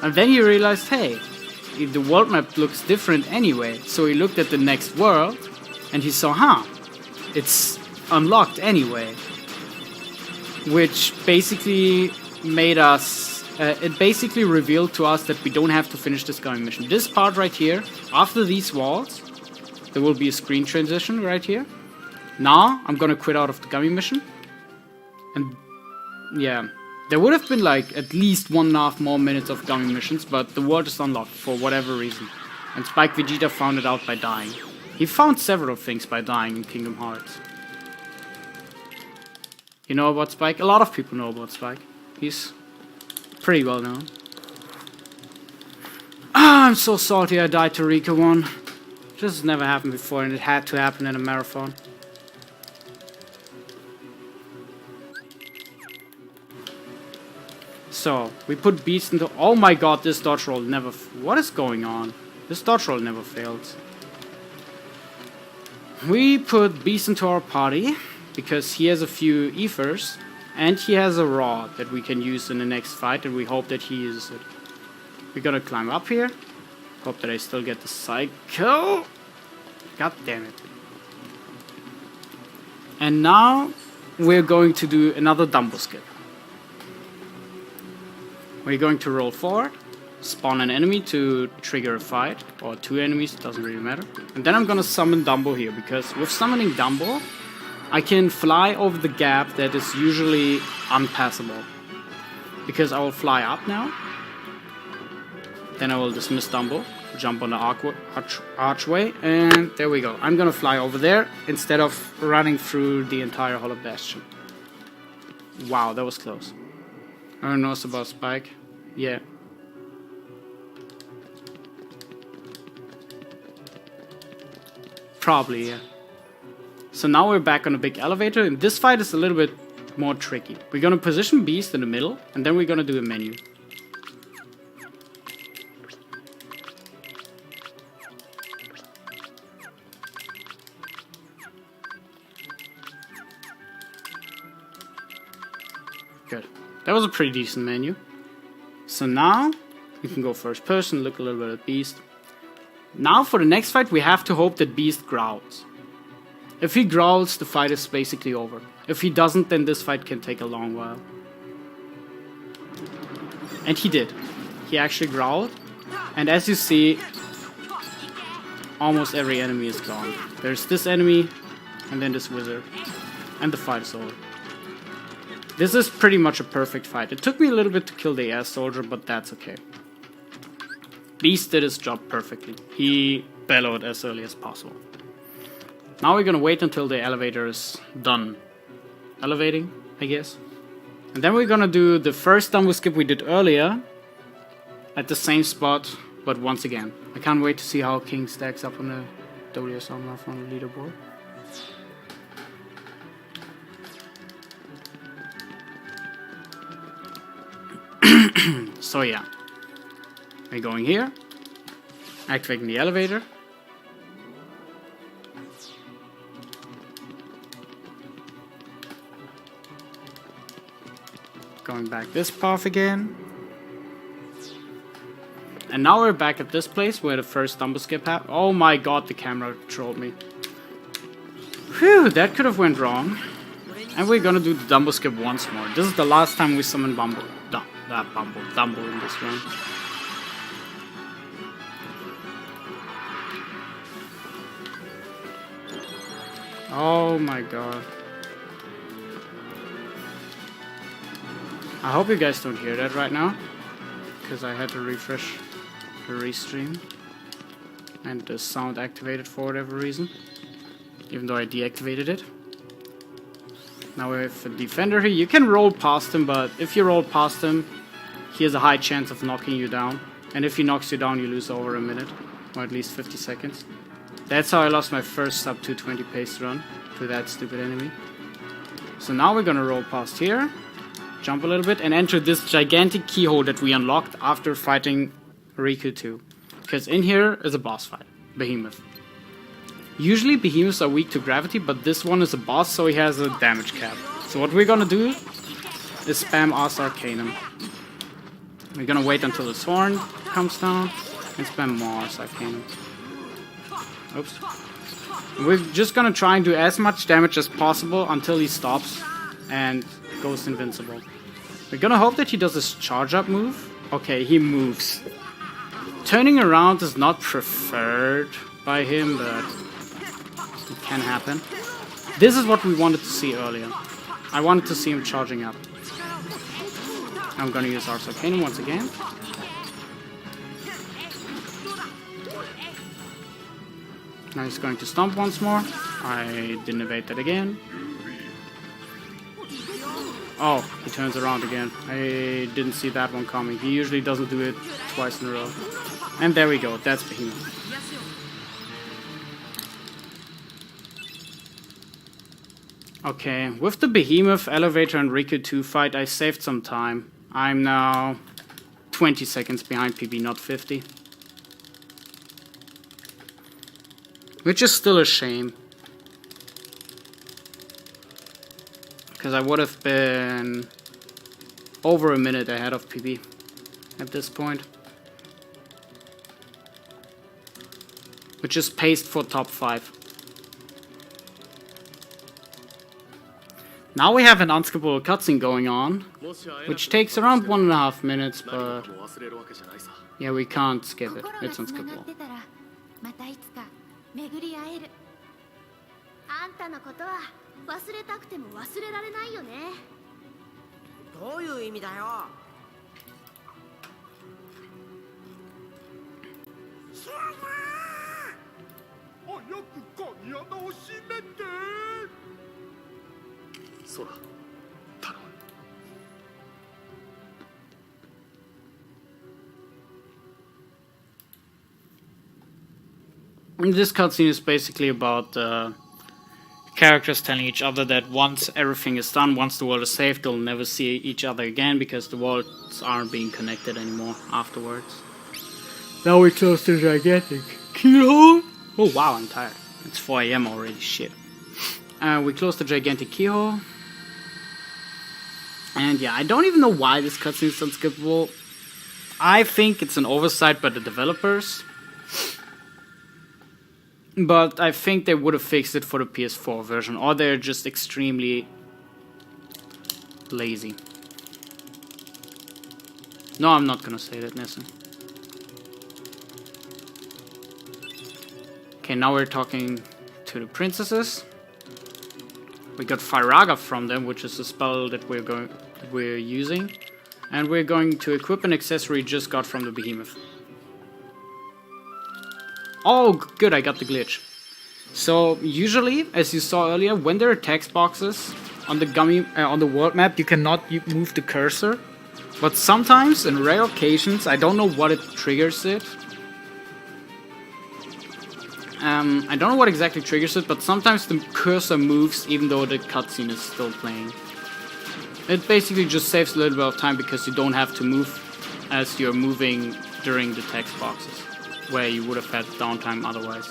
And then he realized, hey, the world map looks different anyway. So he looked at the next world and he saw, it's unlocked anyway. Which basically made us, it basically revealed to us that we don't have to finish this gummy mission. This part right here, after these walls, there will be a screen transition right here. Now, I'm gonna quit out of the gummy mission. And yeah, there would have been like at least 1.5 more minutes of gummy missions, but the world is unlocked for whatever reason. And Spike Vegeta found it out by dying. He found several things by dying in Kingdom Hearts. You know about Spike? A lot of people know about Spike. He's pretty well known. Ah, I'm so salty I died to Rika 1. This has never happened before and it had to happen in a marathon. So, we put Beast into... Oh my god, this dodge roll never... What is going on? This dodge roll never fails. We put Beast into our party because he has a few ethers and he has a rod that we can use in the next fight, and we hope that he uses it. We're gonna climb up here. Hope that I still get the cycle. God damn it. And now we're going to do another Dumbo skip. We're going to roll forward, spawn an enemy to trigger a fight, or 2 enemies, doesn't really matter. And then I'm gonna summon Dumbo here, because with summoning Dumbo, I can fly over the gap that is usually unpassable. Because I will fly up now, then I will dismiss Dumbo, jump on the archway, and there we go. I'm gonna fly over there, instead of running through the entire Hollow Bastion. Wow, that was close. Everyone knows about Spike? Yeah. Probably, yeah. So now we're back on a big elevator, and this fight is a little bit more tricky. We're gonna position Beast in the middle, and then we're gonna do a menu. Good. That was a pretty decent menu. So now, we can go first person, look a little bit at Beast. Now for the next fight, we have to hope that Beast growls. If he growls, the fight is basically over. If he doesn't, then this fight can take a long while. And he did. He actually growled. And as you see, almost every enemy is gone. There's this enemy, and then this wizard. And the fight is over. This is pretty much a perfect fight. It took me a little bit to kill the air soldier, but that's okay. Beast did his job perfectly. He bellowed as early as possible. Now we're gonna wait until the elevator is done elevating, I guess. And then we're gonna do the first Dumbo skip we did earlier at the same spot, but once again. I can't wait to see how King stacks up on the NGRMarathon leaderboard. So yeah, we're going here, activating the elevator. Going back this path again. And now we're back at this place where the first Dumbo skip happened. Oh my god, the camera trolled me. Phew, that could have went wrong. And we're gonna do the Dumbo skip once more. This is the last time we summon Dumbo in this run. Oh my god. I hope you guys don't hear that right now, because I had to refresh the restream and the sound activated for whatever reason, even though I deactivated it. Now we have a defender here. You can roll past him, but if you roll past him, he has a high chance of knocking you down. And if he knocks you down, you lose over a minute, or at least 50 seconds. That's how I lost my first sub 220 pace run to that stupid enemy. So now we're gonna roll past here, jump a little bit, and enter this gigantic keyhole that we unlocked after fighting Riku 2. Because in here is a boss fight, Behemoth. Usually Behemoths are weak to gravity, but this one is a boss, so he has a damage cap. So what we're gonna do is spam Ars Arcanum. We're gonna wait until the Horn comes down and spam more Ars Arcanum. Oops. We're just gonna try and do as much damage as possible until he stops and goes invincible. We're gonna hope that he does his charge up move. Okay, he moves. Turning around is not preferred by him, but it can happen. This is what we wanted to see earlier. I wanted to see him charging up. I'm gonna use Ars Arcanum once again. Now he's going to stomp once more. I didn't evade that again. Oh, he turns around again. I didn't see that one coming. He usually doesn't do it twice in a row. And there we go. That's Behemoth. Okay, with the Behemoth, Elevator, and Riku 2 fight, I saved some time. I'm now 20 seconds behind PB, not 50. Which is still a shame. Because I would have been over a minute ahead of PB at this point. Which is paced for top 5. Now we have an unskippable cutscene going on, which takes around 1.5 minutes, but yeah, we can't skip it. It's unskippable. あんたのことは忘れたくても忘れられないよね。どういう意味だよ。早く鍵穴を閉めて。そうだ。頼む。This cutscene is basically about characters telling each other that once everything is done, once the world is saved, they'll never see each other again because the worlds aren't being connected anymore afterwards. Now we close the gigantic keyhole. Oh wow, I'm tired. It's 4 AM already, shit. We close the gigantic keyhole. And yeah, I don't even know why this cutscene is unskippable. I think it's an oversight by the developers. But I think they would have fixed it for the PS4 version, or they're just extremely lazy. No, I'm not gonna say that, Nessun. Okay, now we're talking to the princesses. We got Firaga from them, which is a spell that we're using, and we're going to equip an accessory just got from the Behemoth. Oh, good, I got the glitch. So, usually, as you saw earlier, when there are text boxes on the world map, you cannot move the cursor. But sometimes, in rare occasions, I don't know what it triggers it. I don't know what exactly triggers it, but sometimes the cursor moves even though the cutscene is still playing. It basically just saves a little bit of time because you don't have to move as you're moving during the text boxes, where you would have had downtime otherwise.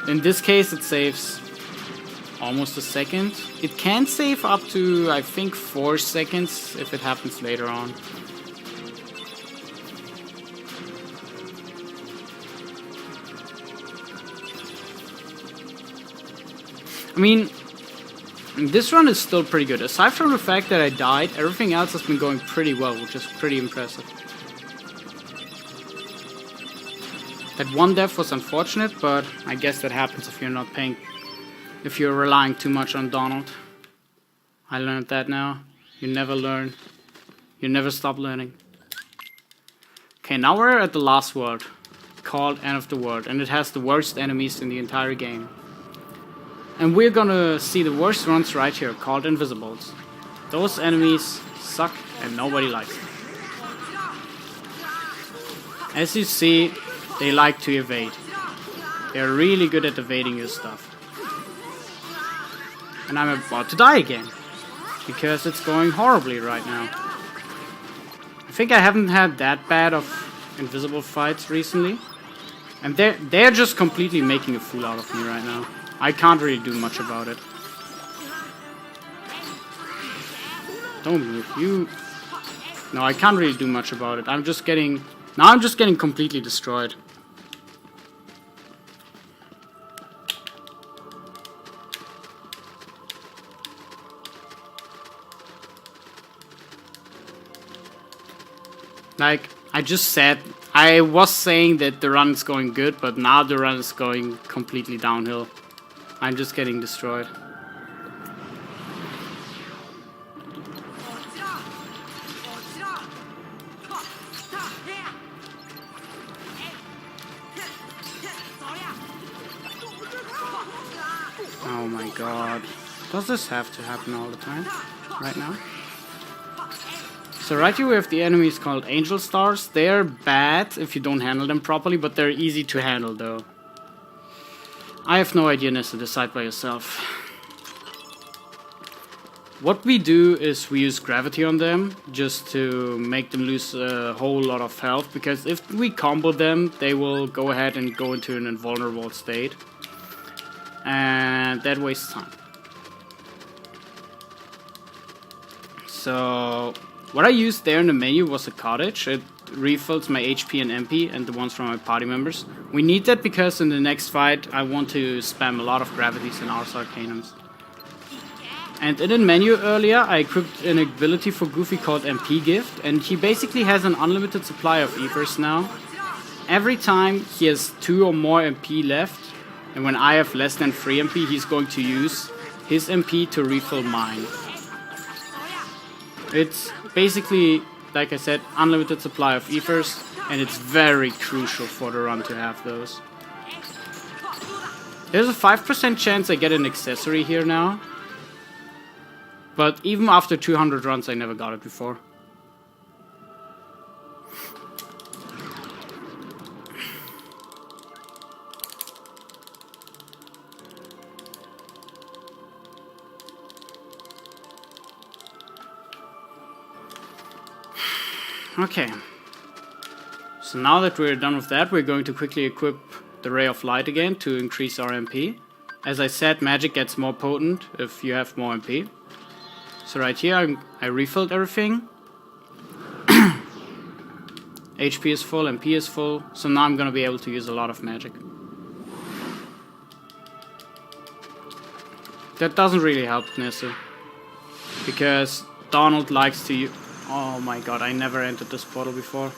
In this case, it saves almost a second. It can save up to, I think, 4 seconds if it happens later on. I mean, this run is still pretty good. Aside from the fact that I died, everything else has been going pretty well, which is pretty impressive. That one death was unfortunate, but I guess that happens if if you're relying too much on Donald. I learned that now. You never learn. You never stop learning. Okay, now we're at the last world, called End of the World, and it has the worst enemies in the entire game. And we're gonna see the worst ones right here, called Invisibles. Those enemies suck and nobody likes them. As you see, they like to evade. They're really good at evading your stuff. And I'm about to die again, because it's going horribly right now. I think I haven't had that bad of invisible fights recently. And they're just completely making a fool out of me right now. I can't really do much about it. Don't move, you... No, I can't really do much about it. Now I'm just getting completely destroyed. Like, I was saying that the run is going good, but now the run is going completely downhill. I'm just getting destroyed. my god. Does this have to happen all the time? Right now? So right here we have the enemies called Angel Stars. They're bad if you don't handle them properly, but they're easy to handle though. I have no idea, Nessa, decide by yourself. What we do is we use gravity on them just to make them lose a whole lot of health, because if we combo them, they will go ahead and go into an invulnerable state. And that wastes time. So what I used there in the menu was a cottage. It refills my HP and MP and the ones from my party members. We need that because in the next fight I want to spam a lot of gravities and Ars Arcanums. And in the menu earlier I equipped an ability for Goofy called MP Gift, and he basically has an unlimited supply of Ethers now. Every time he has 2 or more MP left, and when I have less than 3 MP, he's going to use his MP to refill mine. It's basically, like I said, unlimited supply of Ethers, and it's very crucial for the run to have those. There's a 5% chance I get an accessory here now, but even after 200 runs I never got it before. Okay, so now that we're done with that, we're going to quickly equip the Ray of Light again to increase our MP. As I said, magic gets more potent if you have more MP. So right here I refilled everything. HP is full, MP is full, so now I'm gonna be able to use a lot of magic. That doesn't really help Nessa, because Donald likes to use... Oh my god, I never entered this portal before.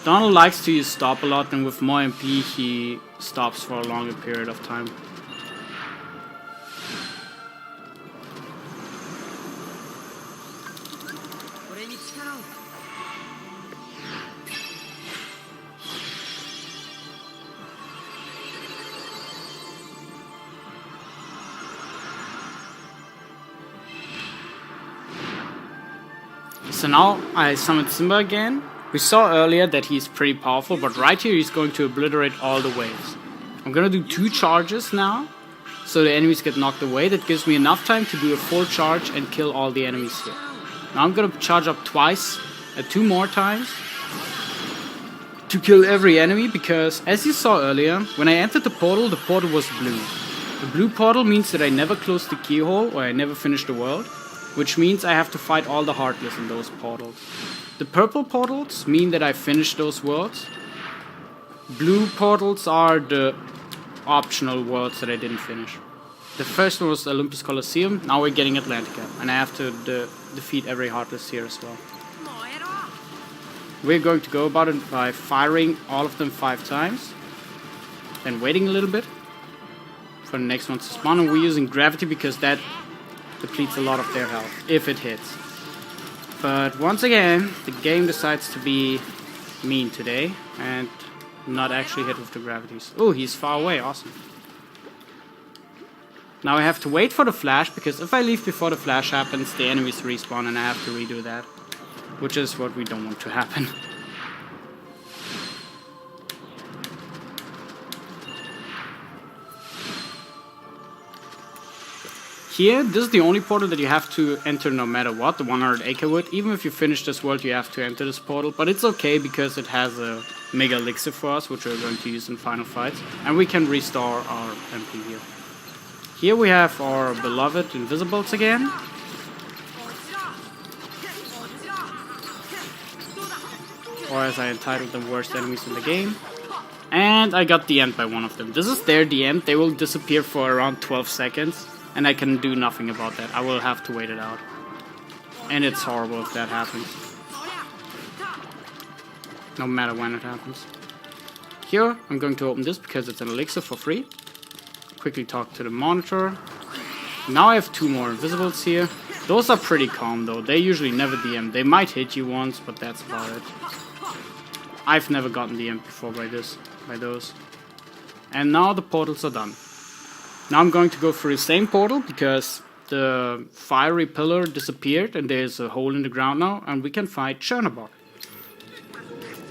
Donald likes to use stop a lot, and with more MP he stops for a longer period of time. So now I summoned Simba again. We saw earlier that he's pretty powerful, but right here he's going to obliterate all the waves. I'm gonna do 2 charges now, so the enemies get knocked away. That gives me enough time to do a full charge and kill all the enemies here. Now I'm gonna charge up twice, 2 more times, to kill every enemy, because as you saw earlier, when I entered the portal was blue. The blue portal means that I never closed the keyhole, or I never finished the world, which means I have to fight all the Heartless in those portals. The purple portals mean that I finished those worlds. Blue portals are the optional worlds that I didn't finish. The first one was Olympus Coliseum, now we're getting Atlantica, and I have to defeat every Heartless here as well. We're going to go about it by firing all of them 5 times, then waiting a little bit for the next one to spawn, and we're using gravity because that depletes a lot of their health, if it hits. But once again, the game decides to be mean today, and not actually hit with the gravities. Oh, he's far away, awesome. Now I have to wait for the flash, because if I leave before the flash happens, the enemies respawn and I have to redo that. Which is what we don't want to happen. Here, this is the only portal that you have to enter no matter what, the 100 Acre Wood. Even if you finish this world, you have to enter this portal. But it's okay, because it has a Mega Elixir for us, which we're going to use in final fights. And we can restore our MP here. Here we have our beloved Invisibles again. Or as I entitled them, worst enemies in the game. And I got DM'd by one of them. This is their DM. They will disappear for around 12 seconds. And I can do nothing about that. I will have to wait it out. And it's horrible if that happens. No matter when it happens. Here, I'm going to open this because it's an elixir for free. Quickly talk to the monitor. Now I have 2 more invisibles here. Those are pretty calm though. They usually never DM. They might hit you once, but that's about it. I've never gotten DM before by those. And now the portals are done. Now I'm going to go through the same portal because the fiery pillar disappeared and there's a hole in the ground now, and we can fight Chernobog.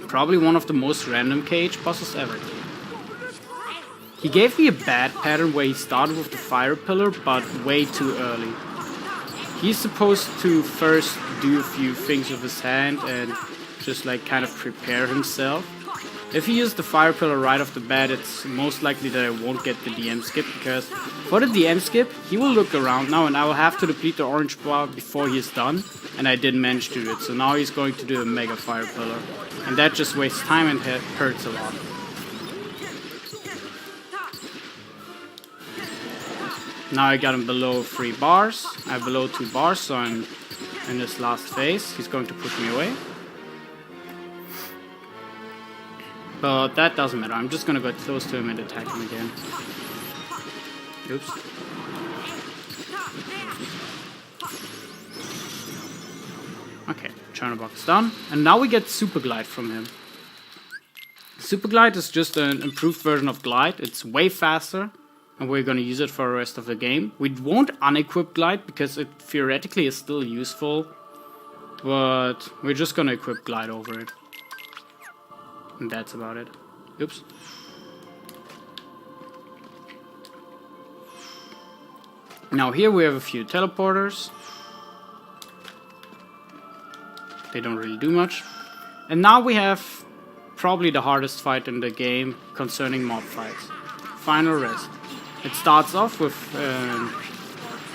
Probably one of the most random cage bosses ever. He gave me a bad pattern where he started with the fire pillar, but way too early. He's supposed to first do a few things with his hand and just like kind of prepare himself. If he uses the fire pillar right off the bat, it's most likely that I won't get the DM skip, because for the DM skip, he will look around now and I will have to deplete the orange bar before he's done, and I didn't manage to do it. So now he's going to do a mega fire pillar, and that just wastes time and hurts a lot. Now I got him below 3 bars. I have below 2 bars, so I'm in this last phase. He's going to push me away. But that doesn't matter. I'm just gonna get close to him and attack him again. Oops. Okay, Chernobog is done. And now we get Super Glide from him. Super Glide is just an improved version of Glide. It's way faster, and we're gonna use it for the rest of the game. We won't unequip Glide because it theoretically is still useful, but we're just gonna equip Glide over it. And that's about it. Oops. Now here we have a few teleporters. They don't really do much. And now we have probably the hardest fight in the game concerning mob fights. Final Rest. It starts off with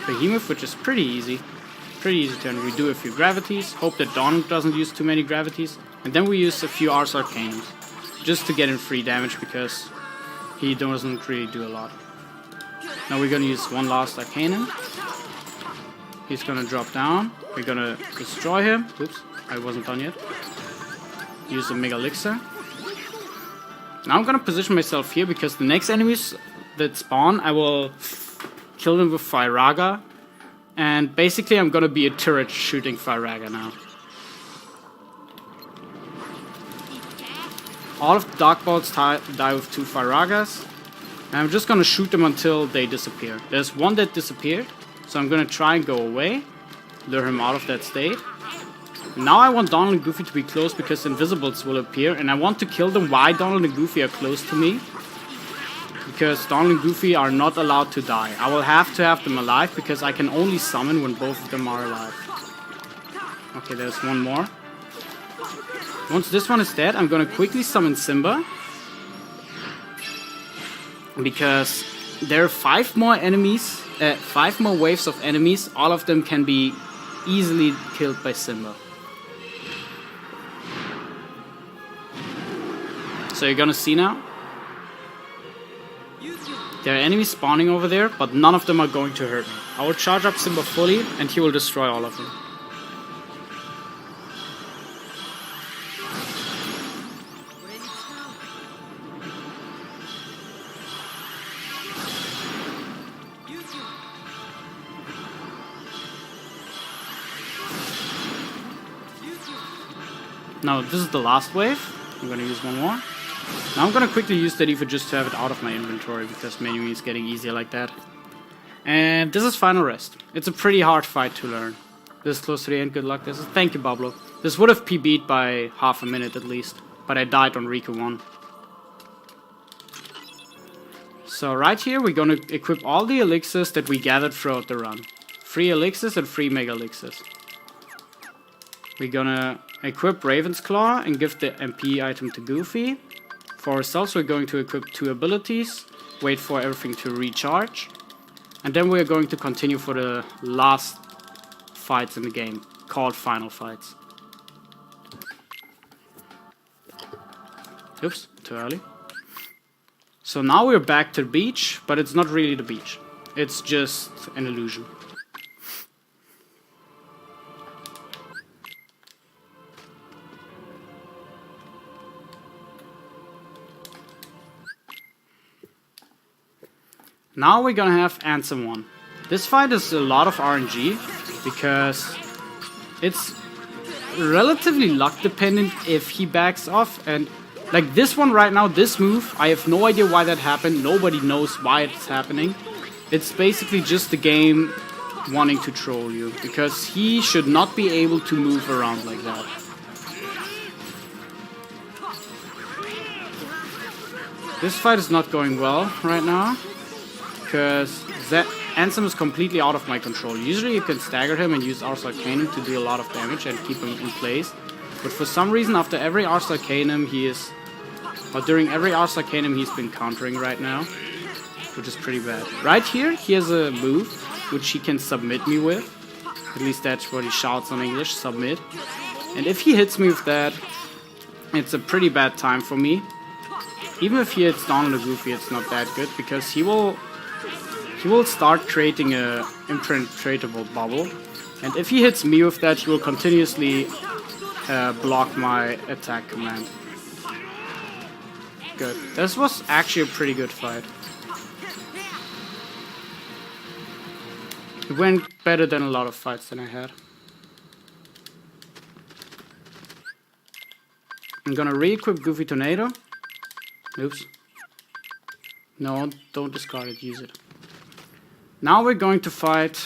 Behemoth, which is pretty easy. Pretty easy to redo a few gravities. Hope that Dawn doesn't use too many gravities. And then we use a few Ars Arcanums, just to get in free damage, because he doesn't really do a lot. Now we're gonna use one last Arcanum. He's gonna drop down. We're gonna destroy him. Oops, I wasn't done yet. Use the Mega Elixir. Now I'm gonna position myself here, because the next enemies that spawn, I will kill them with Firaga. And basically I'm gonna be a turret shooting Firaga now. All of the Dark Balls die with 2 Firagas. And I'm just gonna shoot them until they disappear. There's one that disappeared, so I'm gonna try and go away. Lure him out of that state. Now I want Donald and Goofy to be close, because invisibles will appear. And I want to kill them while Donald and Goofy are close to me, because Donald and Goofy are not allowed to die. I will have to have them alive, because I can only summon when both of them are alive. Okay, there's one more. Once this one is dead, I'm gonna quickly summon Simba, because there are 5 more enemies, 5 more waves of enemies. All of them can be easily killed by Simba. So you're gonna see now. There are enemies spawning over there, but none of them are going to hurt me. I will charge up Simba fully, and he will destroy all of them. Now this is the last wave. I'm gonna use one more. Now I'm gonna quickly use that Eva just to have it out of my inventory, because menu is getting easier like that. And this is Final Rest. It's a pretty hard fight to learn. This is close to the end. Good luck. Thank you, Pablo. This would have PB'd by half a minute at least, but I died on Riku 1. So right here we're gonna equip all the elixirs that we gathered throughout the run. 3 elixirs and 3 mega elixirs. We're gonna equip Raven's Claw and give the MP item to Goofy. For ourselves, we're going to equip 2 abilities, wait for everything to recharge, and then we're going to continue for the last fights in the game, called Final Fights. Oops, too early. So now we're back to the beach, but it's not really the beach. It's just an illusion. Now we're gonna have Ansem 1. This fight is a lot of RNG, because it's relatively luck dependent if he backs off, and like this one right now, this move, I have no idea why that happened, nobody knows why it's happening. It's basically just the game wanting to troll you, because he should not be able to move around like that. This fight is not going well right now, because Ansem is completely out of my control. Usually you can stagger him and use Ars Arcanum to do a lot of damage and keep him in place. But for some reason, after every Ars Arcanum, during every Ars Arcanum, he's been countering right now, which is pretty bad. Right here, he has a move which he can submit me with. At least that's what he shouts in English, submit. And if he hits me with that, it's a pretty bad time for me. Even if he hits down on the Goofy, it's not that good, because he will start creating a impenetratable bubble. And if he hits me with that, he will continuously block my attack command. Good. This was actually a pretty good fight. It went better than a lot of fights than I had. I'm gonna re-equip Goofy Tornado. Oops. No, don't discard it, use it. Now we're going to fight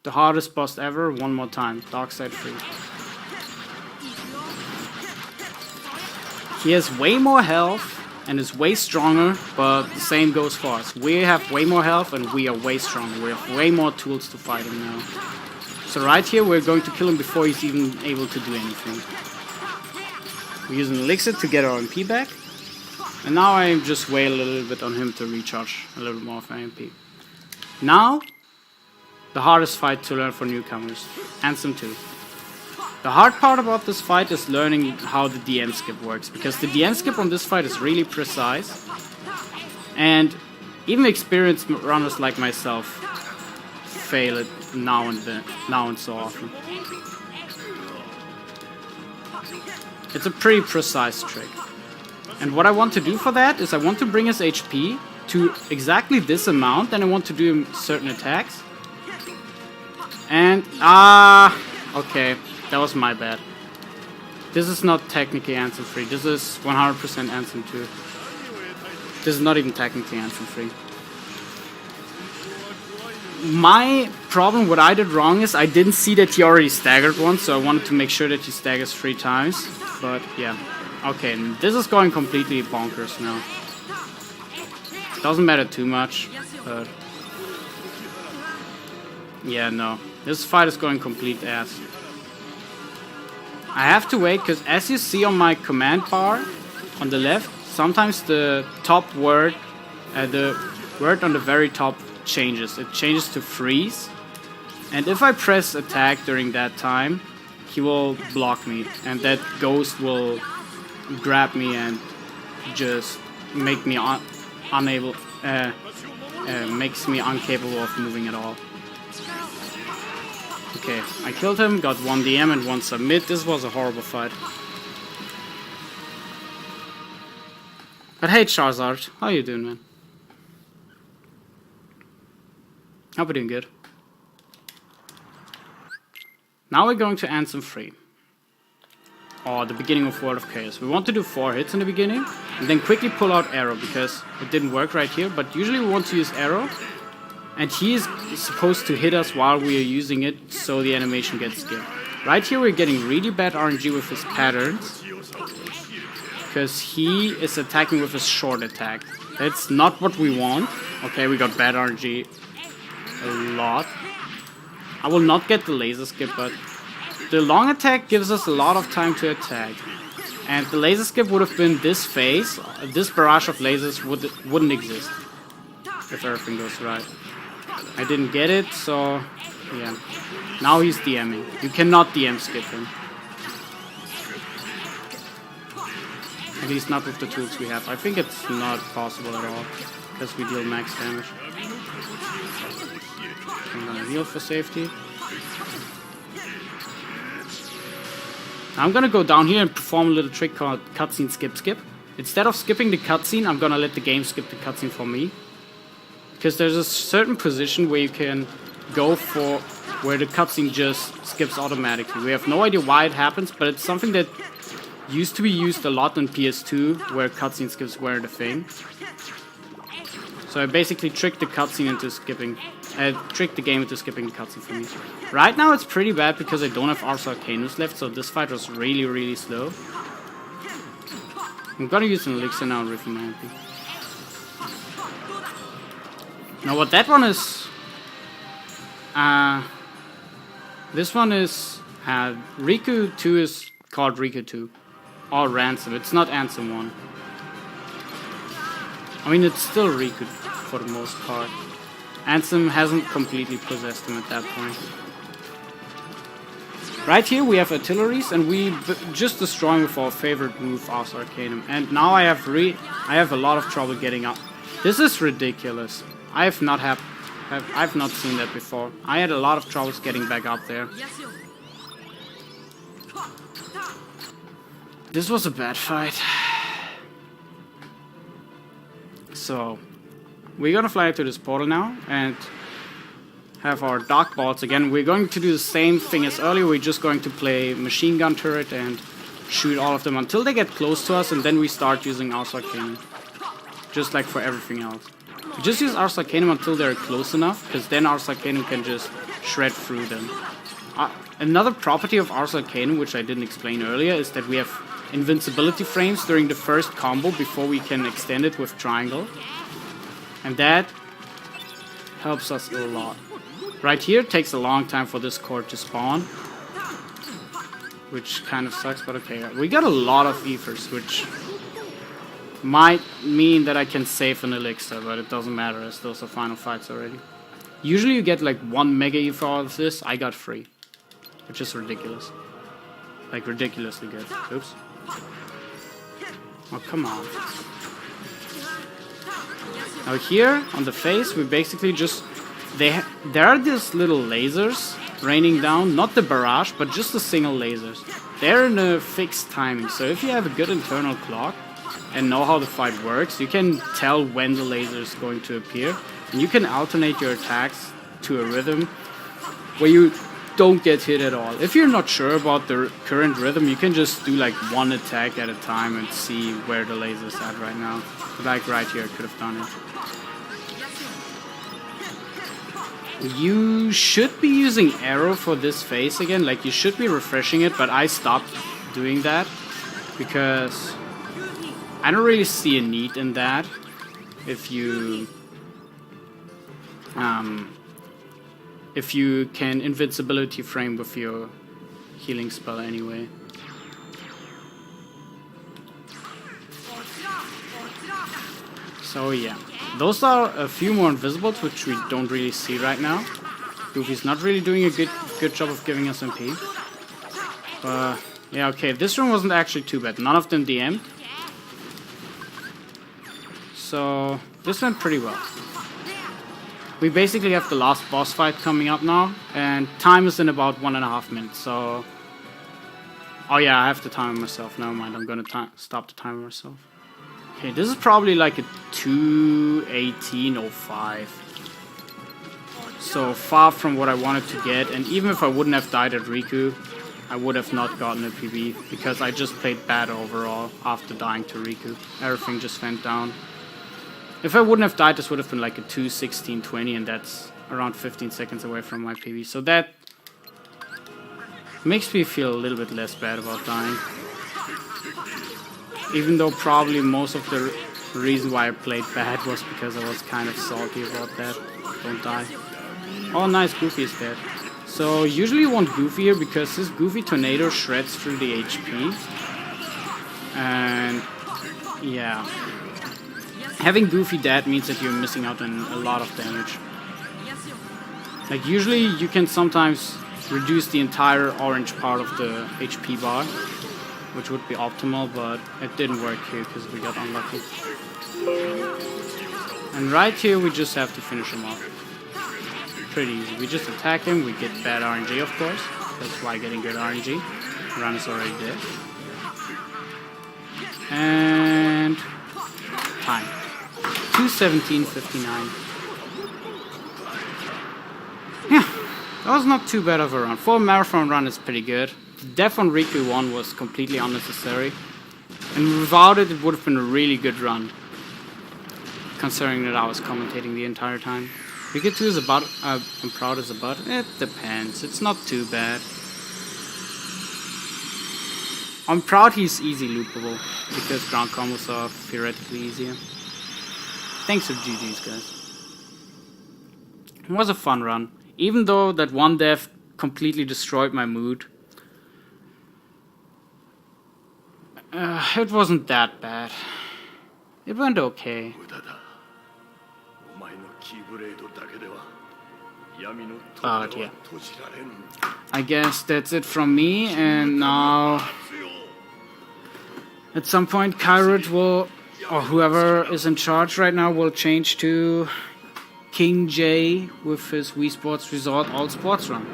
the hardest boss ever one more time, Darkside Free. He has way more health and is way stronger, but the same goes for us. We have way more health and we are way stronger. We have way more tools to fight him now. So right here we're going to kill him before he's even able to do anything. We're using Elixir to get our MP back. And now I just wait a little bit on him to recharge a little more of my MP. Now, the hardest fight to learn for newcomers, Ansem 2. The hard part about this fight is learning how the DM skip works, because the DM skip on this fight is really precise, and even experienced runners like myself fail it now and so often. It's a pretty precise trick. And what I want to do for that is I want to bring his HP to exactly this amount, and I want to do him certain attacks. And, okay, that was my bad. This is not technically Ansem free, this is 100% Ansem 2. This is not even technically Ansem free. My problem, what I did wrong is I didn't see that he already staggered once, so I wanted to make sure that he staggers 3 times. But, yeah. Okay, this is going completely bonkers now. Doesn't matter too much, but... yeah, no. This fight is going complete ass. I have to wait, because as you see on my command bar on the left, sometimes the top word, the word on the very top changes. It changes to freeze. And if I press attack during that time, he will block me. And that ghost will grab me and just make me unable, makes me incapable of moving at all. Okay, I killed him, got 1 DM and 1 submit. This was a horrible fight. But hey Charizard, how you doing, man? Hope you're doing good. Now we're going to Ansem 3. Or the beginning of World of Chaos. We want to do 4 hits in the beginning, and then quickly pull out Arrow, because it didn't work right here, but usually we want to use Arrow. And he is supposed to hit us while we are using it, so the animation gets skipped. Right here we're getting really bad RNG with his patterns, because he is attacking with his short attack. That's not what we want. Okay, we got bad RNG a lot. I will not get the laser skip, but the long attack gives us a lot of time to attack. And the laser skip would have been this phase. This barrage of lasers wouldn't exist if everything goes right. I didn't get it, so yeah. Now he's DMing. You cannot DM skip him. At least not with the tools we have. I think it's not possible at all, because we deal max damage. I'm gonna heal for safety. Now I'm gonna go down here and perform a little trick called cutscene skip. Instead of skipping the cutscene, I'm gonna let the game skip the cutscene for me. Because there's a certain position where you can go for where the cutscene just skips automatically. We have no idea why it happens, but it's something that used to be used a lot on PS2, where cutscene skips were the thing. So I basically tricked the cutscene into skipping, tricked the game into skipping the cutscene for me. Right now it's pretty bad because I don't have Ars Arcanus left, so this fight was really, really slow. I'm gonna use an elixir now and refill my MP. Now what that one is, this one is, Riku 2 is called Riku 2, or Ransom, it's not Ansem 1. I mean, it's still Riku for the most part. Ansem hasn't completely possessed him at that point. Right here we have artilleries, and we just destroy him with our favorite move, Ars Arcanum. And now I have a lot of trouble getting up. This is ridiculous. I've not seen that before. I had a lot of troubles getting back up there. This was a bad fight. So, we're gonna fly to this portal now and have our dark bolts again. We're going to do the same thing as earlier. We're just going to play machine gun turret and shoot all of them until they get close to us, and then we start using Ars Arcanum. Just like for everything else. We just use Ars Arcanum until they're close enough, because then Ars Arcanum can just shred through them. Another property of Ars Arcanum, which I didn't explain earlier, is that we have invincibility frames during the first combo before we can extend it with triangle. And that helps us a lot. Right here, it takes a long time for this core to spawn, which kind of sucks, but okay. We got a lot of ethers, which might mean that I can save an elixir, but it doesn't matter as those are final fights already. Usually you get like 1 mega ether out of this. I got 3, which is ridiculous. Like ridiculously good. Oops. Oh, come on. Now here, on the face, we basically just... there are these little lasers raining down, not the barrage, but just the single lasers. They're in a fixed timing, so if you have a good internal clock and know how the fight works, you can tell when the laser is going to appear. And you can alternate your attacks to a rhythm where you don't get hit at all. If you're not sure about the current rhythm, you can just do like 1 attack at a time and see where the laser's at right now. Like right here, I could have done it. You should be using arrow for this phase again, like you should be refreshing it, but I stopped doing that because I don't really see a need in that if you can invincibility frame with your healing spell anyway. So yeah, those are a few more invisibles which we don't really see right now. Goofy's not really doing a good job of giving us MP. But yeah, okay, this room wasn't actually too bad. None of them DM'd. So this went pretty well. We basically have the last boss fight coming up now, and time is in about 1.5 minutes, so... Oh yeah, I have to time myself, never mind, I'm gonna stop the timer myself. Okay, this is probably like a 2:18:05. So far from what I wanted to get, and even if I wouldn't have died at Riku, I would have not gotten a PB, because I just played bad overall after dying to Riku. Everything just went down. If I wouldn't have died, this would have been like a 2:16:20, and that's around 15 seconds away from my PB. So that makes me feel a little bit less bad about dying. Even though probably most of the reason why I played bad was because I was kind of salty about that. Don't die. Oh nice, Goofy is dead. So usually you want Goofy here because this Goofy Tornado shreds through the HP. And yeah. Having Goofy dead means that you're missing out on a lot of damage. Like usually you can sometimes reduce the entire orange part of the HP bar, which would be optimal, but it didn't work here because we got unlucky. And right here we just have to finish him off. Pretty easy. We just attack him, we get bad RNG of course. That's why getting good RNG. Run is already dead. And time. 2:17:59. Yeah, that was not too bad of a run. For a marathon run, it's pretty good. The death on Riku 1 was completely unnecessary. And without it, it would have been a really good run. considering that I was commentating the entire time. Wicket 2 is about, I'm proud as a butt. It depends. It's not too bad. I'm proud he's easy loopable, because ground combos are theoretically easier. Thanks for GG's, guys. It was a fun run. Even though that one death completely destroyed my mood. It wasn't that bad. It went okay. But yeah. I guess that's it from me, and now at some point Kyrut will, or whoever is in charge right now, will change to King J with his Wii Sports Resort All Sports Run.